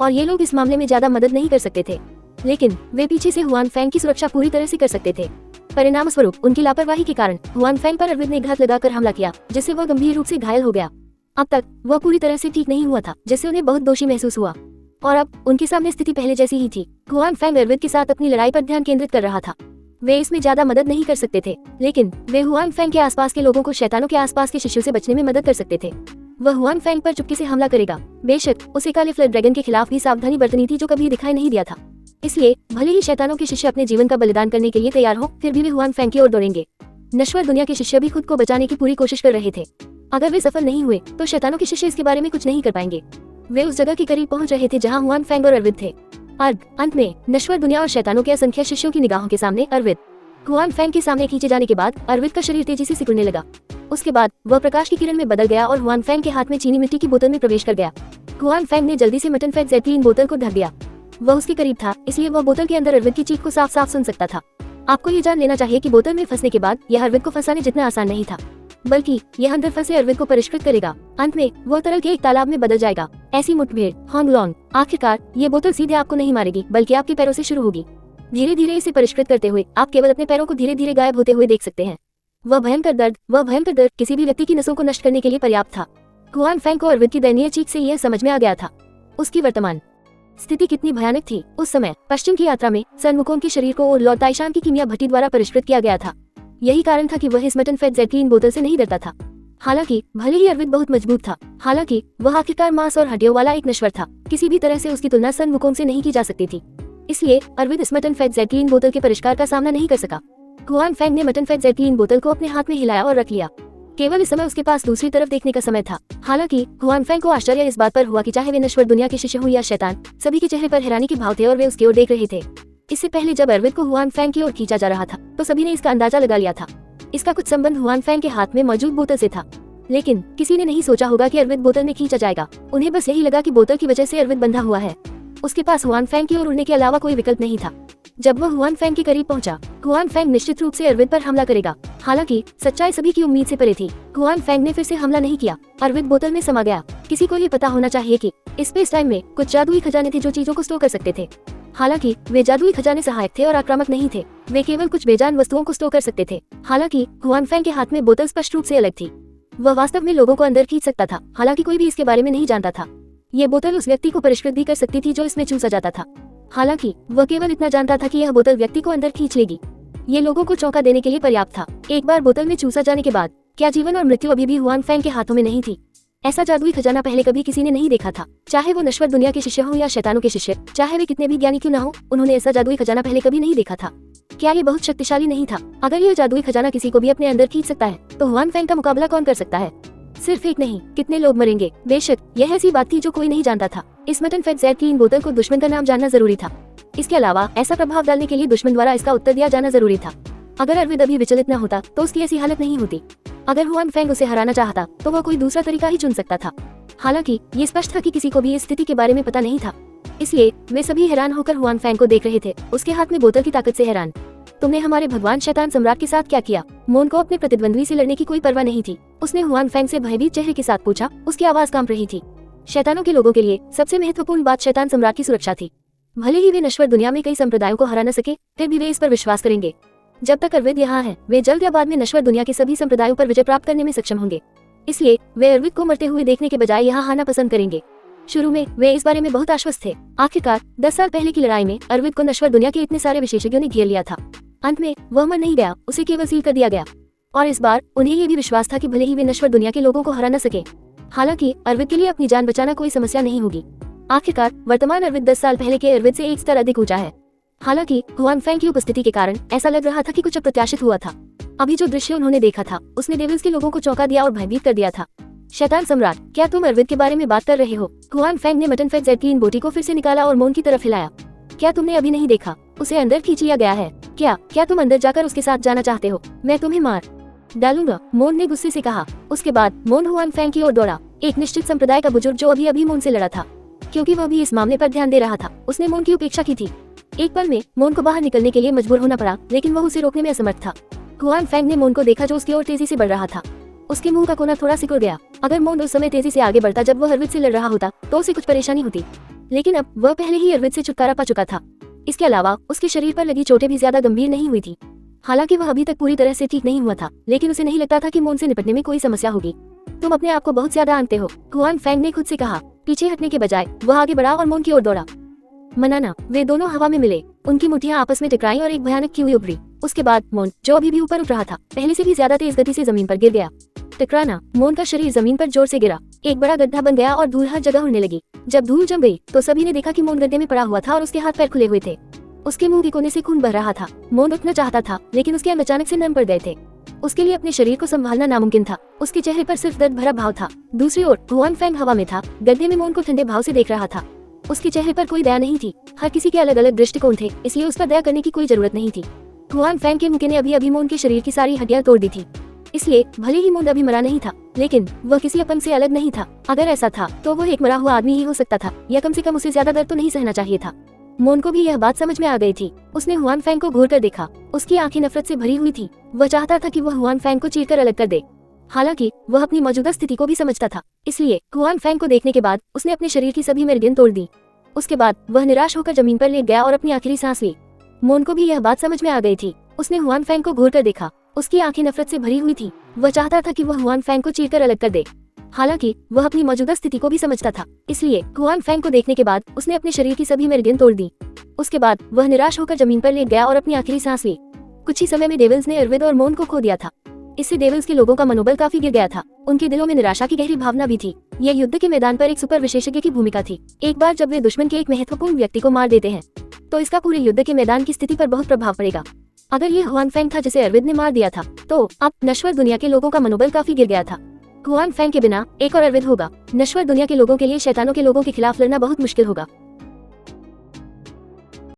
और ये लोग इस मामले में ज्यादा मदद नहीं कर सकते थे, लेकिन वे पीछे से हुआन फैंग की सुरक्षा पूरी तरह से कर सकते थे। परिणाम स्वरूप उनकी लापरवाही के कारण हुआन फैंग पर अरविंद ने घात लगाकर हमला किया, जिससे वह गंभीर रूप से घायल हो गया। अब तक वह पूरी तरह से ठीक नहीं हुआ था, जिससे उन्हें बहुत दोषी महसूस हुआ और अब उनके सामने स्थिति पहले जैसी ही थी। हुआन फैंग अरविंद के साथ अपनी लड़ाई पर ध्यान केंद्रित कर रहा था। वे इसमें ज्यादा मदद नहीं कर सकते थे, लेकिन वे हुआन फैंग के आसपास के लोगों को शैतानों के आसपास के शिष्यों से बचने में मदद कर सकते थे। वह हुआन फैंग पर चुपके से हमला करेगा। बेशक उसे काले फ्लड ड्रैगन के खिलाफ भी सावधानी बरतनी थी जो कभी दिखाई नहीं दिया था। इसलिए भले ही शैतानों के शिष्य अपने जीवन का बलिदान करने के लिए तैयार हो, फिर भी वे हुआन फैंग की ओर दौड़ेंगे। नश्वर दुनिया के शिष्य भी खुद को बचाने की पूरी कोशिश कर रहे थे। अगर वे सफल नहीं हुए तो शैतानों के शिष्य इसके बारे में कुछ नहीं कर पाएंगे। वे उस जगह के करीब पहुंच रहे थे जहां हुआन फैंग और अरविंद थे। अंत में नश्वर दुनिया और शैतानों के असंख्य शिष्यों की निगाहों के सामने अरविंद हुआन फैंग के सामने खींचे जाने के बाद अरविंद का शरीर तेजी से सिकुड़ने लगा। उसके बाद वह प्रकाश की किरण में बदल गया और हुआन फैंग के हाथ में चीनी मिट्टी की बोतल में प्रवेश कर गया। हुआन फैंग ने जल्दी से मटन फैट जैतलीन बोतल को ढक दिया। वह उसके करीब था, इसलिए वह बोतल के अंदर अरविंद की चीख को साफ साफ सुन सकता था। आपको ये जान लेना चाहिए कि बोतल में फंसने के बाद यह अरविंद को फंसाने जितना आसान नहीं था, बल्कि यह अंदर फंसे अरविंद को परिष्कृत करेगा। अंत में वह तरल के एक तालाब में बदल जाएगा। ऐसी मुठभेड़ होंगलोंग। आखिरकार ये बोतल सीधे आपको नहीं मारेगी, बल्कि आपके पैरों से शुरू होगी। धीरे धीरे इसे परिष्कृत करते हुए आप केवल अपने पैरों को धीरे धीरे गायब होते हुए देख सकते हैं। वह भयंकर दर्द किसी भी व्यक्ति की नसों को नष्ट करने के लिए पर्याप्त था। हुआन फैंग को अरविंद की दयनीय चीख से यह समझ में आ गया था उसकी वर्तमान स्थिति कितनी भयानक थी। उस समय पश्चिम की यात्रा में सन वुकोंग के शरीर को लॉर्ड ताइशान की कीमिया भट्टी द्वारा परिष्कृत किया गया था। यही कारण था कि वह इस मटन फैट जैतलीन बोतल से नहीं डरता था। हालांकि भले ही अरविंद बहुत मजबूत था, हालांकि वह आखिरकार मांस और हड्डियों वाला एक नश्वर था। किसी भी तरह से उसकी तुलना सन वुकोंग से नहीं की जा सकती थी। इसलिए अरविंद इस मटन फैट जैतलीन बोतल के परिष्कार का सामना नहीं कर सका। हुआन फैंग ने मटन फैट जैतलीन बोतल को अपने हाथ में हिलाया और रख लिया। केवल इस समय उसके पास दूसरी तरफ देखने का समय था। हालांकि हुआन फैंग को आश्चर्य इस बात पर हुआ कि चाहे वे नश्वर दुनिया के शिष्य हो या शैतान, सभी के चेहरे पर हैरानी के भाव थे और वे उसकी ओर देख रहे थे। इससे पहले जब अरविंद को हुआन फैंग की ओर खींचा जा रहा था तो सभी ने इसका अंदाजा लगा लिया था। इसका कुछ संबंध हुआन फैंग के हाथ में मौजूद बोतल से था, लेकिन किसी ने नहीं सोचा होगा कि अरविंद बोतल में खींचा जाएगा। उन्हें बस यही लगा कि बोतल की वजह से अरविंद बंधा हुआ है। उसके पास हुआन फैंग की ओर उड़ने के अलावा कोई विकल्प नहीं था। जब वह हुआन फैंग के करीब पहुंचा, हुआन फैंग निश्चित रूप से अरविंद पर हमला करेगा। हालांकि सच्चाई सभी की उम्मीद से परे थी। हुआन फैंग ने फिर से हमला नहीं किया। अरविंद बोतल में समा गया। किसी को ये पता होना चाहिए कि स्पेस टाइम में कुछ जादुई खजाने थे जो चीजों को स्टोर कर सकते थे। हालांकि वे जादुई खजाने सहायक थे और आक्रामक नहीं थे। वे केवल कुछ बेजान वस्तुओं को स्टोर कर सकते थे। हालांकि हुआन फैंग के हाथ में बोतल स्पष्ट रूप से अलग थी। वह वास्तव में लोगों को अंदर खींच सकता था। हालांकि कोई भी इसके बारे में नहीं जानता था। ये बोतल उस व्यक्ति को परिष्कृत भी कर सकती थी जो इसमें चूसा जाता था। हालांकि वह केवल इतना जानता था कि यह बोतल व्यक्ति को अंदर खींच लेगी। ये लोगों को चौंका देने के लिए पर्याप्त था। एक बार बोतल में चूसा जाने के बाद क्या जीवन और मृत्यु अभी भी हुआन फैंग के हाथों में नहीं थी? ऐसा जादुई खजाना पहले कभी किसी ने नहीं देखा था। चाहे वो नश्वर दुनिया के शिष्य हो या शैतानों के शिष्य, चाहे वे कितने भी ज्ञानी क्यों न हो, उन्होंने ऐसा जादुई खजाना पहले कभी नहीं देखा था। क्या ये बहुत शक्तिशाली नहीं था? अगर यह जादुई खजाना किसी को भी अपने अंदर खींच सकता है तो हुआन फैंग का मुकाबला कौन कर सकता है? सिर्फ एक नहीं, कितने लोग मरेंगे? बेशक यह ऐसी बात थी जो कोई नहीं जानता था। इस मटन फैट जैतलीन बोतल को दुश्मन का नाम जानना जरूरी था। इसके अलावा ऐसा प्रभाव डालने के लिए दुश्मन द्वारा इसका उत्तर दिया जाना जरूरी था। अगर अरविंद अभी विचलित न होता तो उसकी ऐसी हालत नहीं होती। अगर हुआन फेंग उसे हराना चाहता तो वह कोई दूसरा तरीका ही चुन सकता था। हालांकि ये स्पष्ट था कि किसी को भी इस स्थिति के बारे में पता नहीं था, इसलिए वे सभी हैरान होकर हुआन फेंग को देख रहे थे, उसके हाथ में बोतल की ताकत से हैरान। तुमने हमारे भगवान शैतान सम्राट के साथ क्या किया? मोन को अपने प्रतिद्वंद्वी से लड़ने की कोई परवाह नहीं थी। उसने हुआन फेंग से भयभीत चेहरे के साथ पूछा, उसकी आवाज कांप रही थी। शैतानों के लोगों के लिए सबसे महत्वपूर्ण बात शैतान सम्राट की सुरक्षा थी। भले ही वे नश्वर दुनिया में कई संप्रदायों को हरा न सके, फिर भी वे इस पर विश्वास करेंगे। जब तक अरविंद यहाँ है, वे जल्द या बाद में नश्वर दुनिया के सभी संप्रदायों पर विजय प्राप्त करने में सक्षम होंगे। इसलिए वे अरविंद को मरते हुए देखने के बजाय यहाँ आना पसंद करेंगे। शुरू में वे इस बारे में बहुत आश्वस्त थे। आखिरकार 10 साल पहले की लड़ाई में अरविंद को नश्वर दुनिया के इतने सारे विशेषज्ञों ने घेर लिया था। अंत में वह मर नहीं गया, उसे केवल सील कर दिया गया। और इस बार उन्हें ये भी विश्वास था कि भले ही वे नश्वर दुनिया के लोगों को हरा न सके, हालांकि अरविंद के लिए अपनी जान बचाना कोई समस्या नहीं होगी। आखिरकार वर्तमान अरविंद 10 साल पहले के अरविंद से एक स्तर अधिक ऊंचा है। हालांकि हुआन फेंग की उपस्थिति के कारण ऐसा लग रहा था कि कुछ अप्रत्याशित हुआ था। अभी जो दृश्य उन्होंने देखा था उसने डेविल्स के लोगों को चौंका दिया और भयभीत कर दिया था। शैतान सम्राट, क्या तुम अरविंद के बारे में बात कर रहे हो? हुआन फेंग ने मटन फेट जेड की इन बोटी को फिर से निकाला और मोन की तरफ हिलाया। क्या तुमने अभी नहीं देखा? उसे अंदर खींच लिया गया है। क्या तुम अंदर जाकर उसके साथ जाना चाहते हो? मैं तुम्हें मार डालूंगा, मोन ने गुस्से से कहा। उसके बाद मोन हुआन फेंग की ओर दौड़ा। एक निश्चित संप्रदाय का बुजुर्ग जो अभी अभी मोन से लड़ा था, क्योंकि वह भी इस मामले पर ध्यान दे रहा था, उसने मोन की उपेक्षा की थी। एक पल में मोन को बाहर निकलने के लिए मजबूर होना पड़ा, लेकिन वह उसे रोकने में असमर्थ था। हुआन फेंग ने मोन को देखा जो उसकी ओर तेजी से बढ़ रहा था। उसके मुंह का कोना थोड़ा सिकुड़ गया। अगर मोन उस समय तेजी से आगे बढ़ता जब वह अरविंद से लड़ रहा होता तो उसे कुछ परेशानी होती, लेकिन अब वह पहले ही अरविंद से छुटकारा पा चुका था। इसके अलावा उसके शरीर पर लगी चोटें भी ज्यादा गंभीर नहीं हुई थी। हालांकि वह अभी तक पूरी तरह से ठीक नहीं हुआ था, लेकिन उसे नहीं लगता था कि मोन से निपटने में कोई समस्या होगी। तुम अपने आप को बहुत ज्यादा आंकते हो, हुआन फेंग ने खुद से कहा। पीछे हटने के बजाय वह आगे बढ़ा और मोन की ओर दौड़ा। मनाना, वे दोनों हवा में मिले, उनकी मुट्ठियां आपस में टकराई और एक भयानक की हुई उभरी। उसके बाद मोन, जो अभी भी ऊपर उठ रहा था, पहले से भी ज्यादा तेज गति से जमीन पर गिर गया। टकराना, मोन का शरीर जमीन पर जोर से गिरा। एक बड़ा गड्ढा बन गया और धूल हर जगह उड़ने लगी। जब धूल जम गई तो सभी ने देखा कि मोन गड्ढे में पड़ा हुआ था और उसके हाथ पैर खुले हुए थे। उसके मुंह के कोने से खून बह रहा था। मोन उठना चाहता था, लेकिन उसके अंग अचानक से नम पड़ गए थे। उसके लिए अपने शरीर को संभालना नामुमकिन था। उसके चेहरे पर सिर्फ दर्द भरा भाव था। दूसरी ओर हुआन फेंग हवा में था, गड्ढे में मोन को ठंडे भाव से देख रहा था। उसके चेहरे पर कोई दया नहीं थी। हर किसी के अलग अलग दृष्टिकोण थे, इसलिए उस पर दया करने की कोई जरूरत नहीं थी। हुआन फेंग के मुंह ने अभी अभी मोन के शरीर की सारी हड्डियां तोड़ दी थी, इसलिए भले ही मोन अभी मरा नहीं था, लेकिन वह किसी अपंग से अलग नहीं था। अगर ऐसा था तो वह एक मरा हुआ आदमी ही हो सकता था, या कम से कम उसे ज्यादा दर्द तो नहीं सहना चाहिए था। मोन को भी यह बात समझ में आ गई थी। उसने हुआन फेंग को घूर कर देखा। उसकी आंखें नफरत से भरी हुई थी। वह चाहता था कि वह हुआन फेंग को चीरकर अलग कर दे। हालांकि वह अपनी मौजूदा स्थिति को भी समझता था, इसलिए हुआन फेंग को देखने के बाद उसने अपने शरीर की सभी मेरिडियन तोड़ दी। उसके बाद वह निराश होकर जमीन पर लेट गया और अपनी आखिरी सांस ली। मोन को भी यह बात समझ में आ गई थी। उसने हुआन फेंग को घूर कर देखा। उसकी आंखें नफरत से भरी हुई थी। वह चाहता था कि वह हुआन फेंग को चीरकर अलग कर दे। हालांकि वह अपनी मौजूदा स्थिति को भी समझता था, इसलिए हुआन फेंग को देखने के बाद उसने अपने शरीर की सभी मेरिडियन तोड़ दी। उसके बाद वह निराश होकर जमीन पर लेट गया और अपनी आखिरी सांस ली। कुछ ही समय में डेविल्स ने अरविंद और मोन को खो दिया था। इससे डेविल्स के लोगों का मनोबल काफी गिर गया था। उनके दिलों में निराशा की गहरी भावना भी थी। यह युद्ध के मैदान पर एक सुपर विशेषज्ञ की भूमिका थी। एक बार जब वे दुश्मन के एक महत्वपूर्ण व्यक्ति को मार देते हैं, तो इसका पूरे युद्ध के मैदान की स्थिति पर बहुत प्रभाव पड़ेगा। अगर ये हुआन फेंग था जिसे अरविंद ने मार दिया था, तो अब नश्वर दुनिया के लोगों का मनोबल काफी गिर गया था। हुआन फेंग के बिना एक और अरविंद होगा। नश्वर दुनिया के लोगों के लिए शैतानों के लोगों के खिलाफ लड़ना बहुत मुश्किल होगा।